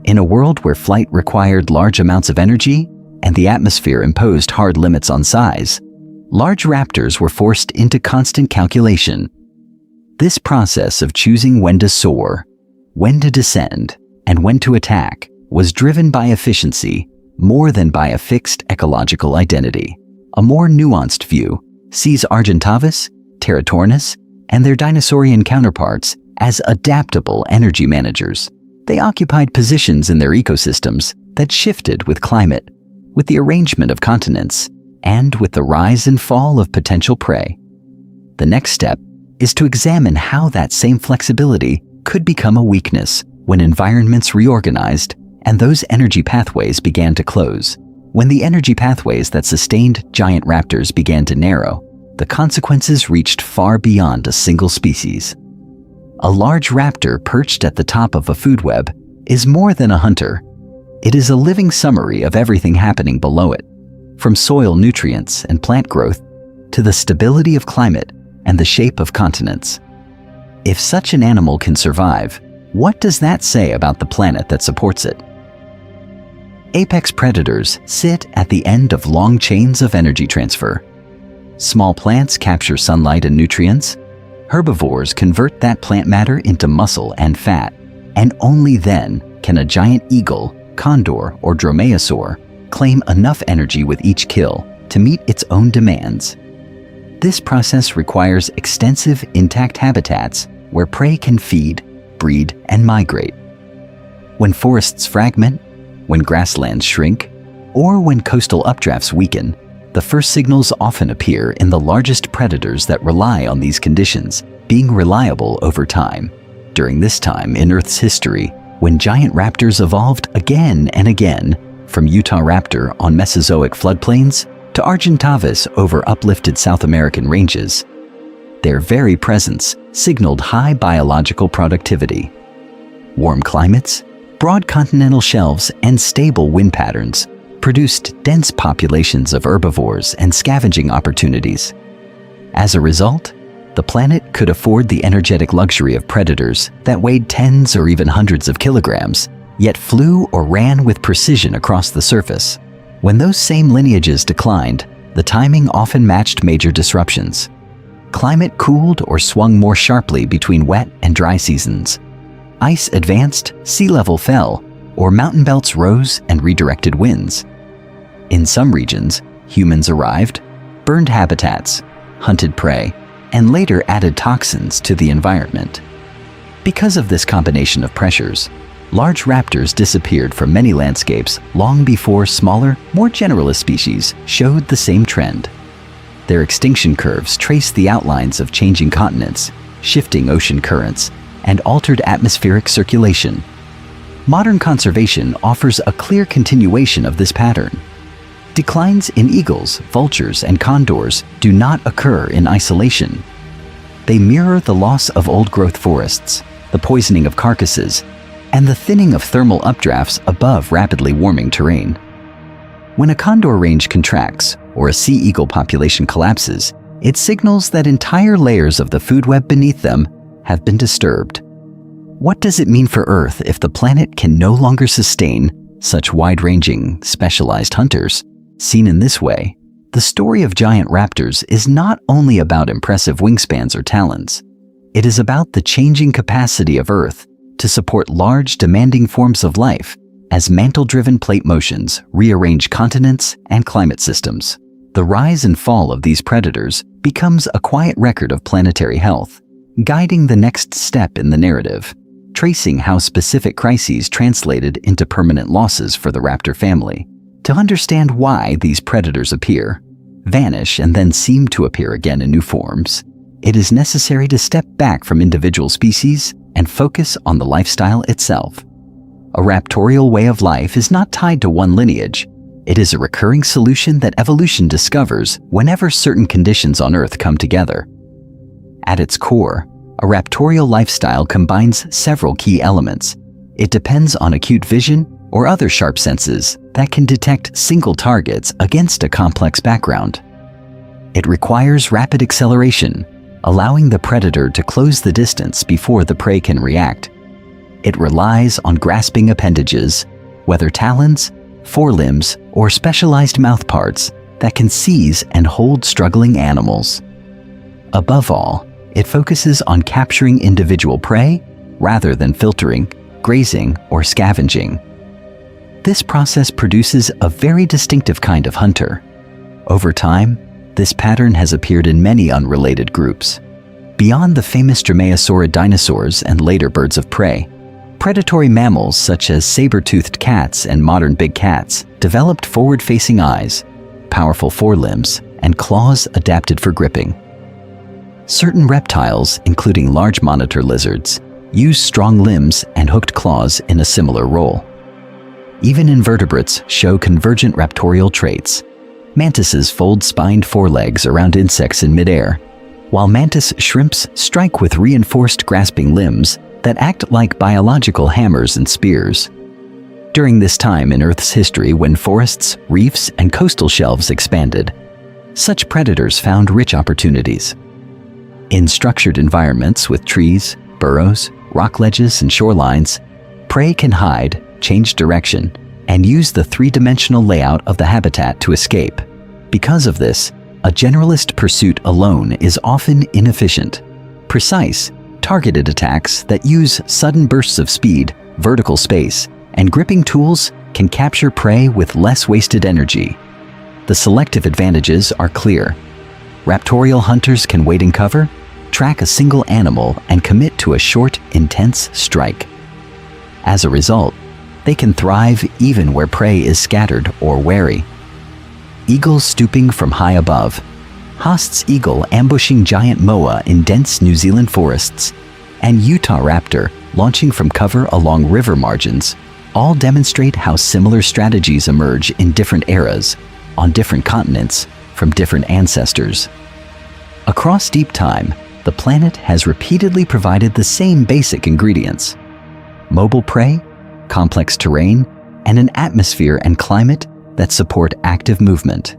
In a world where flight required large amounts of energy, and the atmosphere imposed hard limits on size, large raptors were forced into constant calculation. This process of choosing when to soar, when to descend, and when to attack was driven by efficiency more than by a fixed ecological identity. A more nuanced view sees Argentavis, Territornis, and their dinosaurian counterparts as adaptable energy managers. They occupied positions in their ecosystems that shifted with climate, with the arrangement of continents, and with the rise and fall of potential prey. The next step is to examine how that same flexibility could become a weakness when environments reorganized and those energy pathways began to close. When the energy pathways that sustained giant raptors began to narrow, the consequences reached far beyond a single species. A large raptor perched at the top of a food web is more than a hunter. It is a living summary of everything happening below it, from soil nutrients and plant growth to the stability of climate and the shape of continents. If such an animal can survive, what does that say about the planet that supports it? Apex predators sit at the end of long chains of energy transfer. Small plants capture sunlight and nutrients. Herbivores convert that plant matter into muscle and fat, and only then can a giant eagle, condor, or dromaeosaur claim enough energy with each kill to meet its own demands. This process requires extensive intact habitats where prey can feed, breed, and migrate. When forests fragment, when grasslands shrink, or when coastal updrafts weaken, the first signals often appear in the largest predators that rely on these conditions being reliable over time. During this time in Earth's history, when giant raptors evolved again and again, from Utahraptor on Mesozoic floodplains to Argentavis over uplifted South American ranges, their very presence signaled high biological productivity. Warm climates, broad continental shelves, and stable wind patterns produced dense populations of herbivores and scavenging opportunities. As a result, the planet could afford the energetic luxury of predators that weighed tens or even hundreds of kilograms, yet flew or ran with precision across the surface. When those same lineages declined, the timing often matched major disruptions. Climate cooled or swung more sharply between wet and dry seasons. Ice advanced, sea level fell, or mountain belts rose and redirected winds. In some regions, humans arrived, burned habitats, hunted prey, and later added toxins to the environment. Because of this combination of pressures, large raptors disappeared from many landscapes long before smaller, more generalist species showed the same trend. Their extinction curves trace the outlines of changing continents, shifting ocean currents, and altered atmospheric circulation. Modern conservation offers a clear continuation of this pattern. Declines in eagles, vultures, and condors do not occur in isolation. They mirror the loss of old-growth forests, the poisoning of carcasses, and the thinning of thermal updrafts above rapidly warming terrain. When a condor range contracts or a sea eagle population collapses, it signals that entire layers of the food web beneath them have been disturbed. What does it mean for Earth if the planet can no longer sustain such wide-ranging, specialized hunters? Seen in this way, the story of giant raptors is not only about impressive wingspans or talons. It is about the changing capacity of Earth to support large, demanding forms of life as mantle-driven plate motions rearrange continents and climate systems. The rise and fall of these predators becomes a quiet record of planetary health, guiding the next step in the narrative, tracing how specific crises translated into permanent losses for the raptor family. To understand why these predators appear, vanish, and then seem to appear again in new forms, it is necessary to step back from individual species and focus on the lifestyle itself. A raptorial way of life is not tied to one lineage. It is a recurring solution that evolution discovers whenever certain conditions on Earth come together. At its core, a raptorial lifestyle combines several key elements. It depends on acute vision or other sharp senses that can detect single targets against a complex background. It requires rapid acceleration, allowing the predator to close the distance before the prey can react. It relies on grasping appendages, whether talons, forelimbs, or specialized mouthparts that can seize and hold struggling animals. Above all, it focuses on capturing individual prey rather than filtering, grazing, or scavenging. This process produces a very distinctive kind of hunter. Over time, this pattern has appeared in many unrelated groups. Beyond the famous dromaeosaurid dinosaurs and later birds of prey, predatory mammals such as saber-toothed cats and modern big cats developed forward-facing eyes, powerful forelimbs, and claws adapted for gripping. Certain reptiles, including large monitor lizards, use strong limbs and hooked claws in a similar role. Even invertebrates show convergent raptorial traits. Mantises fold spined forelegs around insects in midair, while mantis shrimps strike with reinforced grasping limbs that act like biological hammers and spears. During this time in Earth's history when forests, reefs, and coastal shelves expanded, such predators found rich opportunities. In structured environments with trees, burrows, rock ledges, and shorelines, prey can hide, change direction, and use the three-dimensional layout of the habitat to escape. Because of this, a generalist pursuit alone is often inefficient. Precise, targeted attacks that use sudden bursts of speed, vertical space, and gripping tools can capture prey with less wasted energy. The selective advantages are clear. Raptorial hunters can wait in cover, track a single animal, and commit to a short, intense strike. As a result, they can thrive even where prey is scattered or wary. Eagles stooping from high above, Haast's eagle ambushing giant moa in dense New Zealand forests, and Utah raptor launching from cover along river margins all demonstrate how similar strategies emerge in different eras, on different continents, from different ancestors. Across deep time, the planet has repeatedly provided the same basic ingredients: mobile prey, complex terrain, and an atmosphere and climate that support active movement.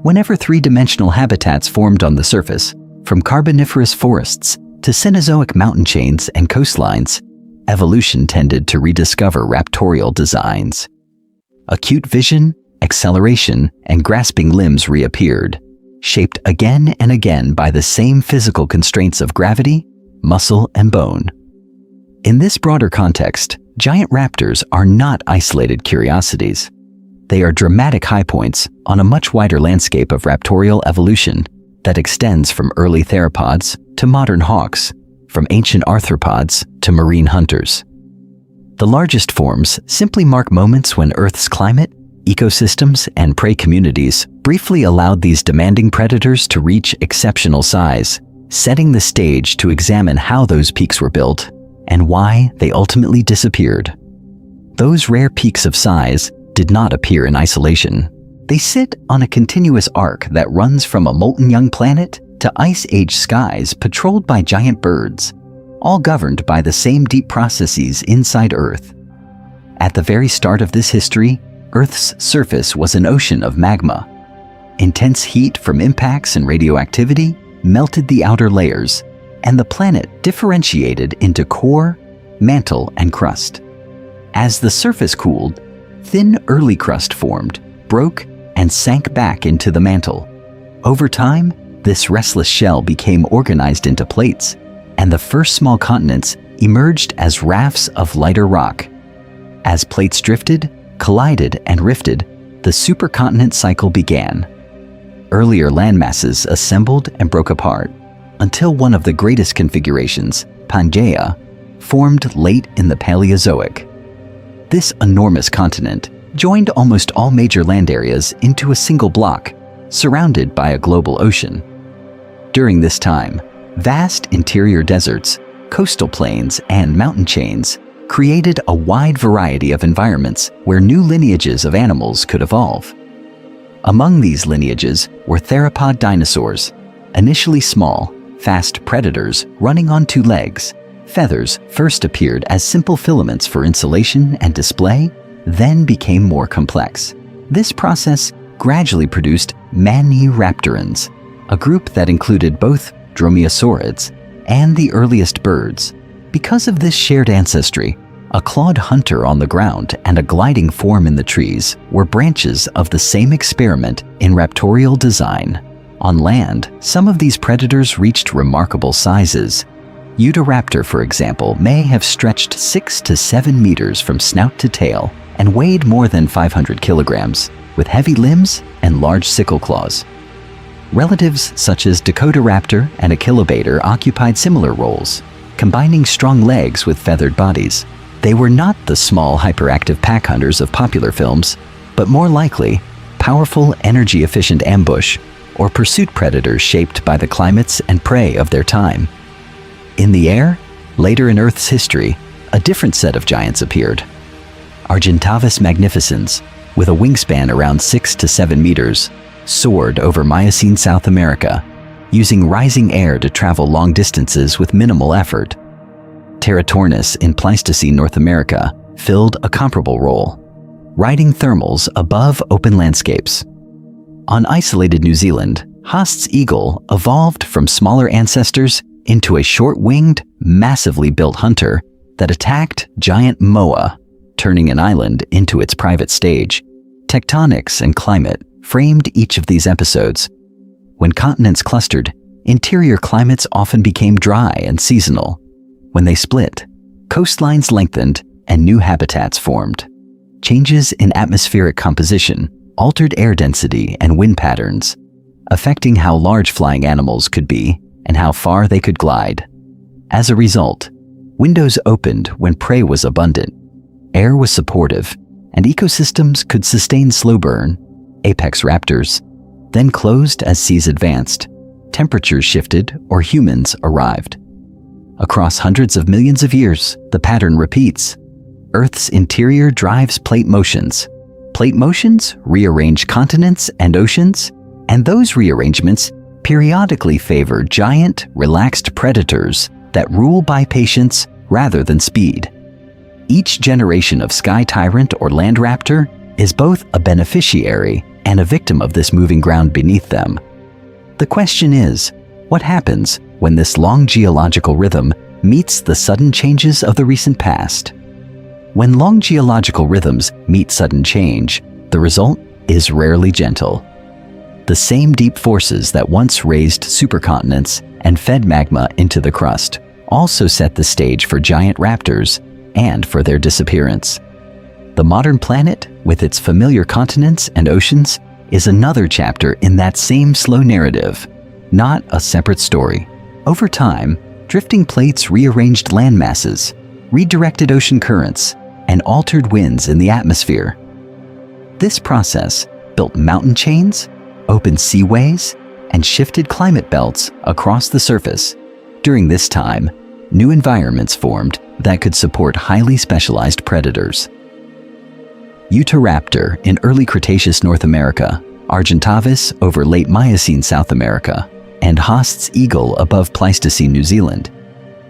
Whenever three-dimensional habitats formed on the surface, from Carboniferous forests to Cenozoic mountain chains and coastlines, evolution tended to rediscover raptorial designs. Acute vision, acceleration, and grasping limbs reappeared, shaped again and again by the same physical constraints of gravity, muscle, and bone. In this broader context, giant raptors are not isolated curiosities. They are dramatic high points on a much wider landscape of raptorial evolution that extends from early theropods to modern hawks, from ancient arthropods to marine hunters. The largest forms simply mark moments when Earth's climate, ecosystems, and prey communities briefly allowed these demanding predators to reach exceptional size, setting the stage to examine how those peaks were built and why they ultimately disappeared. Those rare peaks of size did not appear in isolation. They sit on a continuous arc that runs from a molten young planet to ice age skies patrolled by giant birds, all governed by the same deep processes inside Earth. At the very start of this history, Earth's surface was an ocean of magma. Intense heat from impacts and radioactivity melted the outer layers, and the planet differentiated into core, mantle, and crust. As the surface cooled, thin early crust formed, broke, and sank back into the mantle. Over time, this restless shell became organized into plates, and the first small continents emerged as rafts of lighter rock. As plates drifted, collided, and rifted, the supercontinent cycle began. Earlier landmasses assembled and broke apart, until one of the greatest configurations, Pangaea, formed late in the Paleozoic. This enormous continent joined almost all major land areas into a single block, surrounded by a global ocean. During this time, vast interior deserts, coastal plains, and mountain chains created a wide variety of environments where new lineages of animals could evolve. Among these lineages were theropod dinosaurs, initially small, fast predators running on two legs. Feathers first appeared as simple filaments for insulation and display, then became more complex. This process gradually produced Maniraptorans, a group that included both dromaeosaurids and the earliest birds. Because of this shared ancestry, A clawed hunter on the ground and a gliding form in the trees were branches of the same experiment in raptorial design. On land, some of these predators reached remarkable sizes. Raptor, for example, may have stretched 6 to 7 meters from snout to tail and weighed more than 500 kilograms, with heavy limbs and large sickle claws. Relatives such as Dakota Raptor and Achillobator occupied similar roles, combining strong legs with feathered bodies. They were not the small, hyperactive pack hunters of popular films, but more likely, powerful, energy-efficient ambush or pursuit predators shaped by the climates and prey of their time. In the air, later in Earth's history, a different set of giants appeared. Argentavis magnificens, with a wingspan around 6 to 7 meters, soared over Miocene South America, using rising air to travel long distances with minimal effort. Teratornis in Pleistocene North America filled a comparable role, riding thermals above open landscapes. On isolated New Zealand, Haast's eagle evolved from smaller ancestors into a short-winged, massively built hunter that attacked giant moa, turning an island into its private stage. Tectonics and climate framed each of these episodes. When continents clustered, interior climates often became dry and seasonal. When they split, coastlines lengthened and new habitats formed. Changes in atmospheric composition altered air density and wind patterns, affecting how large flying animals could be and how far they could glide. As a result, windows opened when prey was abundant, air was supportive, and ecosystems could sustain slow burn, apex raptors, then closed as seas advanced, temperatures shifted, or humans arrived. Across hundreds of millions of years, the pattern repeats. Earth's interior drives plate motions. Plate motions rearrange continents and oceans, and those rearrangements periodically favor giant, relaxed predators that rule by patience rather than speed. Each generation of sky tyrant or land raptor is both a beneficiary and a victim of this moving ground beneath them. The question is, what happens when this long geological rhythm meets the sudden changes of the recent past? When long geological rhythms meet sudden change, the result is rarely gentle. The same deep forces that once raised supercontinents and fed magma into the crust also set the stage for giant raptors and for their disappearance. The modern planet, with its familiar continents and oceans, is another chapter in that same slow narrative, not a separate story. Over time, drifting plates rearranged land masses, redirected ocean currents, and altered winds in the atmosphere. This process built mountain chains, opened seaways, and shifted climate belts across the surface. During this time, new environments formed that could support highly specialized predators. Raptor in early Cretaceous North America, Argentavis over late Miocene South America, and Haast's eagle above Pleistocene New Zealand.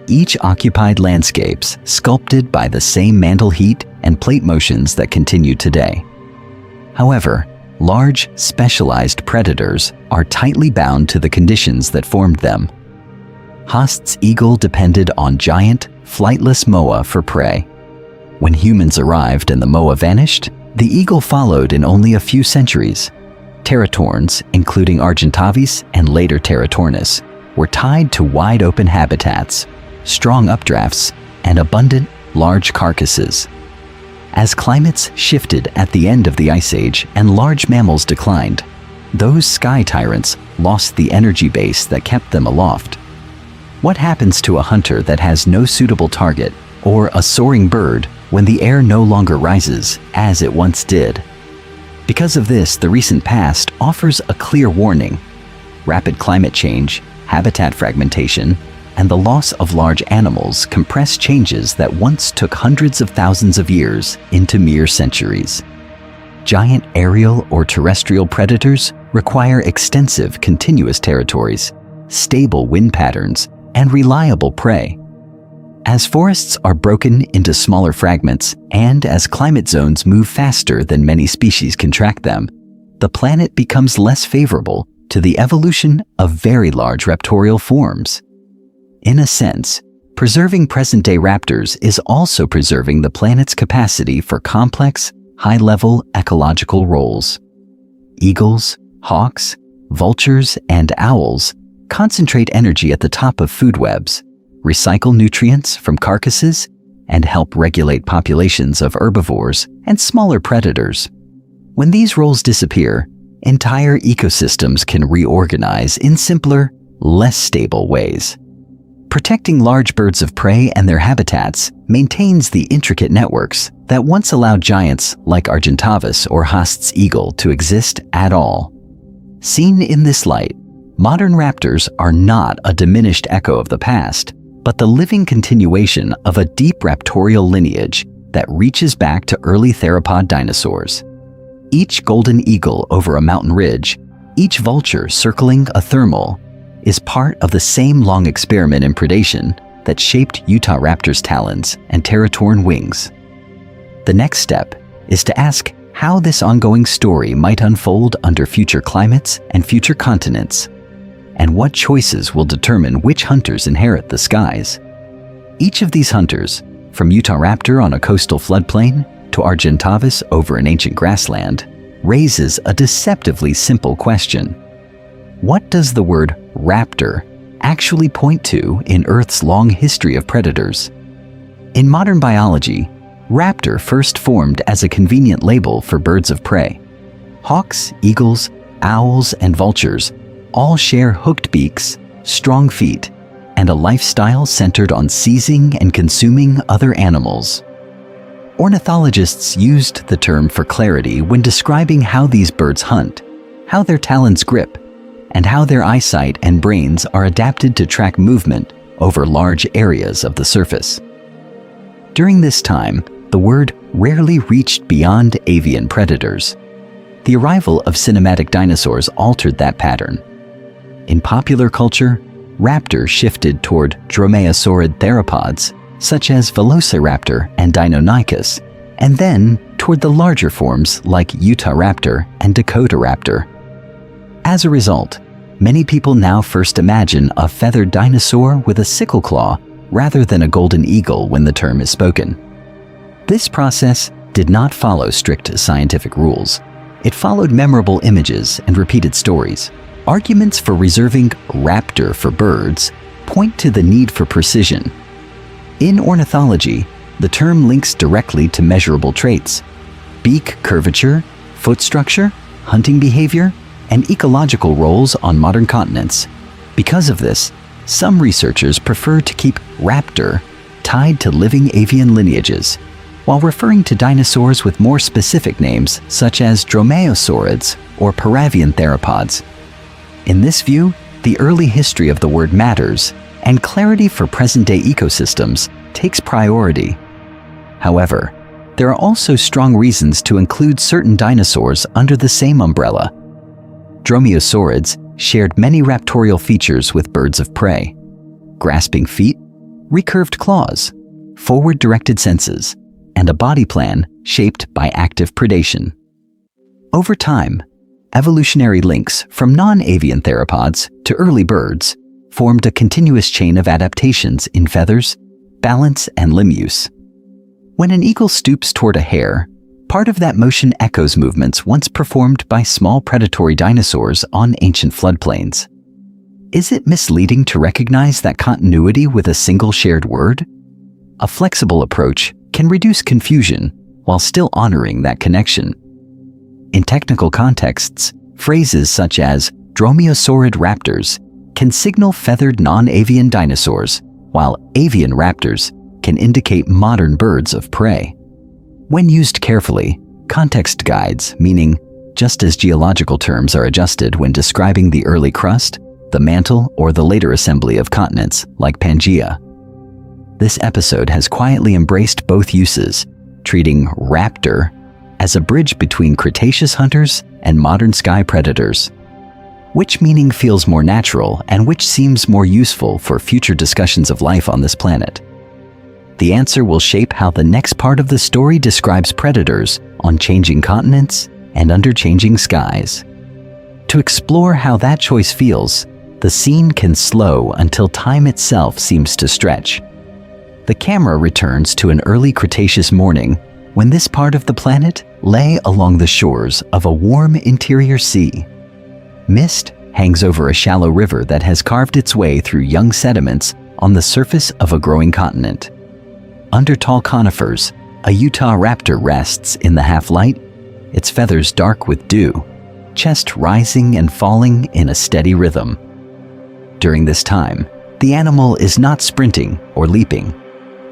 Each occupied landscapes sculpted by the same mantle heat and plate motions that continue today. However, large, specialized predators are tightly bound to the conditions that formed them. Haast's eagle depended on giant, flightless moa for prey. When humans arrived and the moa vanished, the eagle followed in only a few centuries. Teratorns, including Argentavis and later Teratornis, were tied to wide-open habitats, strong updrafts, and abundant, large carcasses. As climates shifted at the end of the Ice Age and large mammals declined, those sky tyrants lost the energy base that kept them aloft. What happens to a hunter that has no suitable target, or a soaring bird when the air no longer rises as it once did? Because of this, the recent past offers a clear warning. Rapid climate change, habitat fragmentation, and the loss of large animals compress changes that once took hundreds of thousands of years into mere centuries. Giant aerial or terrestrial predators require extensive, continuous territories, stable wind patterns, and reliable prey. As forests are broken into smaller fragments, and as climate zones move faster than many species can track them, the planet becomes less favorable to the evolution of very large raptorial forms. In a sense, Preserving present-day raptors is also preserving the planet's capacity for complex, high-level ecological roles. Eagles, hawks, vultures, and owls concentrate energy at the top of food webs, recycle nutrients from carcasses, and help regulate populations of herbivores and smaller predators. When these roles disappear, entire ecosystems can reorganize in simpler, less stable ways. Protecting large birds of prey and their habitats maintains the intricate networks that once allowed giants like Argentavis or Haast's eagle to exist at all. Seen in this light, modern raptors are not a diminished echo of the past, but the living continuation of a deep raptorial lineage that reaches back to early theropod dinosaurs. Each golden eagle over a mountain ridge, each vulture circling a thermal, is part of the same long experiment in predation that shaped Utah raptors' talons and terratorn wings. The next step is to ask how this ongoing story might unfold under future climates and future continents, and what choices will determine which hunters inherit the skies. Each of these hunters, from Utah raptor on a coastal floodplain to Argentavis over an ancient grassland, raises a deceptively simple question. What does the word raptor actually point to in Earth's long history of predators? In modern biology, raptor first formed as a convenient label for birds of prey. Hawks, eagles, owls, and vultures all share hooked beaks, strong feet, and a lifestyle centered on seizing and consuming other animals. Ornithologists used the term for clarity when describing how these birds hunt, how their talons grip, and how their eyesight and brains are adapted to track movement over large areas of the surface. During this time, the word rarely reached beyond avian predators. The arrival of cinematic dinosaurs altered that pattern. In popular culture, raptor shifted toward dromaeosaurid theropods, such as Velociraptor and Deinonychus, and then toward the larger forms like Utah raptor and Dakota raptor. As a result, many people now first imagine a feathered dinosaur with a sickle claw rather than a golden eagle when the term is spoken. This process did not follow strict scientific rules. It followed memorable images and repeated stories. Arguments for reserving raptor for birds point to the need for precision. In ornithology, the term links directly to measurable traits: beak curvature, foot structure, hunting behavior, and ecological roles on modern continents. Because of this, some researchers prefer to keep raptor tied to living avian lineages, while referring to dinosaurs with more specific names such as dromaeosaurids or paravian theropods. In this view, the early history of the word matters, and clarity for present-day ecosystems takes priority. However, there are also strong reasons to include certain dinosaurs under the same umbrella. Dromaeosaurids shared many raptorial features with birds of prey: grasping feet, recurved claws, forward-directed senses, and a body plan shaped by active predation. Over time, evolutionary links from non-avian theropods to early birds formed a continuous chain of adaptations in feathers, balance, and limb use. When an eagle stoops toward a hare, part of that motion echoes movements once performed by small predatory dinosaurs on ancient floodplains. Is it misleading to recognize that continuity with a single shared word? A flexible approach can reduce confusion while still honoring that connection. In technical contexts, phrases such as dromaeosaurid raptors can signal feathered non-avian dinosaurs, while avian raptors can indicate modern birds of prey. When used carefully, context guides, meaning just as geological terms are adjusted when describing the early crust, the mantle, or the later assembly of continents, like Pangaea. This episode has quietly embraced both uses, treating raptor as a bridge between Cretaceous hunters and modern sky predators. Which meaning feels more natural and which seems more useful for future discussions of life on this planet? The answer will shape how the next part of the story describes predators on changing continents and under changing skies. To explore how that choice feels, the scene can slow until time itself seems to stretch, The camera returns to an early Cretaceous morning when this part of the planet lay along the shores of a warm interior sea. Mist hangs over a shallow river that has carved its way through young sediments on the surface of a growing continent. Under tall conifers, a Utah raptor rests in the half-light, its feathers dark with dew, chest rising and falling in a steady rhythm. During this time, the animal is not sprinting or leaping.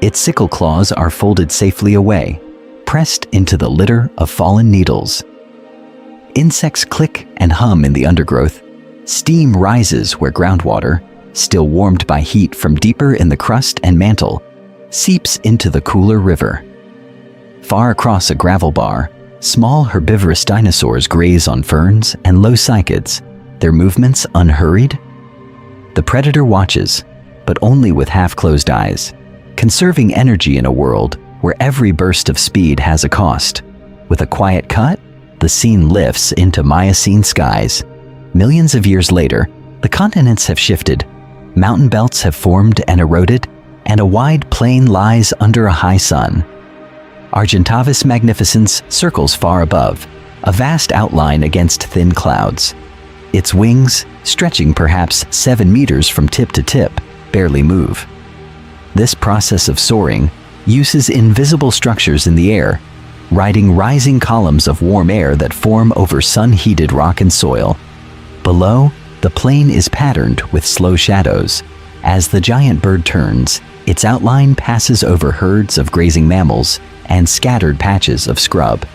Its sickle claws are folded safely away, pressed into the litter of fallen needles. Insects click and hum in the undergrowth. Steam rises where groundwater, still warmed by heat from deeper in the crust and mantle, seeps into the cooler river. Far across a gravel bar, small herbivorous dinosaurs graze on ferns and low cycads, their movements unhurried. The predator watches, but only with half-closed eyes, conserving energy in a world where every burst of speed has a cost. With a quiet cut, the scene lifts into Miocene skies. Millions of years later, the continents have shifted, mountain belts have formed and eroded, and a wide plain lies under a high sun. Argentavis magnificens circles far above, a vast outline against thin clouds. Its wings, stretching perhaps 7 meters from tip to tip, barely move. This process of soaring uses invisible structures in the air, riding rising columns of warm air that form over sun-heated rock and soil. Below, the plain is patterned with slow shadows. As the giant bird turns, its outline passes over herds of grazing mammals and scattered patches of scrub.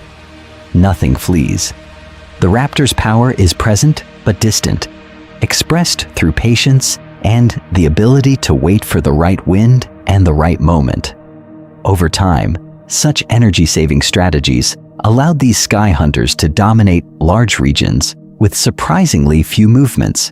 Nothing flees. The raptor's power is present but distant, expressed through patience and the ability to wait for the right wind and the right moment. Over time, such energy-saving strategies allowed these sky hunters to dominate large regions with surprisingly few movements.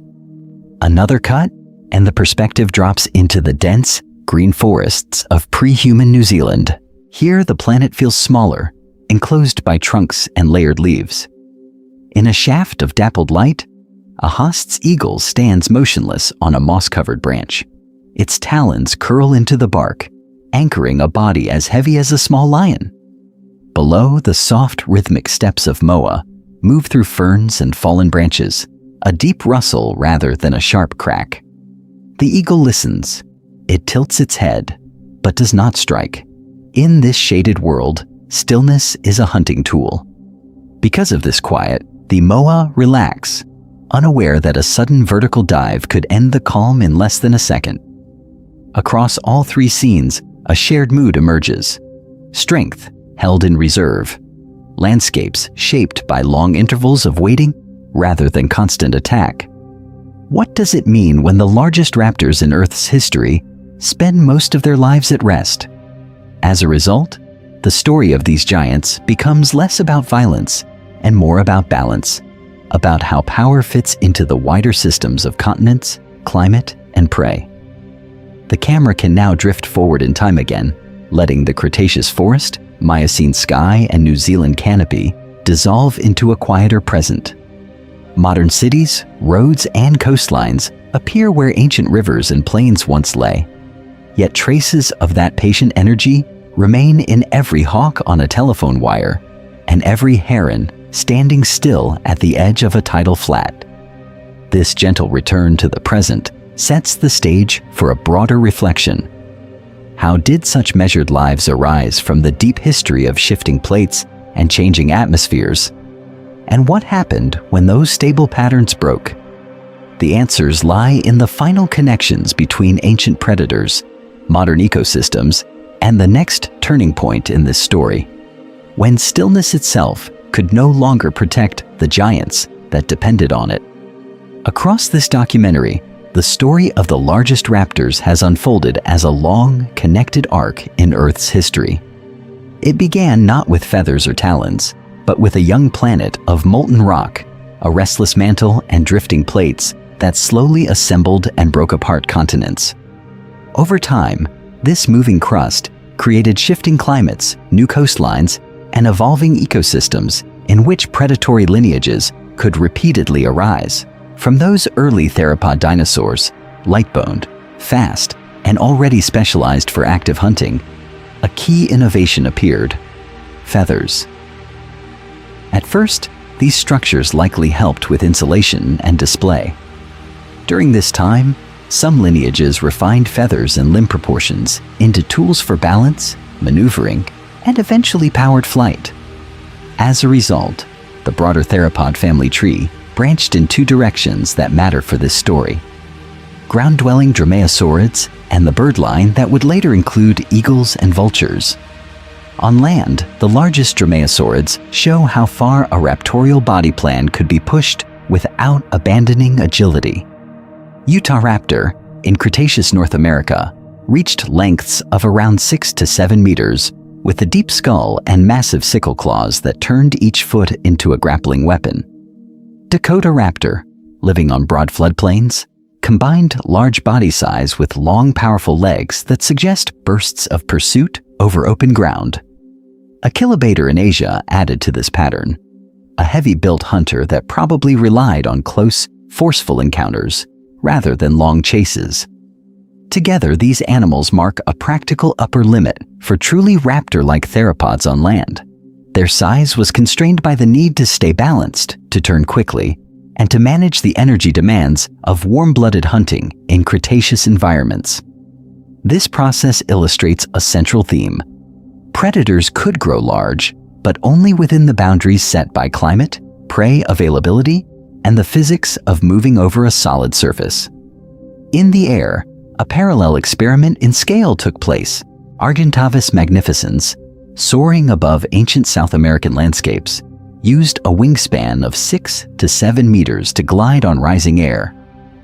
Another cut, and the perspective drops into the dense, green forests of pre-human New Zealand. Here, the planet feels smaller, enclosed by trunks and layered leaves. In a shaft of dappled light, a Haast's eagle stands motionless on a moss-covered branch. Its talons curl into the bark, anchoring a body as heavy as a small lion. Below, the soft, rhythmic steps of moa move through ferns and fallen branches, a deep rustle rather than a sharp crack. The eagle listens. It tilts its head, but does not strike. In this shaded world, stillness is a hunting tool. Because of this quiet, the moa relax, unaware that a sudden vertical dive could end the calm in less than a second. Across all three scenes, a shared mood emerges. Strength held in reserve. Landscapes shaped by long intervals of waiting rather than constant attack. What does it mean when the largest raptors in Earth's history spend most of their lives at rest? As a result, the story of these giants becomes less about violence and more about balance, about how power fits into the wider systems of continents, climate, and prey. The camera can now drift forward in time again, letting the Cretaceous forest, Miocene sky, and New Zealand canopy dissolve into a quieter present. Modern cities, roads, and coastlines appear where ancient rivers and plains once lay. Yet traces of that patient energy remain in every hawk on a telephone wire and every heron standing still at the edge of a tidal flat. This gentle return to the present sets the stage for a broader reflection. How did such measured lives arise from the deep history of shifting plates and changing atmospheres? And what happened when those stable patterns broke? The answers lie in the final connections between ancient predators, modern ecosystems, and the next turning point in this story, when stillness itself could no longer protect the giants that depended on it. Across this documentary, the story of the largest raptors has unfolded as a long, connected arc in Earth's history. It began not with feathers or talons, but with a young planet of molten rock, a restless mantle and drifting plates that slowly assembled and broke apart continents. Over time, this moving crust created shifting climates, new coastlines, and evolving ecosystems in which predatory lineages could repeatedly arise. From those early theropod dinosaurs, light-boned, fast, and already specialized for active hunting, a key innovation appeared: feathers. At first, these structures likely helped with insulation and display. During this time, some lineages refined feathers and limb proportions into tools for balance, maneuvering, and eventually powered flight. As a result, the broader theropod family tree branched in two directions that matter for this story: ground-dwelling dromaeosaurids and the bird line that would later include eagles and vultures. On land, the largest dromaeosaurids show how far a raptorial body plan could be pushed without abandoning agility. Utah Raptor, in Cretaceous North America, reached lengths of around 6 to 7 meters, with a deep skull and massive sickle claws that turned each foot into a grappling weapon. Dakota Raptor, living on broad floodplains, combined large body size with long, powerful legs that suggest bursts of pursuit over open ground. A Kilobator in Asia added to this pattern, a heavy-built hunter that probably relied on close, forceful encounters rather than long chases. Together, these animals mark a practical upper limit for truly raptor-like theropods on land. Their size was constrained by the need to stay balanced, to turn quickly, and to manage the energy demands of warm-blooded hunting in Cretaceous environments. This process illustrates a central theme. Predators could grow large, but only within the boundaries set by climate, prey availability, and the physics of moving over a solid surface. In the air, a parallel experiment in scale took place. Argentavis magnificens, soaring above ancient South American landscapes, used a wingspan of 6 to 7 meters to glide on rising air,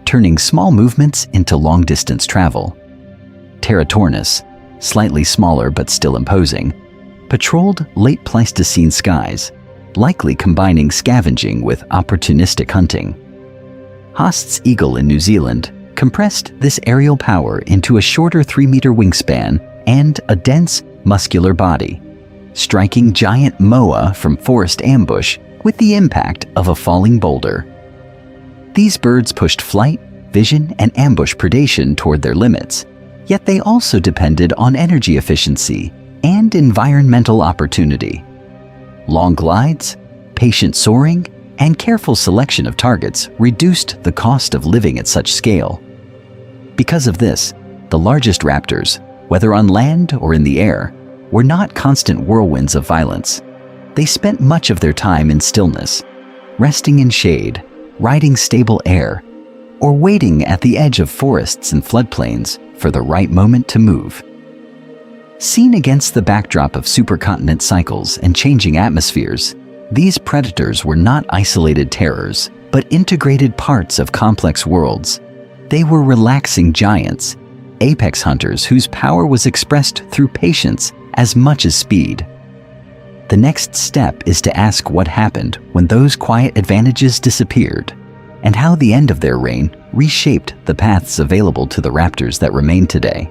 turning small movements into long-distance travel. Teratornis, slightly smaller but still imposing, patrolled late Pleistocene skies, likely combining scavenging with opportunistic hunting. Haast's eagle in New Zealand compressed this aerial power into a shorter 3-meter wingspan and a dense, muscular body, striking giant moa from forest ambush with the impact of a falling boulder. These birds pushed flight, vision, and ambush predation toward their limits, yet they also depended on energy efficiency and environmental opportunity. Long glides, patient soaring, and careful selection of targets reduced the cost of living at such scale. Because of this, the largest raptors, whether on land or in the air, were not constant whirlwinds of violence. They spent much of their time in stillness, resting in shade, riding stable air, or waiting at the edge of forests and floodplains for the right moment to move. Seen against the backdrop of supercontinent cycles and changing atmospheres, these predators were not isolated terrors, but integrated parts of complex worlds. They were relaxing giants, apex hunters whose power was expressed through patience as much as speed. The next step is to ask what happened when those quiet advantages disappeared, and how the end of their reign reshaped the paths available to the raptors that remain today.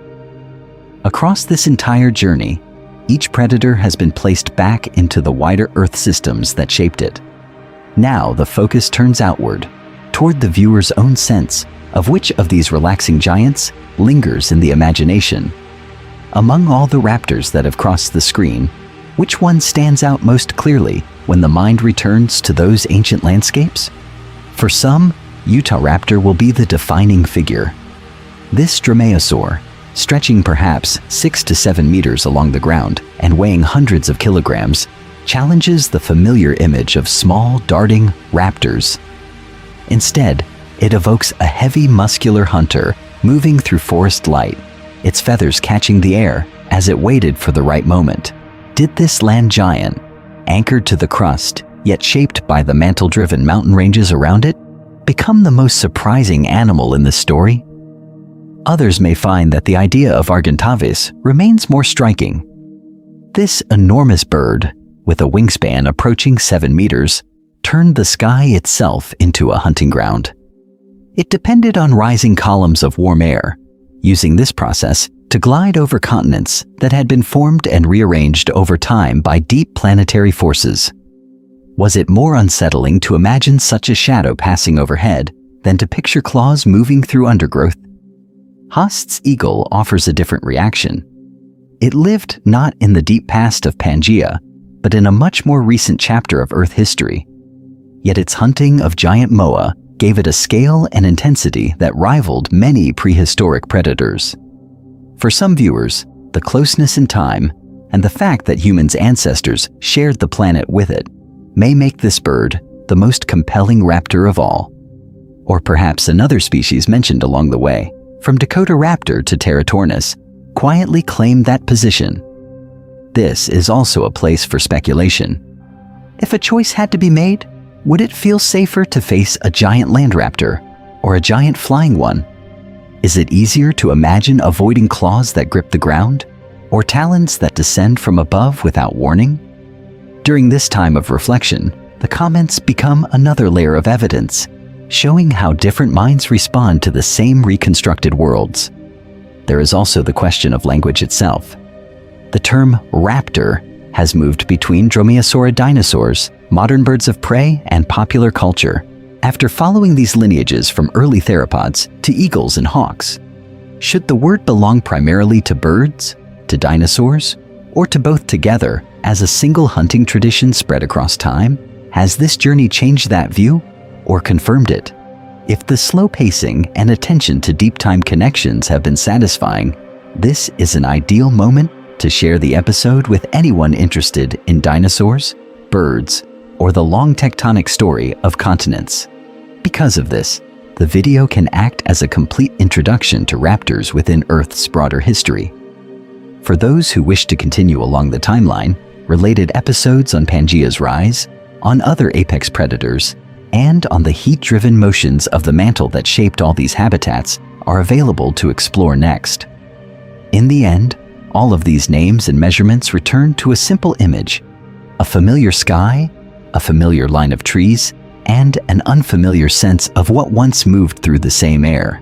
Across this entire journey, each predator has been placed back into the wider Earth systems that shaped it. Now the focus turns outward, toward the viewer's own sense of which of these relaxing giants lingers in the imagination. Among all the raptors that have crossed the screen, which one stands out most clearly when the mind returns to those ancient landscapes? For some, Utah Raptor will be the defining figure. This dromaeosaur, stretching perhaps 6 to 7 meters along the ground and weighing hundreds of kilograms, challenges the familiar image of small, darting raptors. Instead, it evokes a heavy, muscular hunter moving through forest light, its feathers catching the air as it waited for the right moment. Did this land giant, anchored to the crust, yet shaped by the mantle-driven mountain ranges around it, become the most surprising animal in this story? Others may find that the idea of Argentavis remains more striking. This enormous bird, with a wingspan approaching 7 meters, turned the sky itself into a hunting ground. It depended on rising columns of warm air, using this process to glide over continents that had been formed and rearranged over time by deep planetary forces. Was it more unsettling to imagine such a shadow passing overhead than to picture claws moving through undergrowth? Haast's eagle offers a different reaction. It lived not in the deep past of Pangaea, but in a much more recent chapter of Earth history. Yet its hunting of giant moa gave it a scale and intensity that rivaled many prehistoric predators. For some viewers, the closeness in time and the fact that humans' ancestors shared the planet with it may make this bird the most compelling raptor of all. Or perhaps another species mentioned along the way, from Dakota raptor to Teratornis, quietly claimed that position. This is also a place for speculation. If a choice had to be made, would it feel safer to face a giant land raptor or a giant flying one? Is it easier to imagine avoiding claws that grip the ground or talons that descend from above without warning? During this time of reflection, the comments become another layer of evidence, showing how different minds respond to the same reconstructed worlds. There is also the question of language itself. The term raptor has moved between dromaeosaurid dinosaurs, modern birds of prey, and popular culture, after following these lineages from early theropods to eagles and hawks. Should the word belong primarily to birds, to dinosaurs, or to both together as a single hunting tradition spread across time? Has this journey changed that view or confirmed it? If the slow pacing and attention to deep time connections have been satisfying, this is an ideal moment to share the episode with anyone interested in dinosaurs, birds, or the long tectonic story of continents. Because of this, the video can act as a complete introduction to raptors within Earth's broader history. For those who wish to continue along the timeline, related episodes on Pangaea's rise, on other apex predators, and on the heat-driven motions of the mantle that shaped all these habitats are available to explore next. In the end, all of these names and measurements return to a simple image: a familiar sky, a familiar line of trees, and an unfamiliar sense of what once moved through the same air.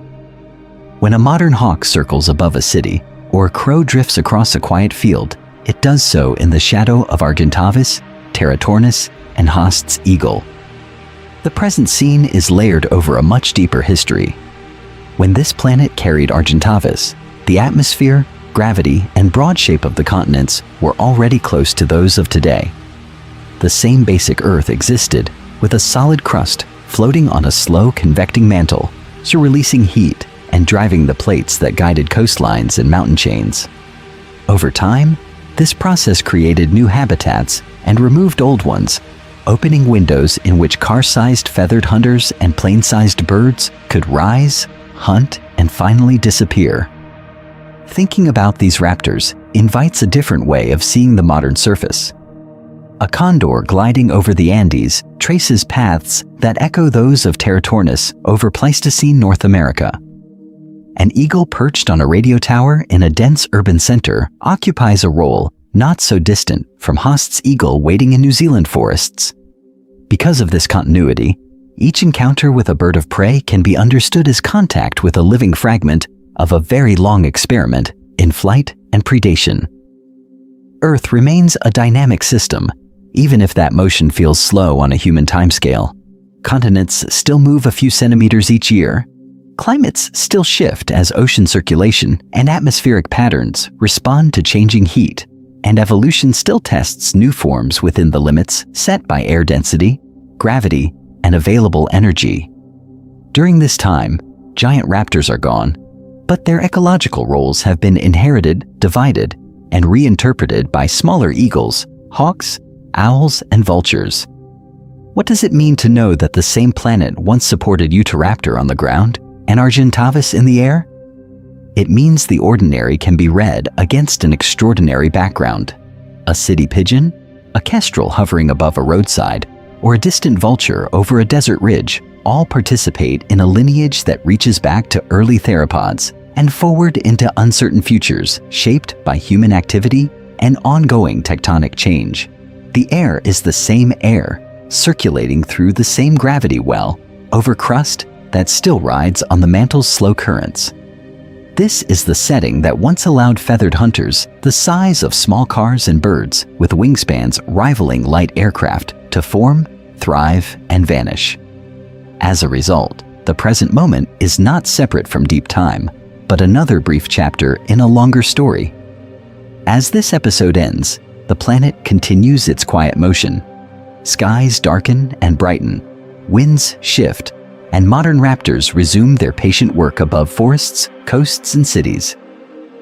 When a modern hawk circles above a city, or a crow drifts across a quiet field, it does so in the shadow of Argentavis, Teratornis, and Haast's eagle. The present scene is layered over a much deeper history. When this planet carried Argentavis, the atmosphere, gravity, and broad shape of the continents were already close to those of today. The same basic Earth existed, with a solid crust floating on a slow convecting mantle, so releasing heat and driving the plates that guided coastlines and mountain chains. Over time, this process created new habitats and removed old ones, opening windows in which car-sized feathered hunters and plane-sized birds could rise, hunt, and finally disappear. Thinking about these raptors invites a different way of seeing the modern surface. A condor gliding over the Andes traces paths that echo those of Teratornis over Pleistocene North America. An eagle perched on a radio tower in a dense urban center occupies a role not so distant from Haast's eagle waiting in New Zealand forests. Because of this continuity, each encounter with a bird of prey can be understood as contact with a living fragment of a very long experiment in flight and predation. Earth remains a dynamic system, even if that motion feels slow on a human timescale. Continents still move a few centimeters each year. Climates still shift as ocean circulation and atmospheric patterns respond to changing heat, and evolution still tests new forms within the limits set by air density, gravity, and available energy. During this time, giant raptors are gone, but their ecological roles have been inherited, divided, and reinterpreted by smaller eagles, hawks, owls, and vultures. What does it mean to know that the same planet once supported Utahraptor on the ground and Argentavis in the air? It means the ordinary can be read against an extraordinary background. A city pigeon, a kestrel hovering above a roadside, or a distant vulture over a desert ridge all participate in a lineage that reaches back to early theropods and forward into uncertain futures shaped by human activity and ongoing tectonic change. The air is the same air, circulating through the same gravity well over crust that still rides on the mantle's slow currents. This is the setting that once allowed feathered hunters the size of small cars and birds with wingspans rivaling light aircraft to form, thrive, and vanish. As a result, the present moment is not separate from deep time, but another brief chapter in a longer story. As this episode ends, the planet continues its quiet motion. Skies darken and brighten, winds shift, and modern raptors resume their patient work above forests, coasts, and cities.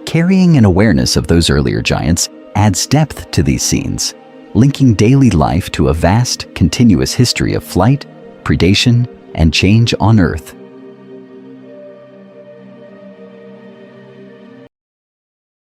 Carrying an awareness of those earlier giants adds depth to these scenes, linking daily life to a vast, continuous history of flight, predation, and change on Earth.